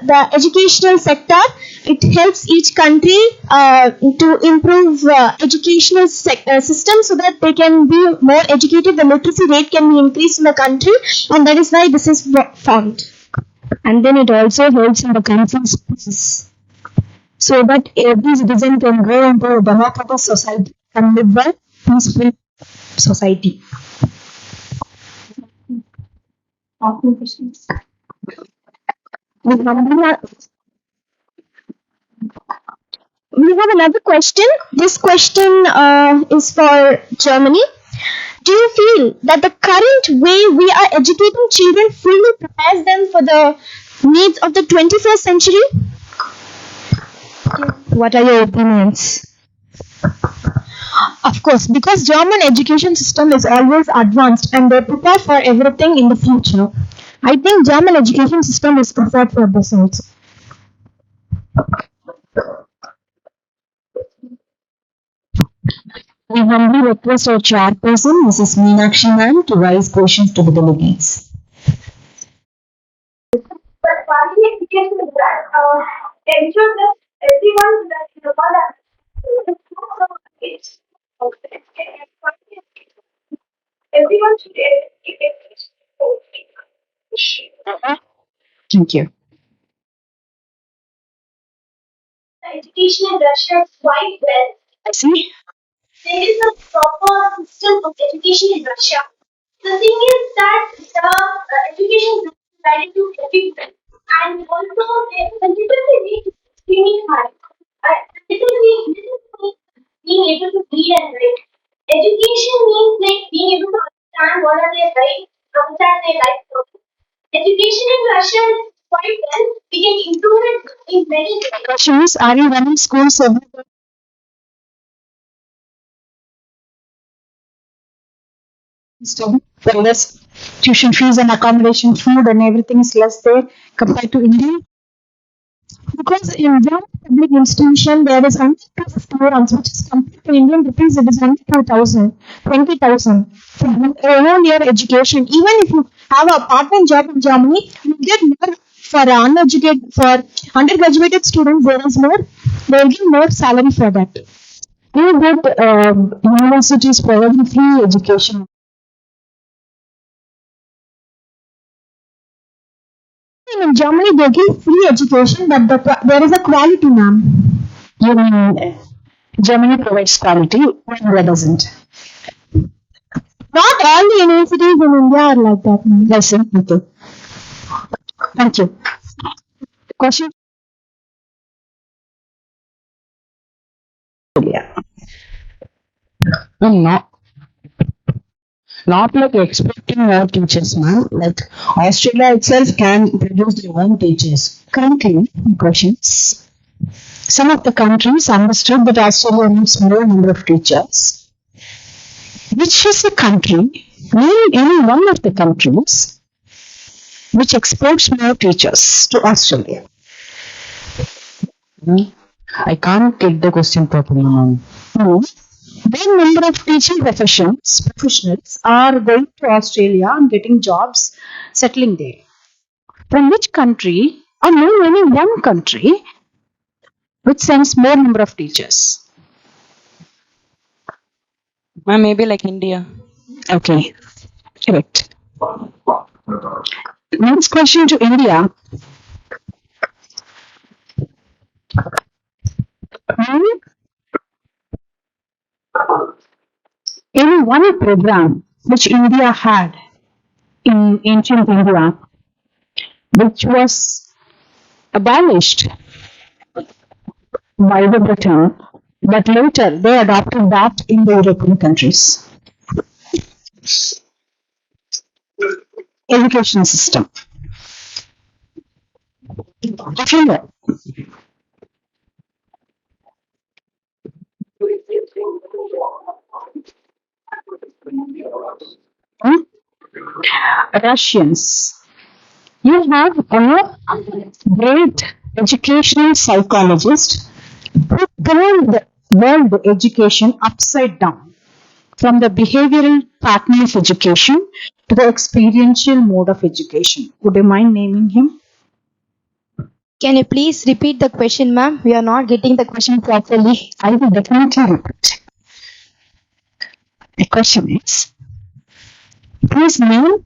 the educational sector. It helps each country to improve educational system so that they can be more educated. The literacy rate can be increased in the country, and that is why this is formed. And then it also helps in the country's peace, so that every citizen can go into a democratic society and live a peaceful society. We have another question. This question is for Germany. Do you feel that the current way we are educating children fully prepares them for the needs of the 21st century? What are your opinions? Of course, because German education system is always advanced and they prepare for everything in the future. I think German education system is prepared for this also. We humbly request our chairperson, Mrs. Meenakshi ma'am, to raise questions to the delegates. But quality education is that ensure that everyone that is the one that it's everyone should get it. Thank you. The education in Russia is quite well. I see. There is a proper system of education in Russia. The thing is that the education is provided to everyone, and also the literacy rate is extremely high. Literacy being able to read and write. Education means like being able to understand what are their rights, understand their life purpose. Education in Russia is quite well. We can improve it in many ways. Questions, are you running schools everywhere? Study for less tuition fees and accommodation, food and everything is less there compared to India. Because in German public institution there is only 250 rounds, which is compared to Indian rupees, it is only 2,000, 20,000 for a whole year education. Even if you have a part-time job in Germany, you get more for uneducated, for undergraduate students. There is more, they will give more salary for that. You get universities providing free education. In Germany, they give free education, but there is a quality, ma'am. You mean Germany provides quality, India doesn't? Not all the universities in India are like that, ma'am. Listen, okay. Thank you. Question? Yeah. Not like expecting more teachers, ma'am. Like Australia itself can produce their own teachers. Currently, questions. Some of the countries understood that Australia needs more number of teachers. Which is a country, name any one of the countries, which exports more teachers to Australia? I can't get the question properly, ma'am. When number of teaching professionals are going to Australia and getting jobs, settling there. From which country, or name any one country, which sends more number of teachers? Maybe like India. Okay, correct. Next question to India. In one program which India had in ancient India, which was abolished by the Britain, but later they adopted that in the European countries. Education system. If you know. Russians. You have a great educational psychologist who turned the world education upside down, from the behavioral pattern of education to the experiential mode of education. Would you mind naming him? Can you please repeat the question, ma'am? We are not getting the question properly. I will definitely repeat. The question is, please name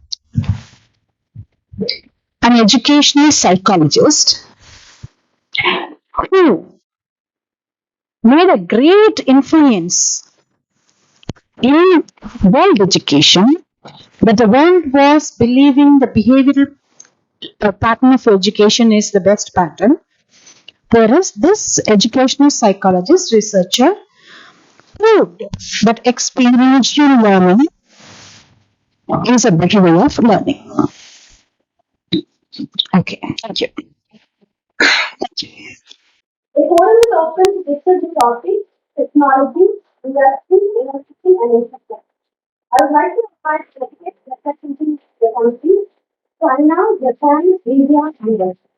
an educational psychologist who made a great influence in world education, but the world was believing the behavioral pattern of education is the best pattern, whereas this educational psychologist researcher proved that experiential learning is a better way of learning. Okay, thank you. The forum is open to discuss the topic technology, industry, university, and infrastructure. I would like to invite delegates representing the countries China, Japan, India, and Russia.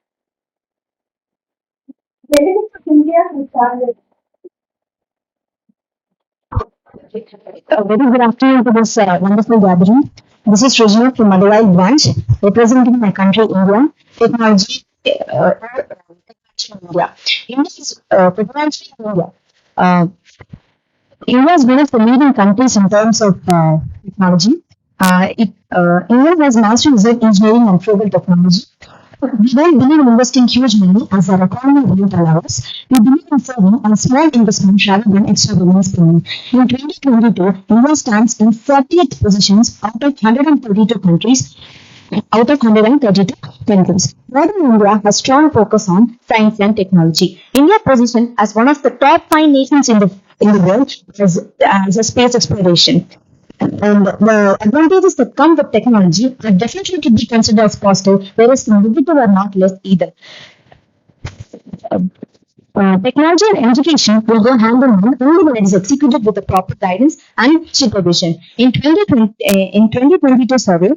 Delegates of India will start with Very good afternoon to this wonderful gathering. This is Srijana from Madurai branch, representing my country, India. Technology, India. India is technology in India. India is one of the leading countries in terms of technology. India has mastered design engineering and frugal technology. We don't believe in investing huge money as our economy won't allow us. We believe in saving on small investment rather than extravagant spending. In 2022, India stands in 40th positions out of 132 countries. Northern India has strong focus on science and technology. India positioned as one of the top 5 nations in the world as a space exploration. And the advantages that come with technology are definitely to be considered as positive, whereas the negative are not less either. Technology and education will go hand in hand only when it is executed with the proper guidance and supervision. In 2022 survey,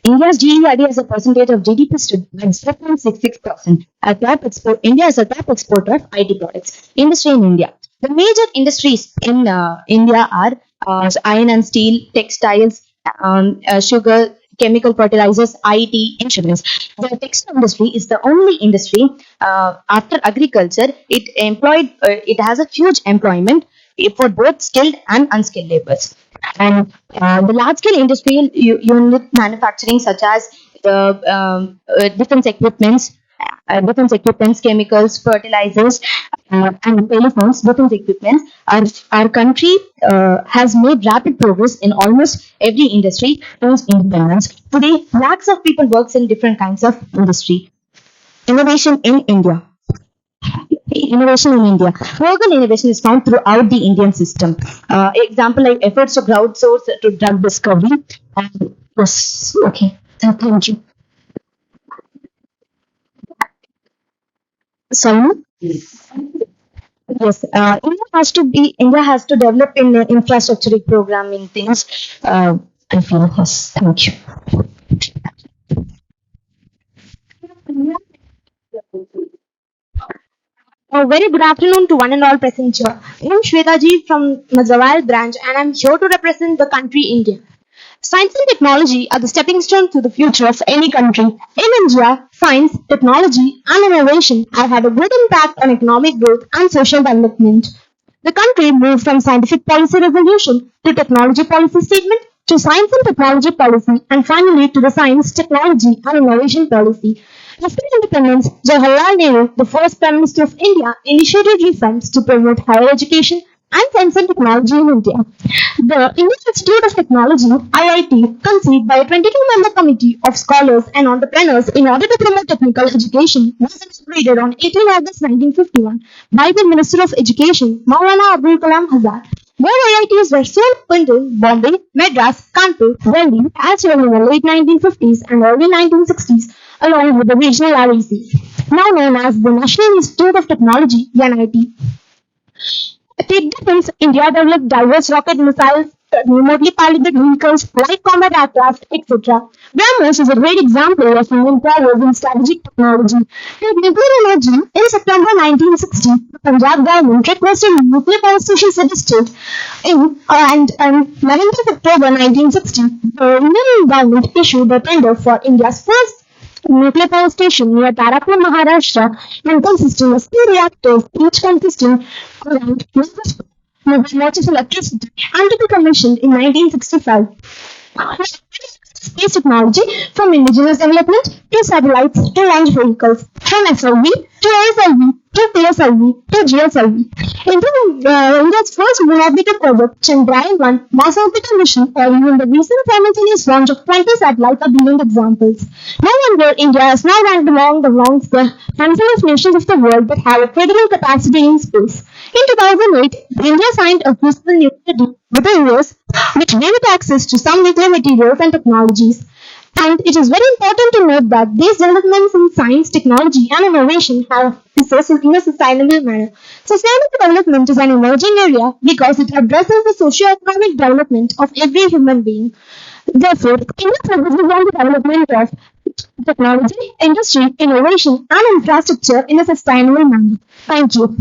India's GDP as a percentage of GDP stood at 0.66%. India is a top exporter of IT products. Industry in India. The major industries in India are iron and steel, textiles, sugar, chemical fertilizers, IT, insurance. The textile industry is the only industry after agriculture. It has a huge employment for both skilled and unskilled laborers. And the large scale industrial unit manufacturing, such as the defense equipments, chemicals, fertilizers, and telephones, defense equipments. Our country has made rapid progress in almost every industry post independence. Today, lakhs of people works in different kinds of industry. Innovation in India. Innovation in India. Frugal innovation is found throughout the Indian system. Example like efforts to crowdsource to drug discovery. Yes, okay. Thank you. Sorry? Yes. India has to develop in infrastructure programming things. I feel yes. Thank you. Very good afternoon to one and all present here. I am Shwetaji from Mazawal branch and I am here to represent the country India. Science and technology are the stepping stone to the future of any country. In India, science, technology, and innovation have had a good impact on economic growth and social development. The country moved from scientific policy resolution to technology policy statement to science and technology policy and finally to the science, technology, and innovation policy. After independence, Jawaharlal Nehru, the first Prime Minister of India, initiated reforms to promote higher education and science and technology in India. The Indian Institute of Technology (IIT) conceived by a 22-member committee of scholars and entrepreneurs in order to promote technical education was inaugurated on 18 August 1951 by the Minister of Education Maulana Abdul Kalam Azad. More IITs were soon opened in Bombay, Madras, Kanpur, Delhi as well in the late 1950s and early 1960s along with the regional RECs, now known as the National Institute of Technology (NIT). Take defense, India developed diverse rocket missiles, remotely piloted vehicles, light combat aircraft, etc. BrahMos is a great example of Indian prowess in strategic technology. Take nuclear energy. In September 1960, the Punjab government requested a nuclear power station set state. And 19th October 1960, the Indian government issued a tender for India's first nuclear power station near Tarapur, Maharashtra, and consisting of two reactors, each consisting around megawatts of electricity, and to be commissioned in 1965. Space technology from indigenous development to satellites to launch vehicles, from SLV to ASLV to PSLV to GSLV. India's first moon orbiter project, Chandrayaan-1 Mars orbital mission, or even the recent simultaneous launch of 20 satellites are brilliant examples. No wonder India is now ranked amongst the handful of nations of the world that have a credible capacity in space. In 2008, India signed a peaceful nuclear deal with the US, which gave it access to some nuclear materials and technologies. And it is very important to note that these developments in science, technology, and innovation have resources in a sustainable manner. Sustainable development is an emerging area because it addresses the socio-economic development of every human being. Therefore, India focuses on the development of technology, industry, innovation, and infrastructure in a sustainable manner. Thank you.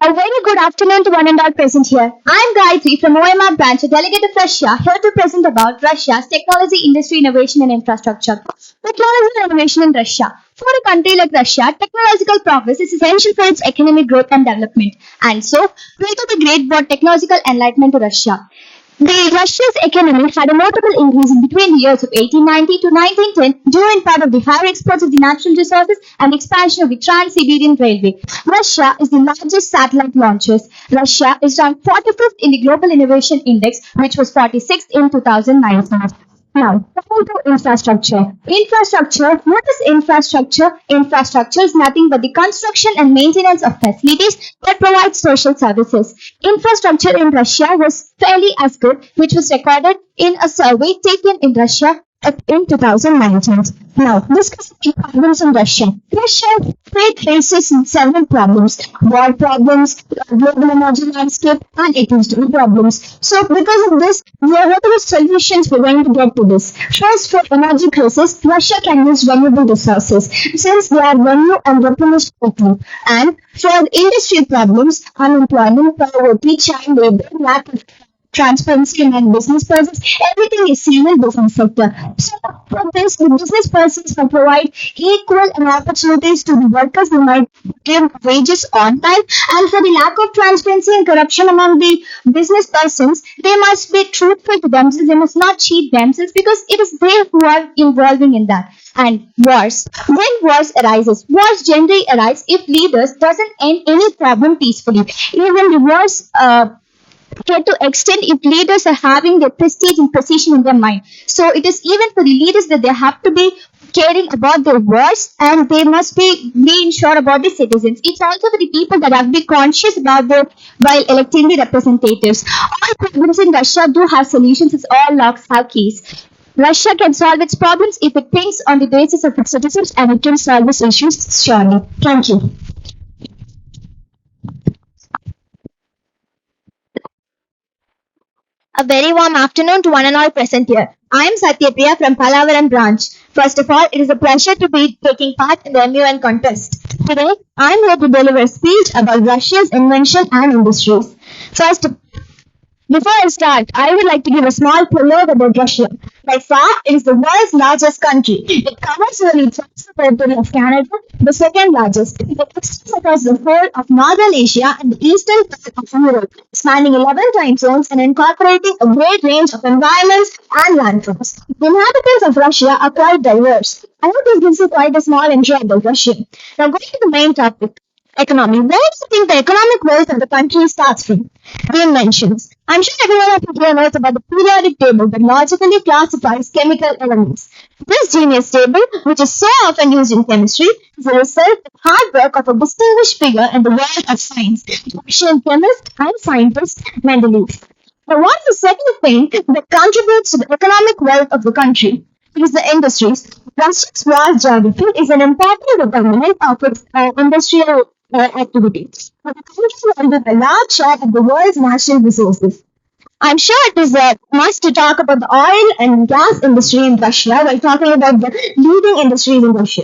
A very good afternoon to one and all present here. I am Gayatri from OMR branch, a delegate of Russia, here to present about Russia's technology, industry, innovation and infrastructure. Technology and innovation in Russia. For a country like Russia, technological progress is essential for its economic growth and development. And so, pray to the great brought technological enlightenment to Russia. Russia's economy had a notable increase in between the years of 1890 to 1910 due in part of the higher exports of the natural resources and expansion of the Trans-Siberian Railway. Russia is the largest satellite launchers. Russia is ranked 45th in the Global Innovation Index, which was 46th in 2019. Now, coming to infrastructure. Infrastructure, what is infrastructure? Infrastructure is nothing but the construction and maintenance of facilities that provide social services. Infrastructure in Russia was fairly as good, which was recorded in a survey taken in Russia in 2019. Now, discussing the problems in Russia. Russia faces several problems: war problems, global energy landscape, and ecological problems. So, because of this, what are the solutions we're going to get to this? First, for energy crisis, Russia can use renewable resources since they are renew and replenished quickly. And for industrial problems, unemployment, poverty, child labor, lack of transparency among business persons, everything is seen in business sector. So for this, the business persons will provide equal opportunities to the workers. They might give wages on time, and for the lack of transparency and corruption among the business persons, they must be truthful to themselves. They must not cheat themselves because it is they who are involving in that. And wars. When wars wars generally arise if leaders doesn't end any problem peacefully. Even the wars get to extend if leaders are having their prestige and position in their mind. So it is even for the leaders that they have to be caring about their wars, and they must be being sure about the citizens. It's also for the people that have to be conscious about their while electing the representatives. All problems in Russia do have solutions, as all locks have keys. Russia can solve its problems if it thinks on the basis of its citizens, and it can solve its issues surely. Thank you. A very warm afternoon to one and all present here. I am Satyapriya from Palavaram branch. First of all, it is a pleasure to be taking part in the MUN contest. Today, I am here to deliver a speech about Russia's invention and industries. First, before I start, I would like to give a small prologue about Russia. By far, it is the world's largest country. It covers nearly twice the territory of Canada, the second largest. It extends across the whole of Northern Asia and the eastern part of Europe, spanning 11 time zones and incorporating a great range of environments and landforms. The inhabitants of Russia are quite diverse. I hope this gives you quite a small intro about Russia. Now, going to the main topic. Economy. Where do you think the economic wealth of the country starts from? The inventions. I'm sure everyone of you here knows about the periodic table that logically classifies chemical elements. This genius table, which is so often used in chemistry, is a result of hard work of a distinguished figure in the world of science, the Russian chemist and scientist Mendeleev. Now, what is the second thing that contributes to the economic wealth of the country? It is the industries. Russia's vast geography is an important determinant of its industrial activities. The country holding a large share of the world's natural resources. I'm sure it is a must to talk about the oil and gas industry in Russia while talking about the leading industries in Russia.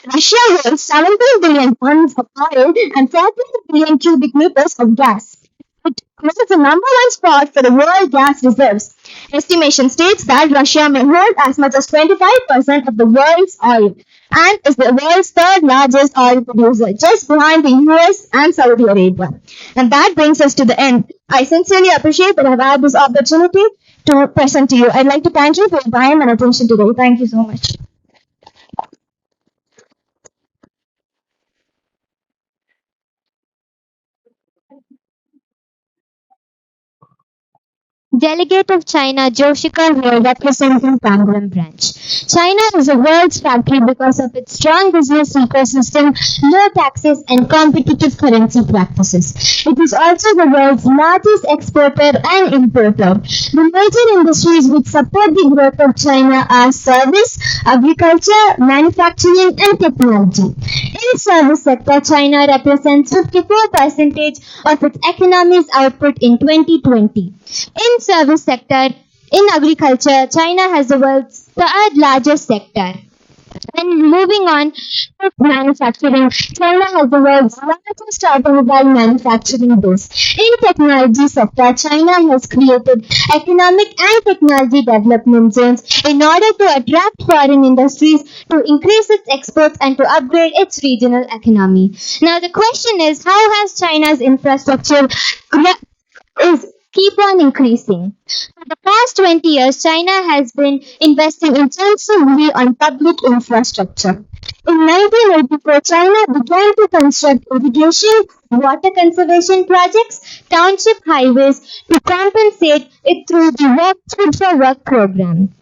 Russia holds 17 billion tons of oil and 14 billion cubic meters of gas. It holds the number one spot for the world gas reserves. Estimation states that Russia may hold as much as 25% of the world's oil and is the world's third largest oil producer, just behind the US and Saudi Arabia. And that brings us to the end. I sincerely appreciate that I've had this opportunity to present to you. I'd like to thank you for your time and attention today. Thank you so much. Delegate of China Joshika here representing Pangolin branch. China is the world's factory because of its strong business ecosystem, low taxes and competitive currency practices. It is also the world's largest exporter and importer. The major industries which support the growth of China are service, agriculture, manufacturing and technology. In service sector, China represents 54% of its economy's output in 2020. In service sector, in agriculture, China has the world's third largest sector. And moving on to manufacturing, China has the world's largest automobile manufacturing base. In technology sector, China has created economic and technology development zones in order to attract foreign industries to increase its exports and to upgrade its regional economy. Now the question is, how has China's infrastructure keep on increasing? For the past 20 years, China has been investing intensively on public infrastructure. In 1984, China began to construct irrigation, water conservation projects, township highways to compensate it through the Work Food for Work program.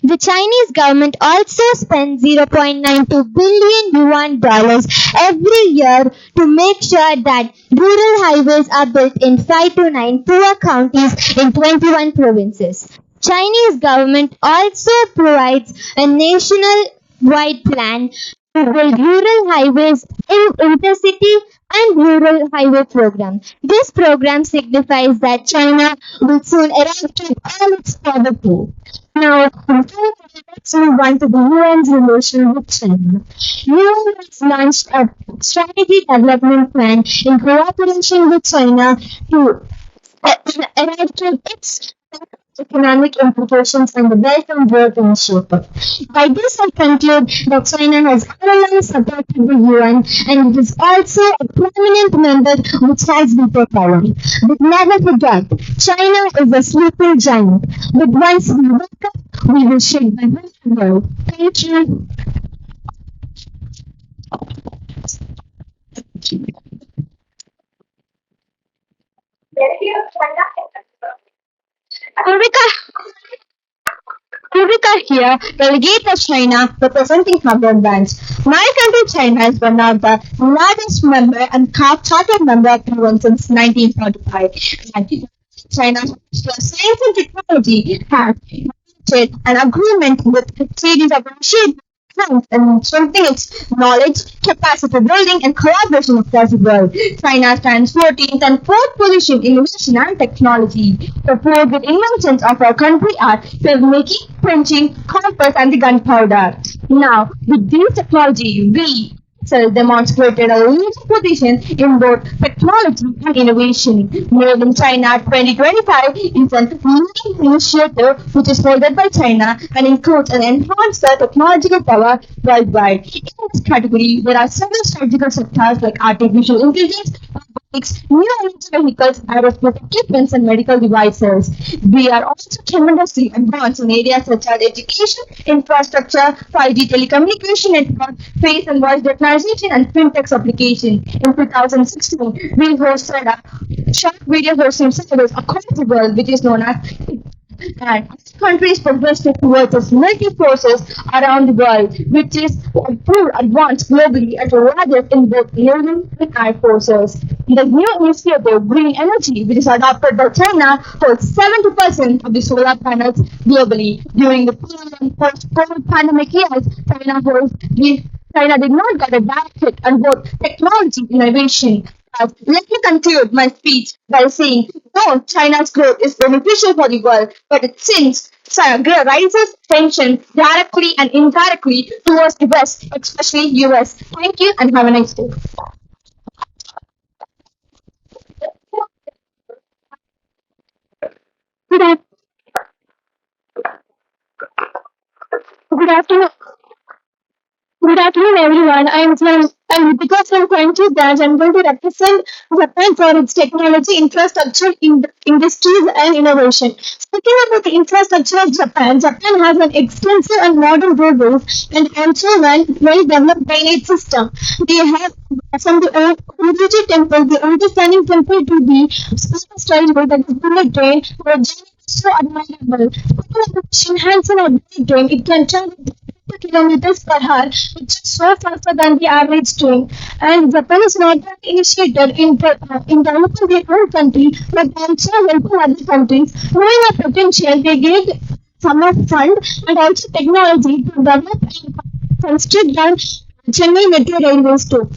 The Chinese government also spends 0.92 billion yuan dollars every year to make sure that rural highways are built in 5 to 9 poor counties in 21 provinces. Chinese government also provides a national-wide plan to build rural highways in intercity and rural highway program. This program signifies that China will soon eradicate all its poverty. Now, let's move on to the UN's relation with China. UN has launched a strategy development plan in cooperation with China to eradicate its economic implications and the Belt and Road Initiative. By this, I conclude that China has always supported the UN and it is also a prominent member which has veto power. But never forget, China is a sleeping giant. But once we wake up, we will shake the whole world. Thank you. Kurika here, delegate of China, representing Hamburg branch. My country, China, is one of the largest member and chartered member of the UN since 1945. China's science and technology has an agreement with a series of strength and strengthening its knowledge, capacity building, and collaboration across the world. China stands 14th and 4th position in innovation and technology. The four great inventions of our country are filmmaking, printing, compass, and the gunpowder. Now, with this technology, we demonstrated a leading position in both technology and innovation. Made in China 2025 is an leading initiative which is founded by China and includes an enhanced technological power worldwide. In this category, there are several strategical sectors like artificial intelligence, new energy vehicles, aerospace equipments, and medical devices. We are also tremendously advanced in areas such as education, infrastructure, 5G telecommunication network, face and voice recognition, and fintech application. In 2016, we hosted a short video hosting service across the world, which is known as and countries progressing towards its military forces around the world, which is proved advanced globally and largest in both naval and air forces. The new initiative, green energy, which is adopted by China, holds 70% of the solar panels globally. During the pre- and post-COVID pandemic years, China did not get a direct hit on both technology and innovation. Let me conclude my speech by saying, no, China's growth is beneficial for the world, but it sinks raises tension directly and indirectly towards the West, especially US. Thank you and have a nice day. Good, af- good afternoon. Good afternoon, everyone. I'm Ritika from Coimbatore branch. I'm going to represent Japan for its technology, infrastructure, industries, and innovation. Speaking about the infrastructure of Japan, Japan has an extensive and modern roadways and also one well-developed drainage system. They have from the Uruji temple, the oldest standing temple to the style road that is bullet train, the journey is so admirable. Speaking about Shinhansen or bullet train, it can travel kilometers per hour, which is so faster than the average train. And Japan is not only initiated in developing their own country, but also helping other countries. Knowing the potential, they gave summer fund and also technology to develop and construct the Chennai Metro Railways too.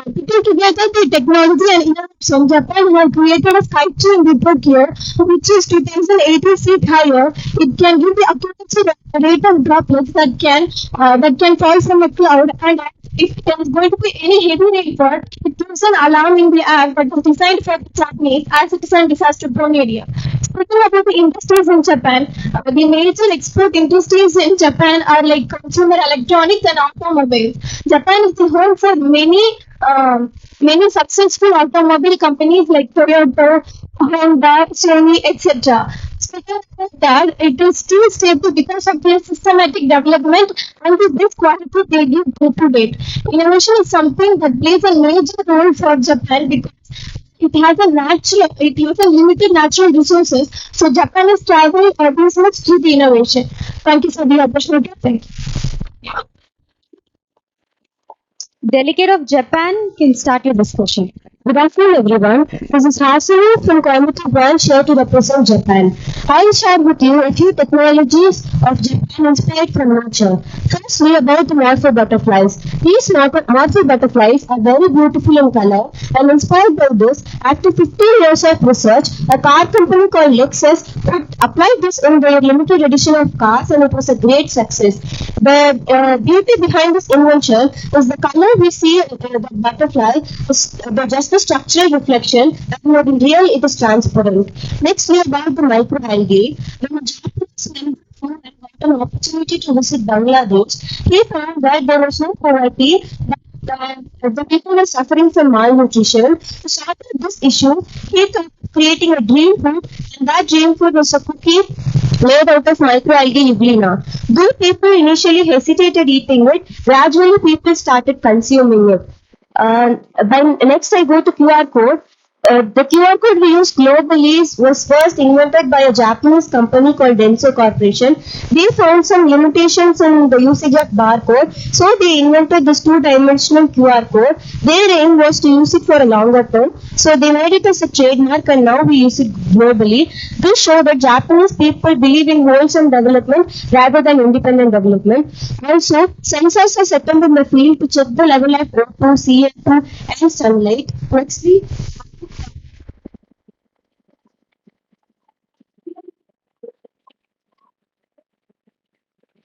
Putting together the technology and innovation, Japan has created a skytrain in Tokyo, which is 2080 feet higher. It can give the accuracy rate of droplets that can fall from a cloud, and if there is going to be any heavy rainfall, it gives an alarm in the air that is designed for the Japanese as it is a disaster-prone area. Speaking about the industries in Japan, the major export industries in Japan are like consumer electronics and automobiles. Japan is the home for many successful automobile companies like Toyota, Honda, Sony, etc. Speaking of that, it is still stable because of their systematic development and with this quality they give day to date. Innovation is something that plays a major role for Japan because it has a limited natural resources, so Japan is traveling this much through the innovation. Thank you for the opportunity. Thank you. Delegate of Japan can start your discussion. Good afternoon, everyone. This is Hasini from Coimbatore branch here to represent Japan. I'll share with you a few technologies of Japan inspired from nature. Firstly, about the morpho butterflies. These morpho butterflies are very beautiful in color, and inspired by this, after 15 years of research, a car company called Lexus applied this in their limited edition of cars, and it was a great success. The beauty behind this invention is the color we see the butterfly is just the structural reflection, and in real it is transparent. Next, we about the microalgae. When a Japanese member got an opportunity to visit Bangladesh, he found that there was no poverty, that the people were suffering from malnutrition. To solve this issue, he thought of creating a dream food, and that dream food was a cookie made out of microalgae Liblina. Though people initially hesitated eating it, gradually people started consuming it. Then next I go to QR code. The QR code we use globally was first invented by a Japanese company called Denso Corporation. They found some limitations in the usage of barcode, so they invented this two-dimensional QR code. Their aim was to use it for a longer term, so they made it as a trademark, and now we use it globally. This shows that Japanese people believe in wholesome development rather than independent development. Also, sensors are set up in the field to check the level of O2, CO2, and sunlight. Nextly,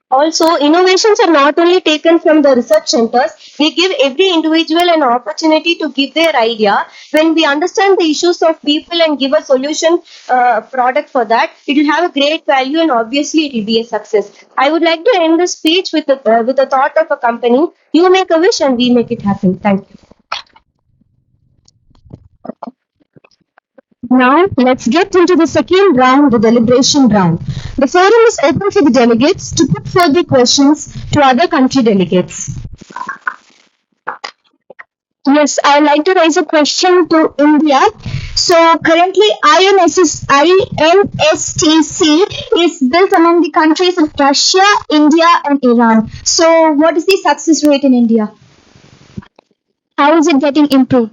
also, innovations are not only taken from the research centers, they give every individual an opportunity to give their idea. When we understand the issues of people and give a solution product for that, it will have a great value and obviously it will be a success. I would like to end the speech with a thought of a company. You make a wish and we make it happen. Thank you. Now, let's get into the second round, the deliberation round. The forum is open for the delegates to put forth their questions to other country delegates. Yes, I would like to raise a question to India. So currently INSTC is built among the countries of Russia, India and Iran. So what is the success rate in India? How is it getting improved?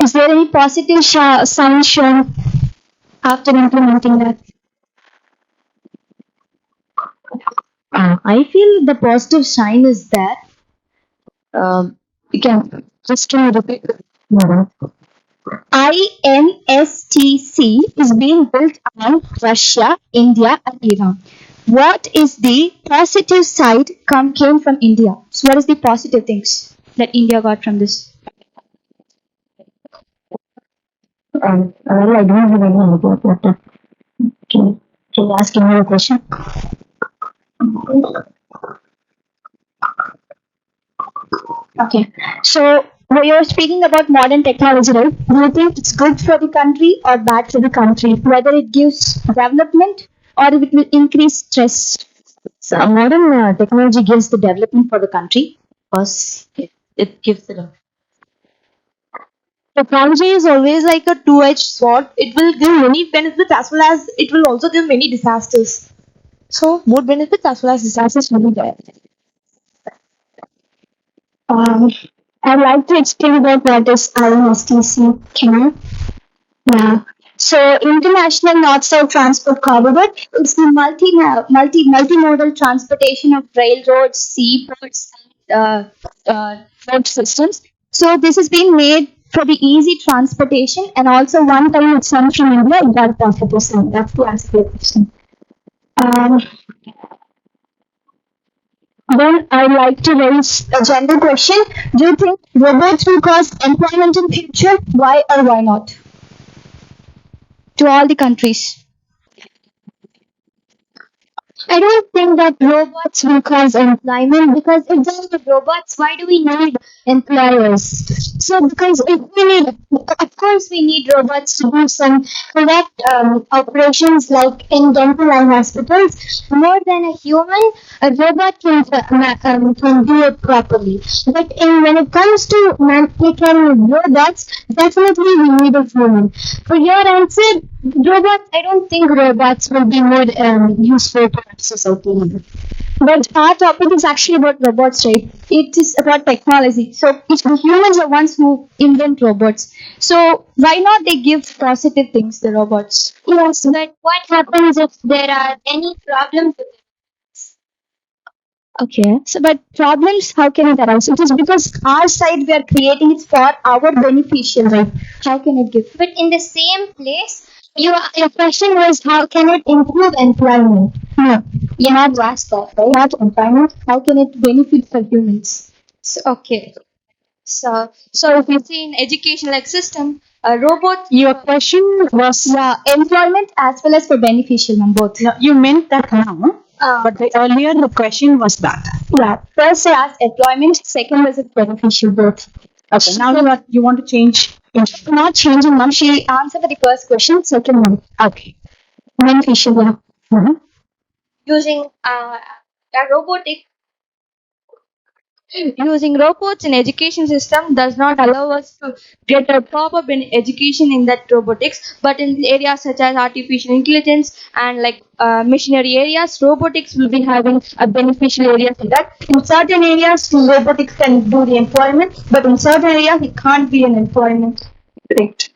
Is there any positive sign shown after implementing that? I feel the positive sign is there. You can just can you repeat? INSTC is being built on Russia, India, and Iran. What is the positive side came from India? So, what is the positive things that India got from this? Well, I don't have any idea about that. Can you ask another question? Okay. So you're speaking about modern technology, right? Do you think it's good for the country or bad for the country? Whether it gives development or it will increase stress? So modern technology gives the development for the country because it gives the technology is always like a two-edged sword. It will give many benefits as well as it will also give many disasters. So both benefits as well as disasters will be there. I'd like to explain about what is INSTC. Can I? Yeah. So International North-South Transport Corridor is the multimodal transportation of railroads, seaports, and road systems. So this is being made for the easy transportation, and also one time it's sent from India, it got profit. That's the answer to your question. Then I'd like to raise a gender question. Do you think robots will cause employment in future? Why or why not? To all the countries. I don't think that robots will cause employment because if there are robots, why do we need employers? So because if we need, of course, we need robots to do some correct operations like in dental and hospitals. More than a human, a robot can do it properly. But when it comes to making robots, definitely we need a human. For your answer, robots, I don't think robots will be more useful to society. But our topic is actually about robots, right? It is about technology. So if the humans are ones who invent robots. So why not they give positive things, the robots? Yes, but what happens if there are any problems with it? Okay, so but problems, how can it arise? It is because our side we are creating it for our beneficial, right? How can it give? But in the same place, your question was how can it improve employment? No, you have asked that, right? Not employment. How can it benefit for humans? So, okay. So if you see in education like system, a robot. Your question was employment as well as for beneficial both. No, you meant that now, but earlier the question was that. Yeah. First I asked employment. Second was it beneficial both. Okay. Now you want to change. Not changing one. She answered for the first question. Second one. Okay. Beneficial. Yeah. Mhm. Using a robotic Using robots in education system does not allow us to get a proper education in that robotics, but in areas such as artificial intelligence and like machinery areas, robotics will be having a beneficial areas in that. In certain areas, robotics can do the employment, but in certain areas, it can't be an employment. Right.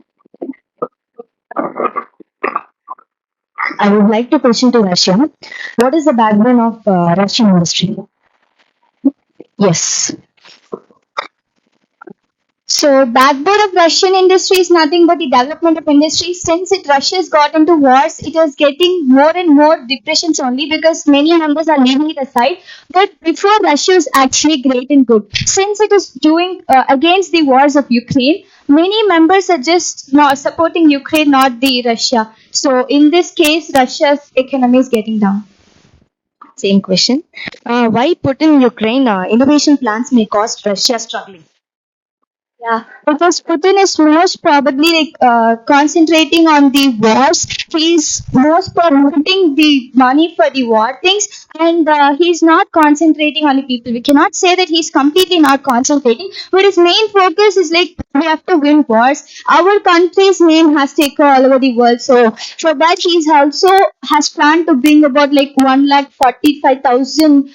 I would like to question to Russia. What is the backbone of Russian industry? Yes. So, backbone of Russian industry is nothing but the development of industry. Since Russia's got into wars, it is getting more and more depressions only because many members are leaving it aside. But before, Russia was actually great and good. Since it is doing against the wars of Ukraine, many members are just not supporting Ukraine, not the Russia. So in this case, Russia's economy is getting down. Same question. Why Putin Ukraine innovation plans may cost Russia struggling? Yeah, because Putin is most probably concentrating on the wars. He's most probably putting the money for the war things, and he's not concentrating on the people. We cannot say that he's completely not concentrating, but his main focus is like we have to win wars. Our country's name has to echo all over the world. So for that, he's also has planned to bring about like 1,45,000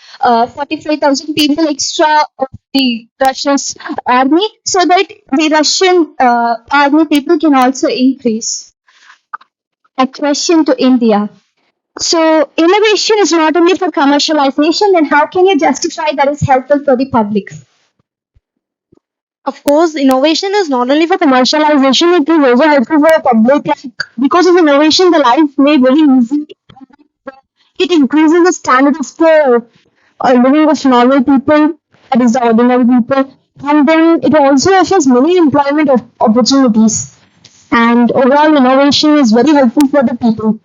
45,000 people extra of the Russia's army so that the Russian army people can also increase. A question to India. So innovation is not only for commercialization, then how can you justify that is helpful for the public? Of course, innovation is not only for commercialization, it is also helpful for the public. Like, because of innovation, the life made very easy. It increases the standard of the living of normal people, that is the ordinary people, and then it also offers many employment opportunities. And overall, innovation is very helpful for the people.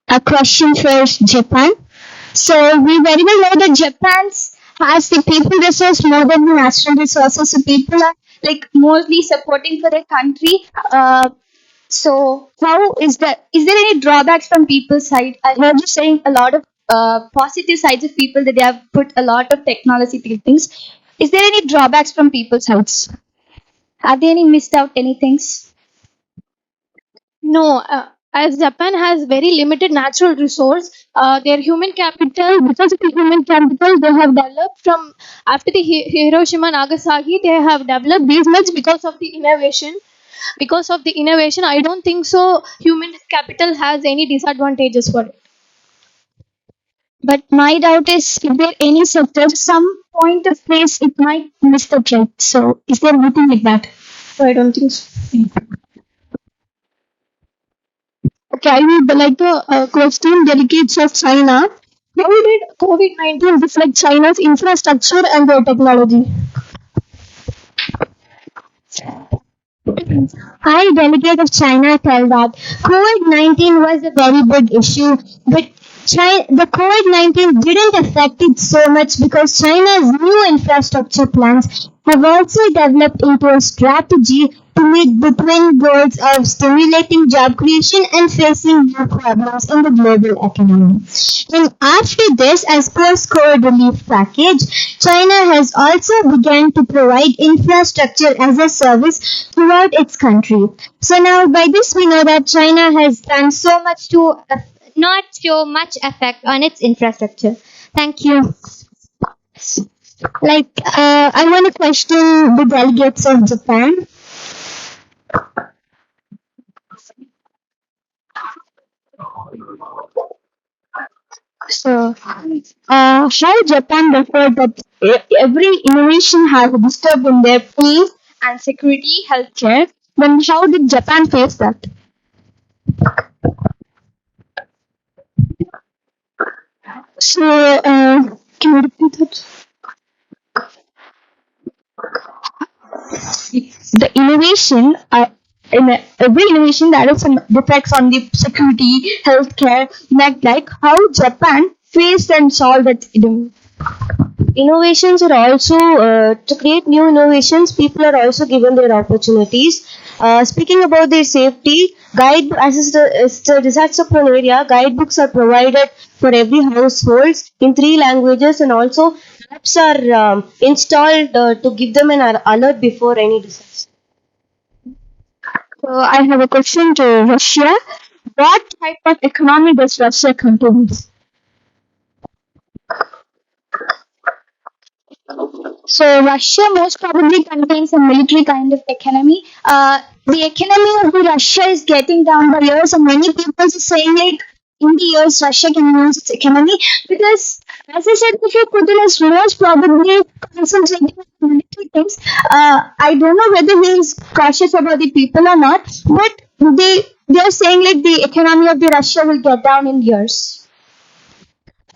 A question for Japan. So we very well know that Japan has the people resource more than the natural resources. So people are like mostly supporting for their country. So how is that? Is there any drawbacks from people's side? I heard you saying a lot of positive sides of people that they have put a lot of technology to things. Is there any drawbacks from people's sides? Are there any missed out any things? No, as Japan has very limited natural resource, their human capital, because of the human capital, they have developed from after the Hiroshima Nagasaki, they have developed this much because of the innovation. Because of the innovation, I don't think so. Human capital has any disadvantages for it. But my doubt is, if there any sector, some point of place, it might miss the trick. So, is there anything like that? So I don't think so. Okay, I would like to question delegates of China. How did COVID-19 reflect China's infrastructure and their technology? I, delegate of China, tell that COVID-19 was a very big issue, but the COVID-19 didn't affect it so much because China's new infrastructure plans have also developed into a strategy to meet the twin goals of stimulating job creation and facing new problems in the global economy. And after this, as post-COVID relief package, China has also begun to provide infrastructure as a service throughout its country. So now by this we know that China has done so much to not show much effect on its infrastructure. Thank you. I want to question the delegates of Japan. So, how Japan referred that every innovation has disturbed in their peace and security, healthcare. Then how did Japan face that? So, can you repeat that? The innovation, in every innovation that is depends on the security, healthcare, like how Japan faced and solved that. Innovations are also to create new innovations. People are also given their opportunities, Speaking about their safety, guide as it's a disaster-prone area, guidebooks are provided for every household in 3 languages, and also apps are installed to give them an alert before any disaster. So I have a question to Russia. What type of economy does Russia contribute? So Russia most probably contains a military kind of economy. The economy of the Russia is getting down by years, and many people are saying like in the years Russia can use its economy because, as I said before, Putin is most probably concentrating on military things. I don't know whether he is cautious about the people or not, but they are saying like the economy of the Russia will get down in years.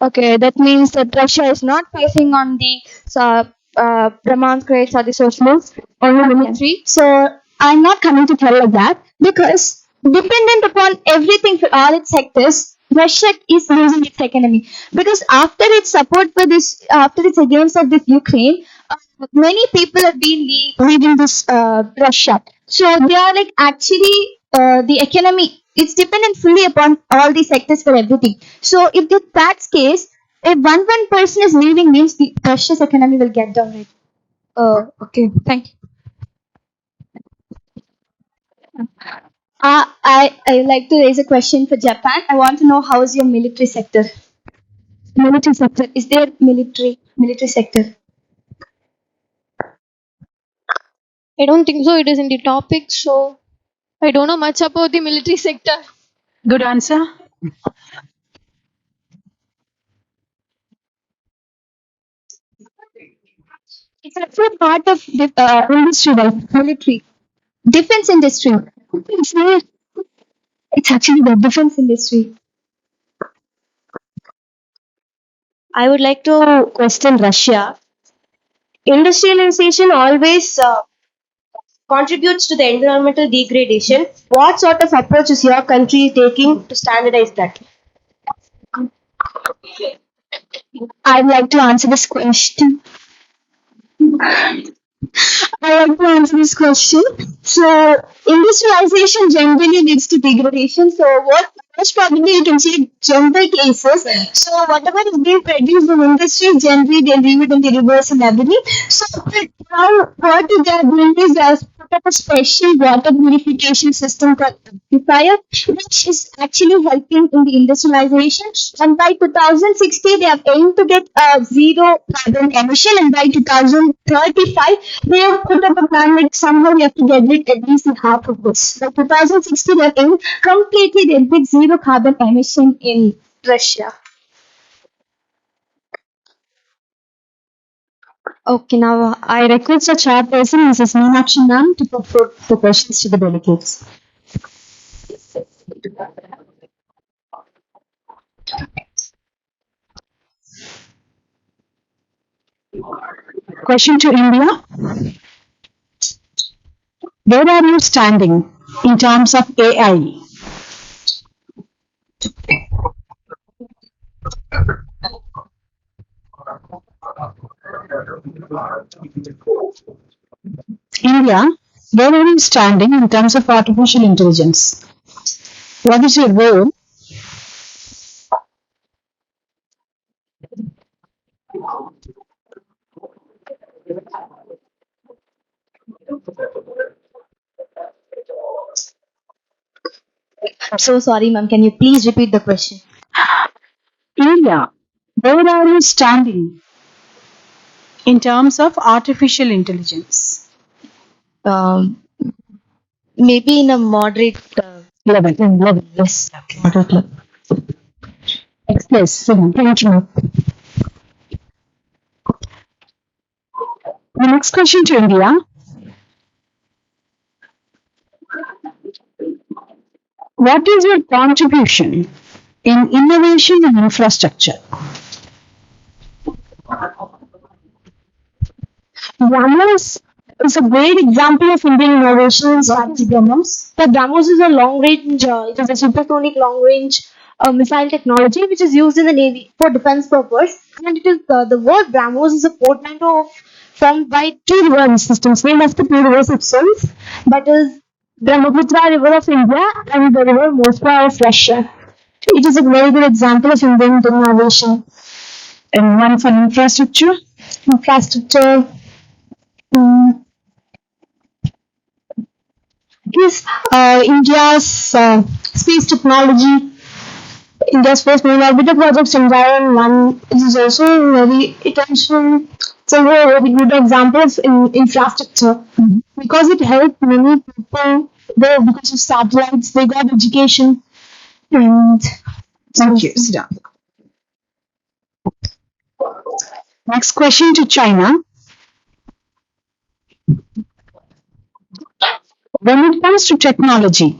Okay, that means that Russia is not facing on the demonstrates or the socialists or the military. So I'm not coming to tell like that because dependent upon everything for all its sectors, Russia is losing its economy because after its support for this, after its against of this Ukraine, many people have been leaving this Russia. So they are like actually the economy. It's dependent fully upon all the sectors for everything. So if that's case, if one person is leaving means the Russia's economy will get down, right? Okay. Thank you. I like to raise a question for Japan. I want to know how is your military sector? Military sector. Is there military sector? I don't think so. It is in the topic, so I don't know much about the military sector. Good answer. It's actually part of the industry, like military. Defense industry. It's actually the defense industry. I would like to question Russia. Industrialization always contributes to the environmental degradation. What sort of approach is your country taking to standardize that? I'd like to answer this question. I like to answer this question. So, industrialization generally leads to degradation. So, what most probably you can see general cases. So, whatever is being produced in industry, generally they leave it in the reverse and everything. So, now what they are doing is they have put up a special water purification system called amplifier, which is actually helping in the industrialization. And by 2060, they have aimed to get zero carbon emission, and by 2035, they have put up a plan like somehow we have to get rid at least half of this. By 2060, they have aimed completely get rid zero carbon emission in Russia. Okay, now I request the chairperson, Mrs. Meenakshi Ma'am, to put forth the questions to the delegates. Question to India. Where are you standing in terms of AI? India, where are you standing in terms of artificial intelligence? What is your role? I'm so sorry, ma'am. Can you please repeat the question? India, where are you standing in terms of artificial intelligence? Maybe in a moderate level. Yes. Okay. Moderate level. Yes. Thank you. The next question to India. What is your contribution in innovation and infrastructure? BrahMos is a great example of Indian innovations. BrahMos. The BrahMos is a long-range, it is a supersonic long-range missile technology which is used in the Navy for defense purpose. And it is the word BrahMos is a portmanteau formed by two rivers systems named after two rivers itself. That is Brahmaputra River of India and the River Moskva of Russia. It is a very good example of Indian innovation. And one for infrastructure. Infrastructure is India's space technology. India's first main orbital project Chandrayaan-1 is also it's a very good example of infrastructure because it helped many people there because of satellites. They got education and Thank you. Sit down. Next question to China. When it comes to technology,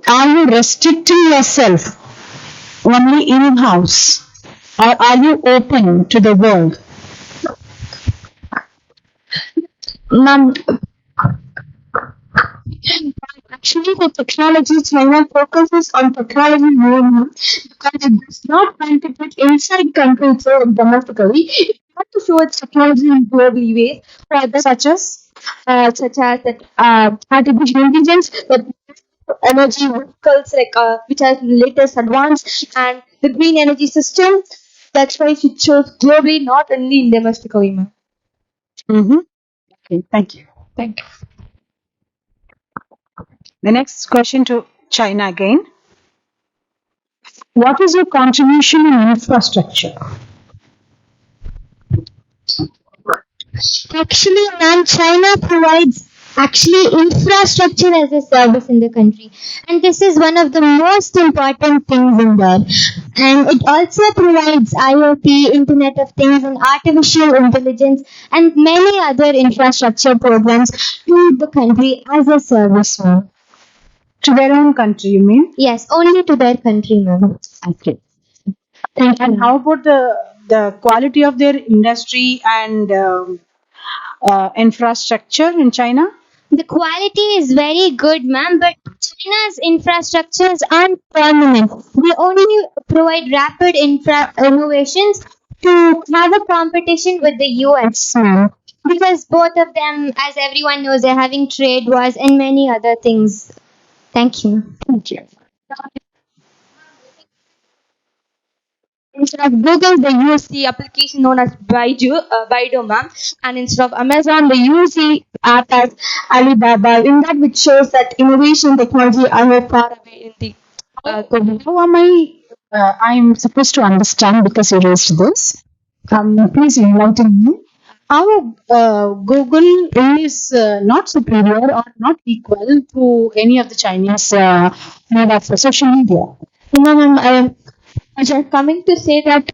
are you restricting yourself only in-house or are you open to the world? Ma'am, actually the technology China focuses on technology more because it does not want to put inside country itself domestically. It wants to show its technology in globally ways, such as that artificial intelligence, that energy vehicles which are latest advanced, and the green energy system. That's why it shows globally, not only in domestically, ma'am. Mm-hmm. Okay, thank you. Thank you. The next question to China again. What is your contribution in infrastructure? Actually, ma'am, China provides actually infrastructure as a service in the country, and this is one of the most important things in there. And it also provides IoT, Internet of Things, and artificial intelligence, and many other infrastructure programs to the country as a service, ma'am. To their own country, you mean? Yes, only to their country, ma'am. Okay. And how about the quality of their industry and infrastructure in China? The quality is very good, ma'am, but China's infrastructures aren't permanent. They only provide rapid innovations to have a competition with the US, ma'am. Because both of them, as everyone knows, they're having trade wars and many other things. Thank you. Thank you. Instead of Google, they use the application known as Baidu, ma'am. And instead of Amazon, they use the app as Alibaba. In that, which shows that innovation and technology are very far away in the How am I'm supposed to understand because you raised this. Please enlighten me. How Google is not superior or not equal to any of the Chinese mode of social media? Ma'am, I was coming to say that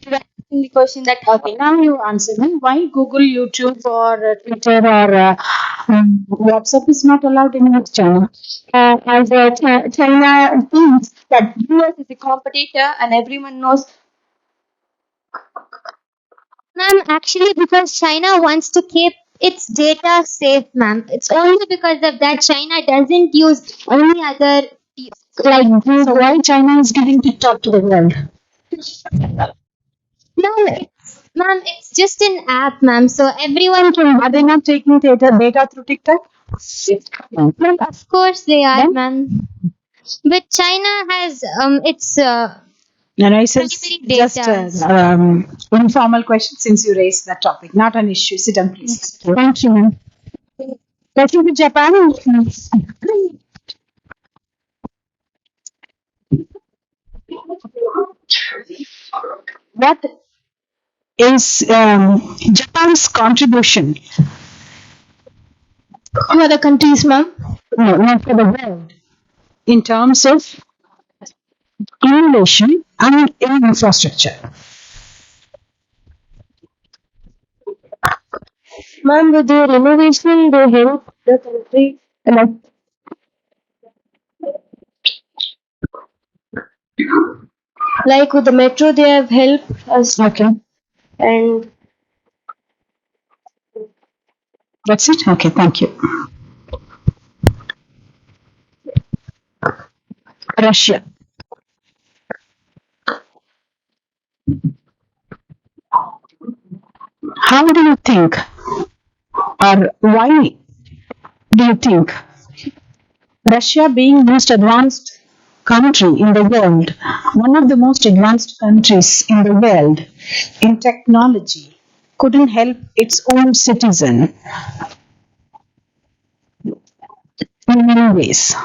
you were asking the question that Okay, now you answer me. Why Google, YouTube, or Twitter, or WhatsApp is not allowed in China? as China thinks that US is a competitor and everyone knows. Ma'am, actually, because China wants to keep its data safe, ma'am. It's only because of that China doesn't use any other Like, so why China is giving TikTok to the world? Ma'am, it's just an app, ma'am. So everyone can. Are they not taking data through TikTok? Ma'am, of course they are, ma'am. But China has its No, it's private just data. informal question since you raised that topic, not an issue. Sit down, please. Thank you, ma'am. Let's to Japan. What is Japan's contribution? Who are the countries, ma'am? No, not for the world. In terms of innovation and in infrastructure. Ma'am, with their innovation, they help the country. Like with the metro, they have helped us. Okay. And That's it? Okay, thank you. Russia. How do you think or why do you think? Russia being most advanced country in the world, one of the most advanced countries in the world in technology, couldn't help its own citizen in many ways.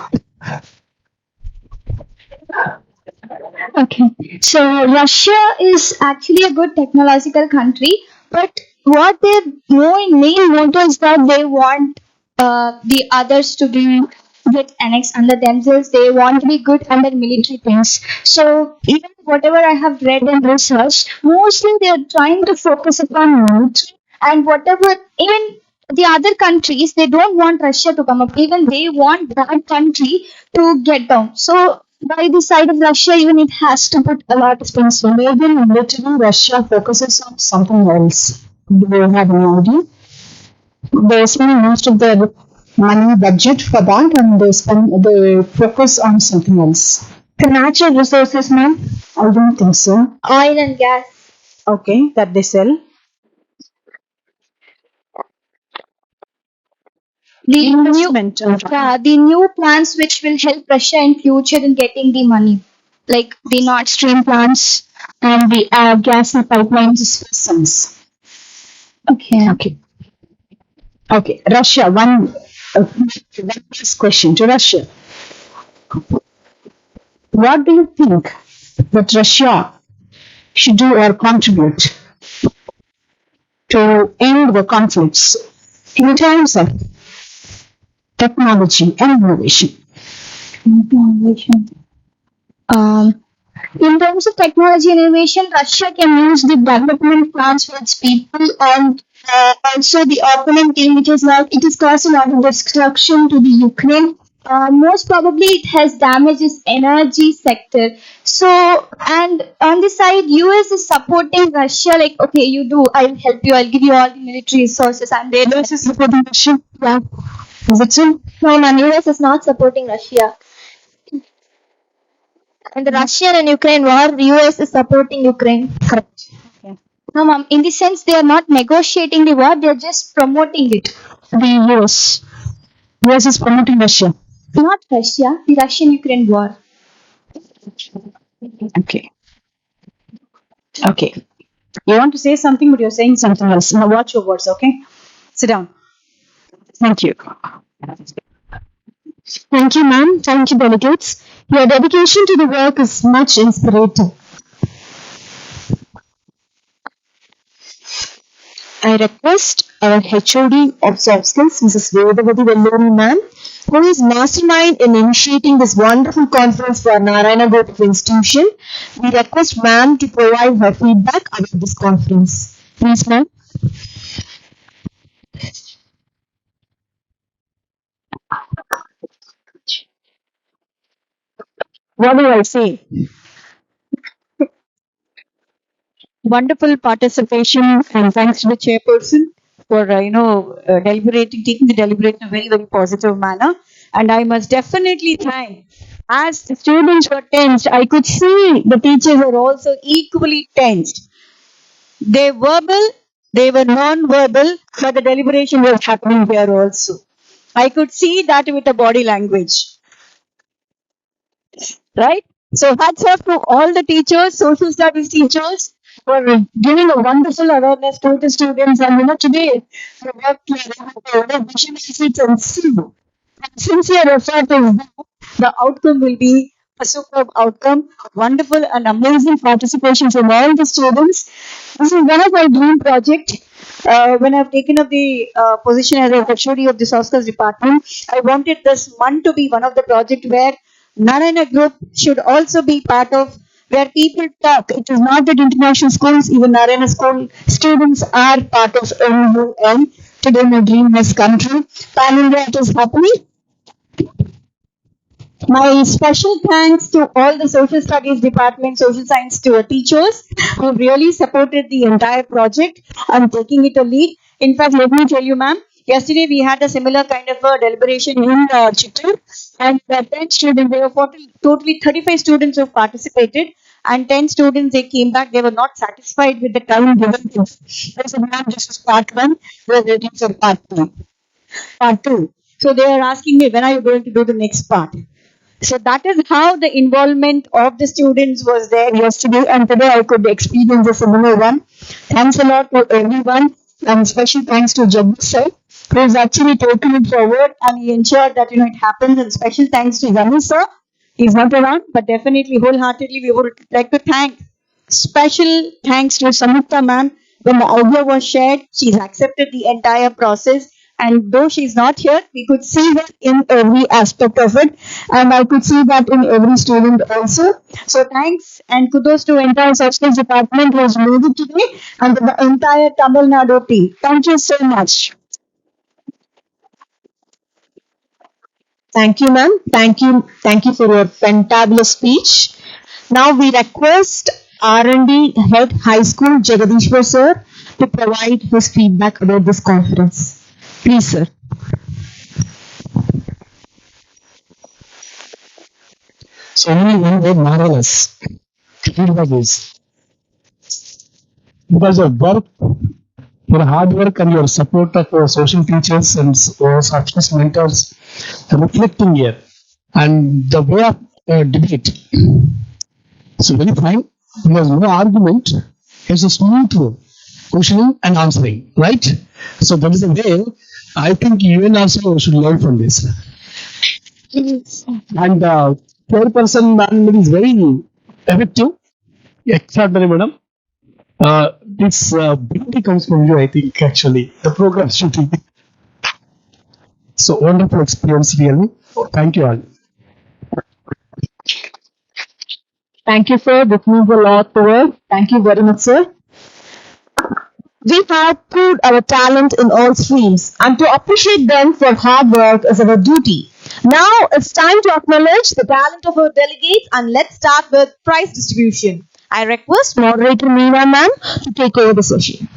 Okay. So Russia is actually a good technological country, but what their main motto is that they want the others to be get annexed under themselves. They want to be good under military things. So even whatever I have read and researched, mostly they are trying to focus upon military and whatever even the other countries they don't want Russia to come up. Even they want that country to get down. So by the side of Russia, even it has to put a lot of things. So maybe literally Russia focuses on something else. Do you have any idea? They spend most of their money budget for that, and they focus on something else. The natural resources, ma'am? I don't think so. Oil and gas. Okay, that they sell. The new, Investment. the new plants which will help Russia in future in getting the money, like the Nord Stream plants And the gas pipelines systems. Okay. Okay. Okay. Russia. One last question to Russia. What do you think that Russia should do or contribute to end the conflicts in terms of technology and innovation? In terms of technology and innovation, Russia can use the development plans for its people and also the opponent team, which is not, it has caused a lot of destruction to the Ukraine. Most probably, it has damaged its energy sector. So, and on the side, US is supporting Russia. Like, okay, you do, I'll help you. I'll give you all the military resources, and they US is supporting Russia. yeah. Is it so? No, man, US is not supporting Russia. In the Russian and Ukraine war, US is supporting Ukraine. Correct. No, ma'am. In the sense, they are not negotiating the war; they are just promoting it. The US is promoting Russia. Not Russia. The Russian-Ukraine war. Okay. Okay. You want to say something, but you're saying something else. Now watch your words, okay? Sit down. Thank you. Thank you, ma'am. Thank you, delegates. Your dedication to the work is much inspirating. I request our HOD of soft skills, Mrs. Vedavati Velluri ma'am, who is mastermind in initiating this wonderful conference for Narayana Group of Institution. We request ma'am to provide her feedback about this conference. Please, ma'am. What do I say? Wonderful participation, and thanks to the chairperson for taking the deliberate in a very, very positive manner. And I must definitely thank, as the students were tensed, I could see the teachers were also equally tensed. They were non-verbal, but the deliberation was happening here also. I could see that with the body language. Right? So hats off to all the teachers, social studies teachers, for giving a wonderful awareness to the students. And today, the work visualize it and see. Sincere effort is there. The outcome will be a superb outcome. Wonderful and amazing participation from all the students. This is one of my dream projects. When I've taken up the position as a HOD of the soft skills department, I wanted this one to be one of the projects where Narayana Group should also be part of, where people talk. It is not that international schools, even Narayana school students are part of NUN. Today my dream has come true. Pan India it is happening. My special thanks to all the social studies department, social science teachers who really supported the entire project and taking it a lead. In fact, let me tell you, ma'am, yesterday we had a similar kind of a deliberation in Chittoor, and 10 students, there were totally 35 students who participated, and 10 students, they came back, they were not satisfied with the time given to. They said, ma'am, this was part one, we are ready for part two. Part two. So they are asking me, when are you going to do the next part? So that is how the involvement of the students was there yesterday, and today I could experience a similar one. Thanks a lot to everyone, and special thanks to Jagdish sir, who has actually taken it forward and he ensured that it happens. And special thanks to Yami sir. He's not around, but definitely wholeheartedly we would like to thank. Special thanks to Samukta ma'am. When the idea was shared, she's accepted the entire process. And though she's not here, we could see her in every aspect of it. And I could see that in every student also. So thanks and kudos to entire social department who has made it today and the entire Tamil Nadu team. Thank you so much. Thank you, ma'am. Thank you. Thank you for your fantabulous speech. Now we request R&D Head High School Jagadishwar sir to provide his feedback about this conference. Please, sir. So only one word, marvelous. Feedback is because of work, your hard work and your support of your social teachers and success mentors reflecting here and the way of debate. So very fine. There's no argument. It's a smooth questioning and answering, right? So that is the way I think even also should learn from this. And chairperson management is very effective, extraordinary, madam. This beauty comes from you, I think, actually. The program should be. So wonderful experience, really. Thank you all. Thank you, sir. This means a lot to us. Thank you very much, sir. We have proved our talent in all streams, and to appreciate them for hard work is our duty. Now it's time to acknowledge the talent of our delegates, and let's start with prize distribution. I request moderator Meena ma'am to take over the session.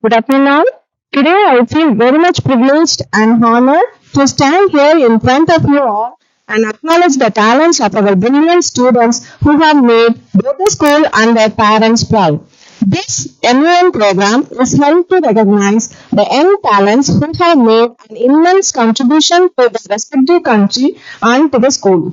Good afternoon all. Today I feel very much privileged and honored to stand here in front of you all and acknowledge the talents of our brilliant students who have made both the school and their parents proud. This MUN program is held to recognize the young talents who have made an immense contribution to their respective country and to the school.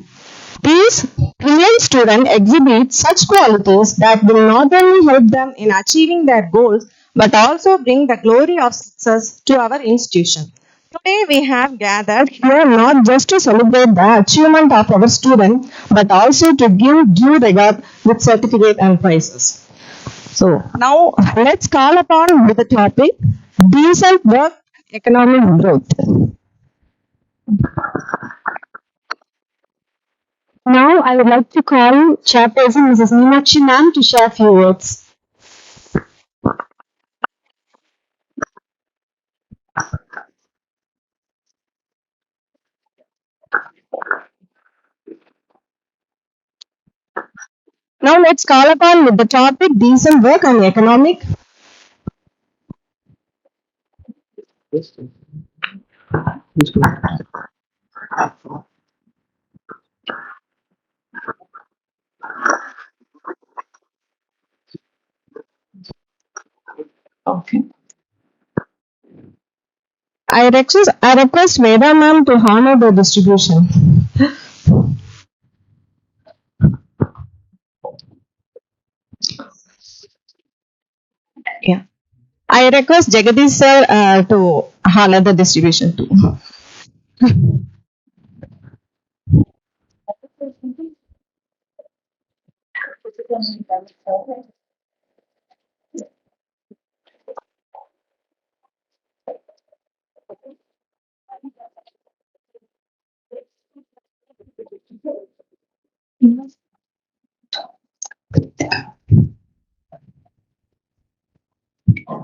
These brilliant students exhibit such qualities that will not only help them in achieving their goals but also bring the glory of success to our institution. Today we have gathered here not just to celebrate the achievement of our students but also to give due regard with certificate and prizes. So now let's call upon with the topic decent work, economic growth. Now I would like to call Chairperson Mrs. Meenakshi ma'am to share a few words. Now let's call upon with the topic decent work and economic. Okay. I request Veda ma'am to honor the distribution. Yeah. I request Jagadish sir to honor the distribution too.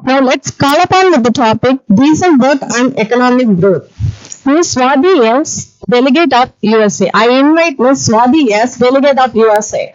Now let's call upon with the topic decent work and economic growth. Ms. Swati S, Delegate of USA. I invite Ms. Swati S, Delegate of USA.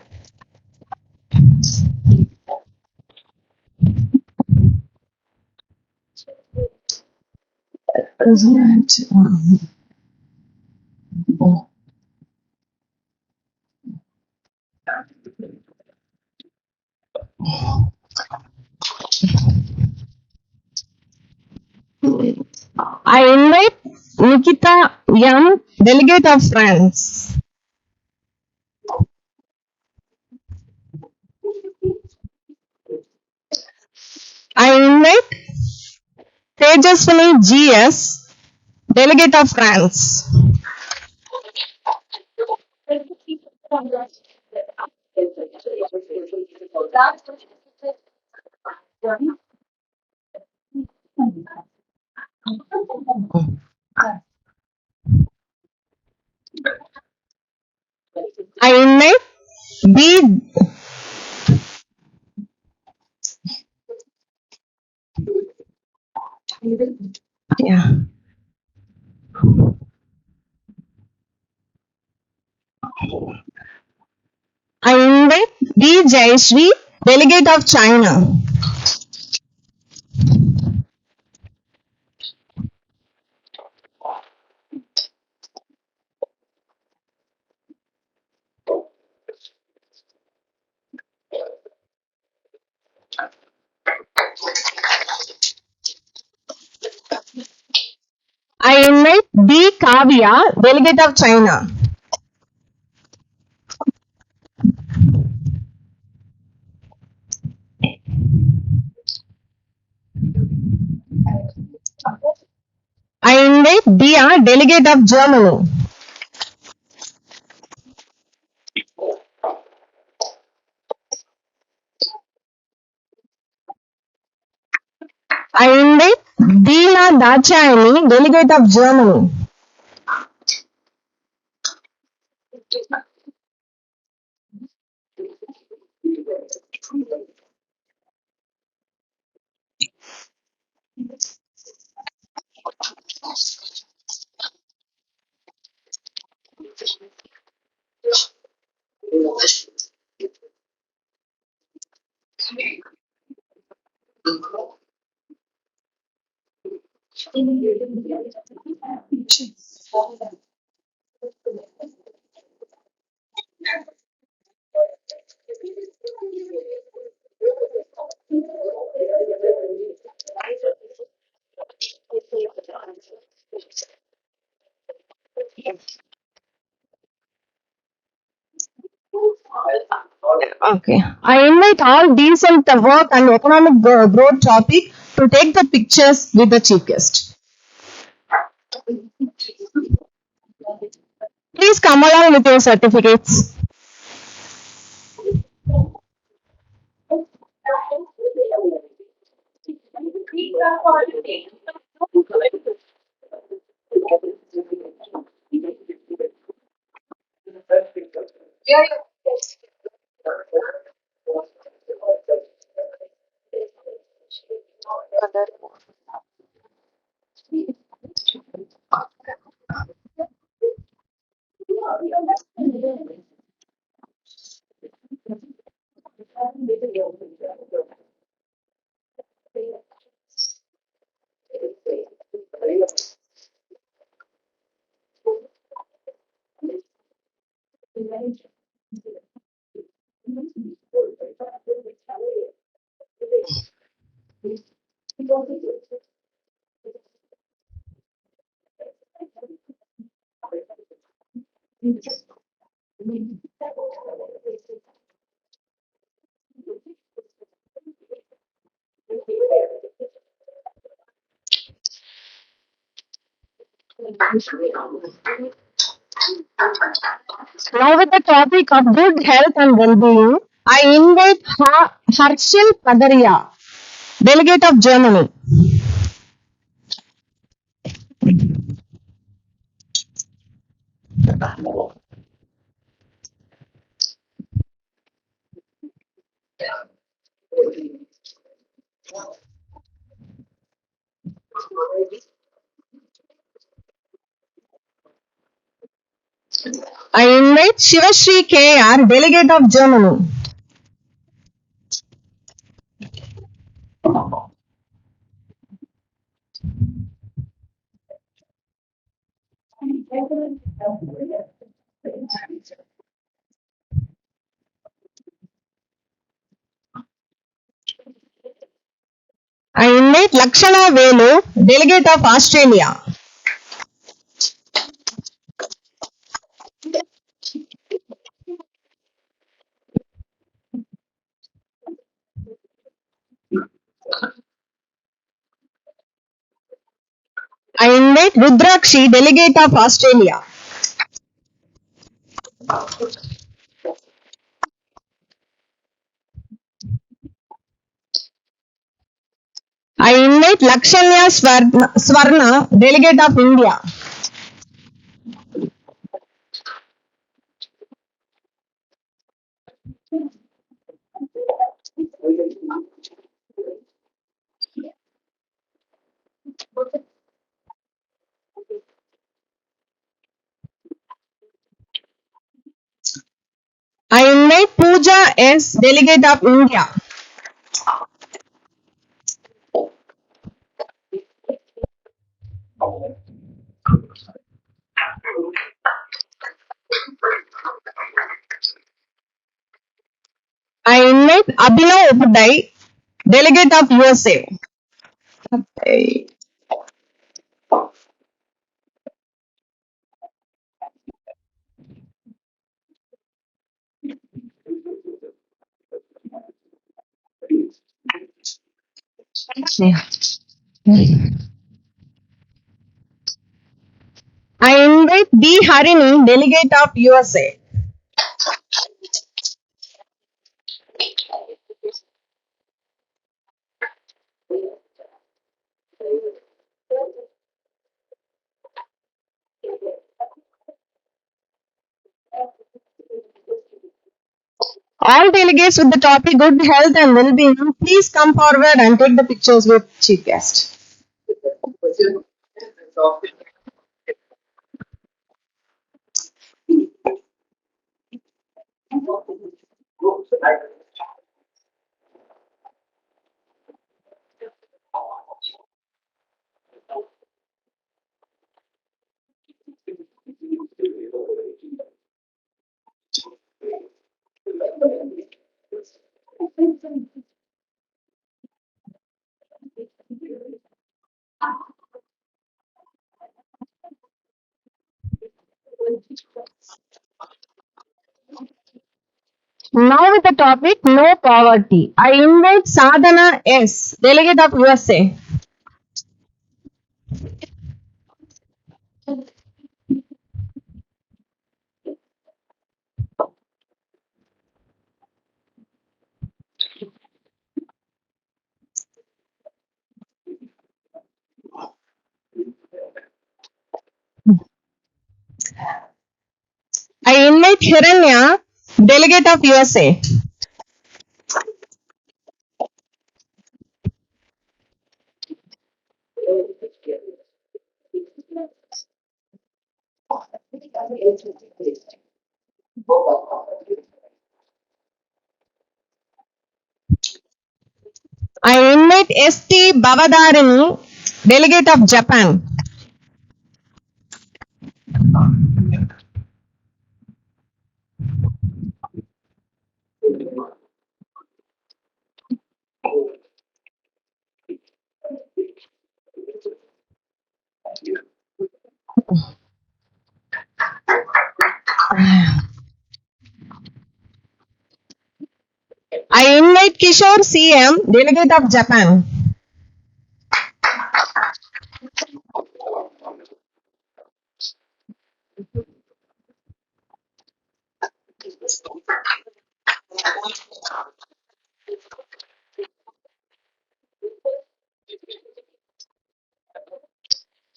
I invite Nikita Young, delegate of France. I invite Tejaswini GS, delegate of France. I invite B. Yeah. I invite B. Jayashree, delegate of China. I invite B. Kavya, delegate of China. I invite Dia, delegate of Germany. I invite Dina Dachayani, delegate of Germany. Okay. I invite all decent work and economic growth topic to take the pictures with the chief guest. Please come along with your certificates. Now with the topic of good health and well-being, I invite Harshil Padaria, delegate of Germany. I invite Shivashri KR, delegate of Germany. I invite Lakshana Velu, delegate of Australia. I invite Rudrakshi, delegate of Australia. I invite Lakshanya Swarna, delegate of India. I invite Pooja S, delegate of India. I invite Abhinav Upadai, delegate of USA. I invite B. Harini, delegate of USA. All delegates with the topic good health and well-being, please come forward and take the pictures with chief guest. Now with the topic no poverty, I invite Sadhana S, delegate of USA. I invite Hiranya, delegate of USA. I invite ST Bavadarini, delegate of Japan. I invite Kishore CM, delegate of Japan.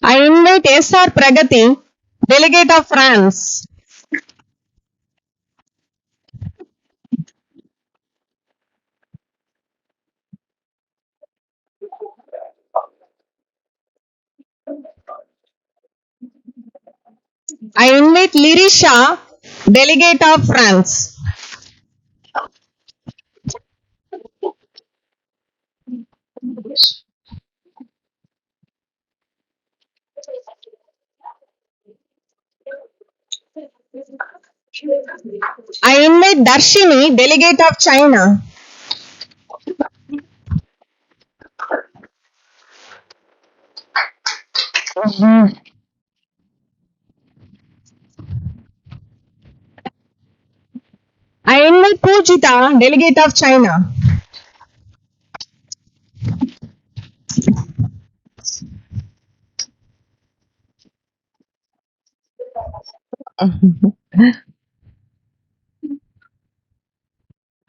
I invite SR Pragati, delegate of France. I invite Lirisha, delegate of France. I invite Darshini, delegate of China. I invite Pujita, delegate of China.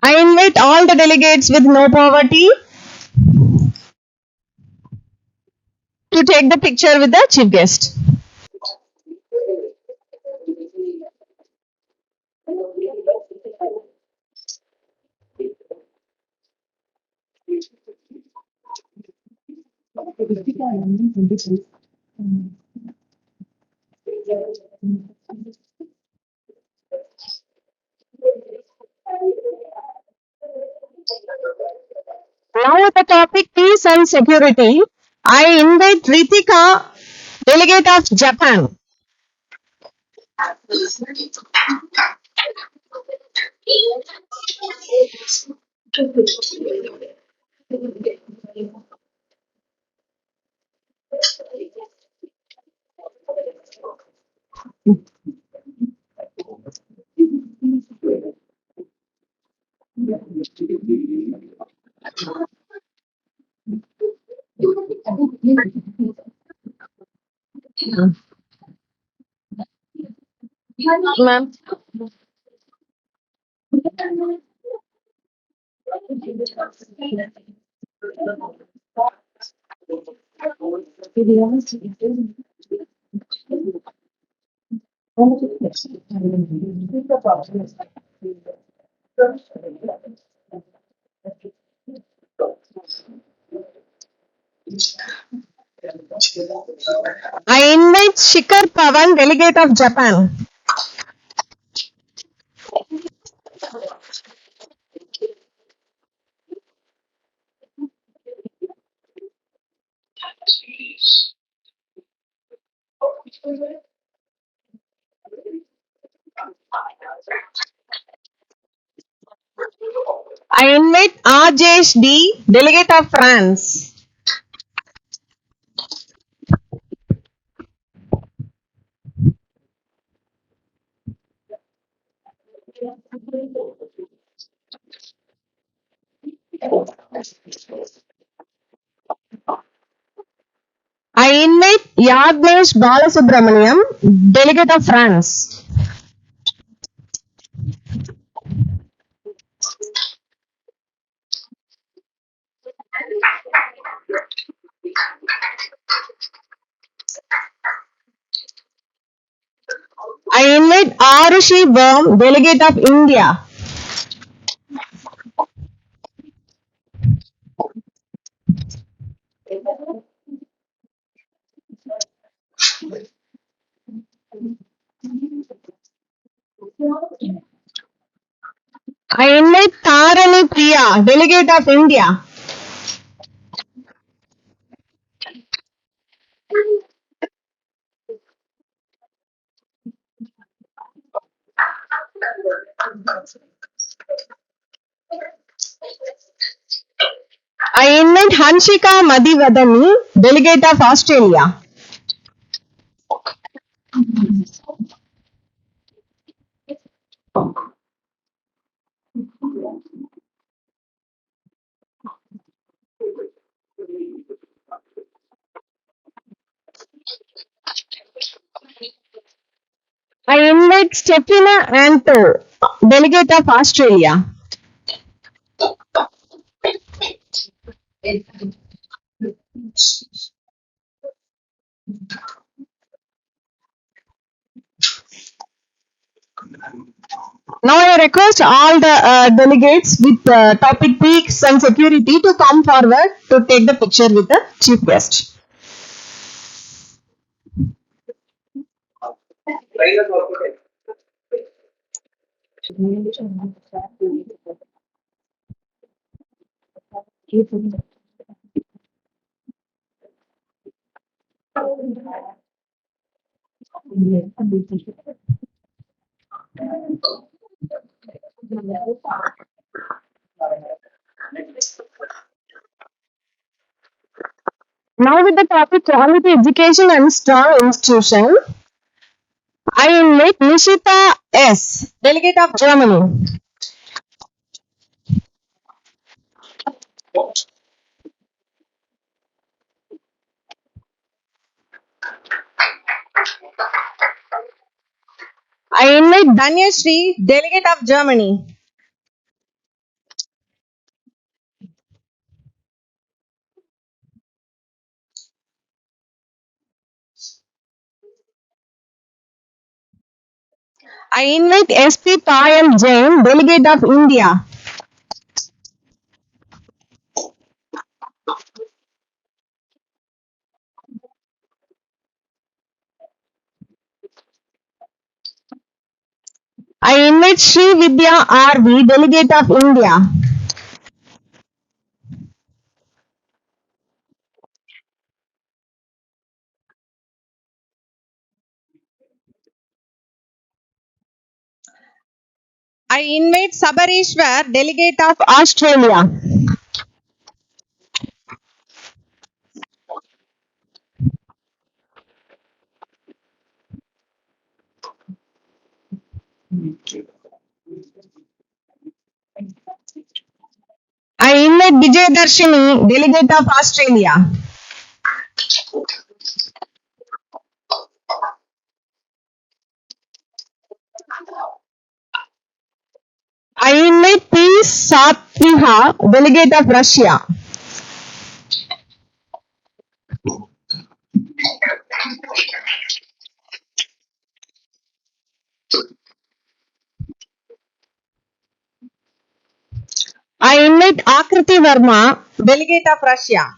I invite all the delegates with no poverty to take the picture with the chief guest. Now the topic peace and security. I invite Ritika, delegate of Japan. Ma'am. I invite Shikhar Pawan, delegate of Japan. I invite Rajesh D, delegate of France. I invite Yagnesh Balasubramaniam, delegate of France. I invite Arushi Baum, delegate of India. I invite Tarani Priya, delegate of India. I invite Hanshika Madhivadani, delegate of Australia. I invite Stefina Anto, delegate of Australia. Now I request all the delegates with topic peace and security to come forward to take the picture with the chief guest. Now with the topic quality education and strong institution, I invite Nishita S., delegate of Germany. I invite Danyashri, delegate of Germany. I invite SP Payal Jain, delegate of India. I invite Sri Vidya RV, delegate of India. I invite Sabarishwar, delegate of Australia. I invite Vijay Darshini, delegate of Australia. I invite P. Satviha, delegate of Russia. I invite Akriti Verma, delegate of Russia.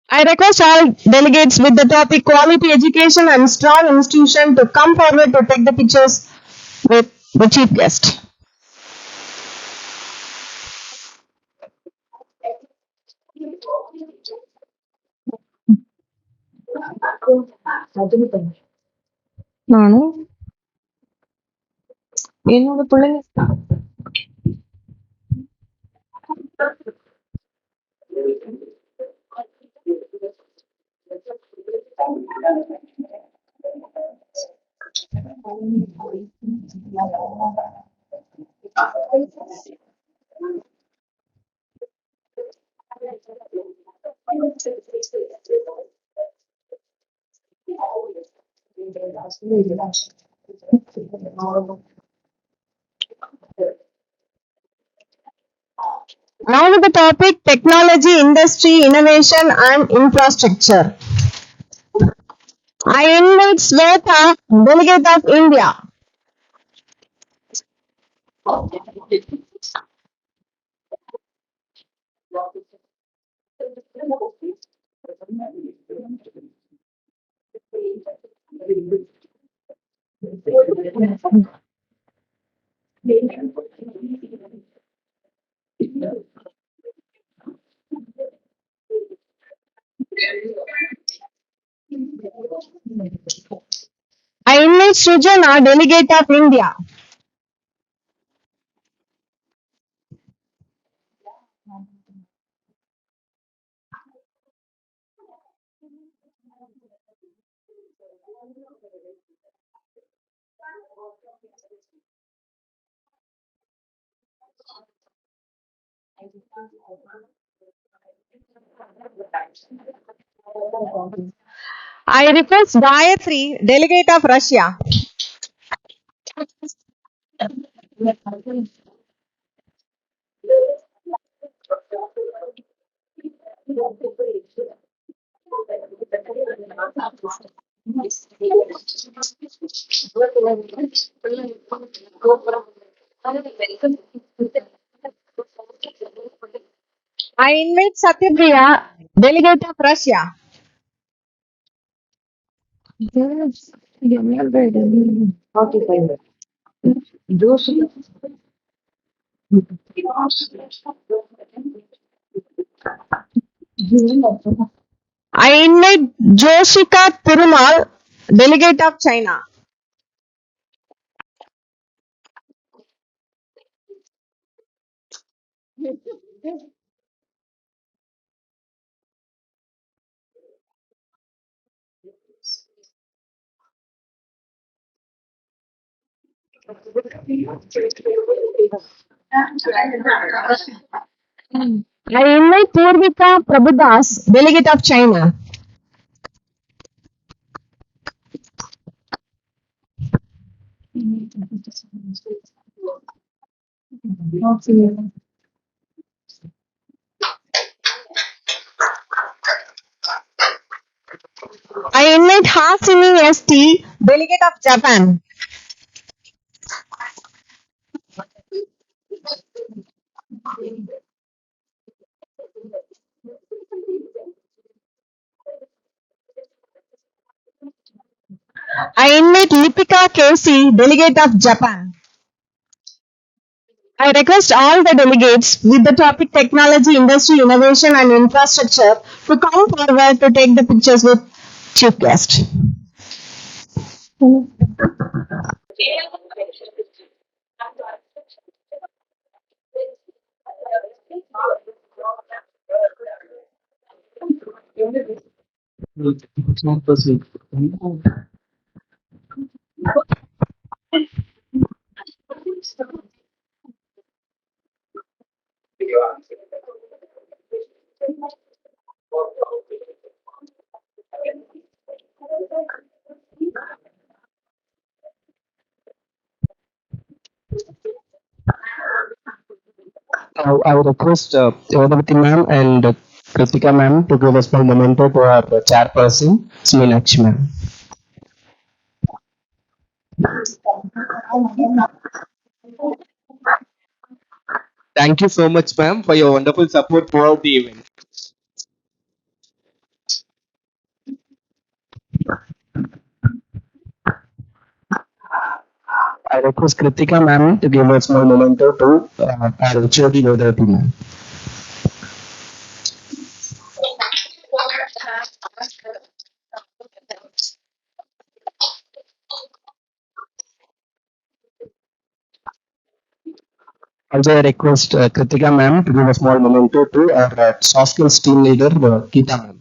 I request all delegates with the topic quality education and strong institution to come forward to take the pictures with the chief guest. ನಾನು என்னோட பிள்ளைங்க Now with the topic technology, industry, innovation and infrastructure. I invite Sweta, delegate of India. I invite Sujana, delegate of India. I request Gayatri, delegate of Russia. I invite Satyapriya, delegate of Russia. I invite Joshika Perumal, delegate of China. I invite Purvika Prabhudas, delegate of China. I invite Hasini ST, delegate of Japan. I invite Lipika Casey, delegate of Japan. I request all the delegates with the topic technology, industry, innovation and infrastructure to come forward to take the pictures with chief guest. I would request Yodavati ma'am and Kritika ma'am to give a small memento to our chairperson, Meenakshi ma'am. Thank you so much, ma'am, for your wonderful support throughout the event. I request Kritika ma'am to give a small memento to our HOD Yodavati ma'am. Also, I request Kritika ma'am to give a small memento to our soft skills team leader, Geeta ma'am.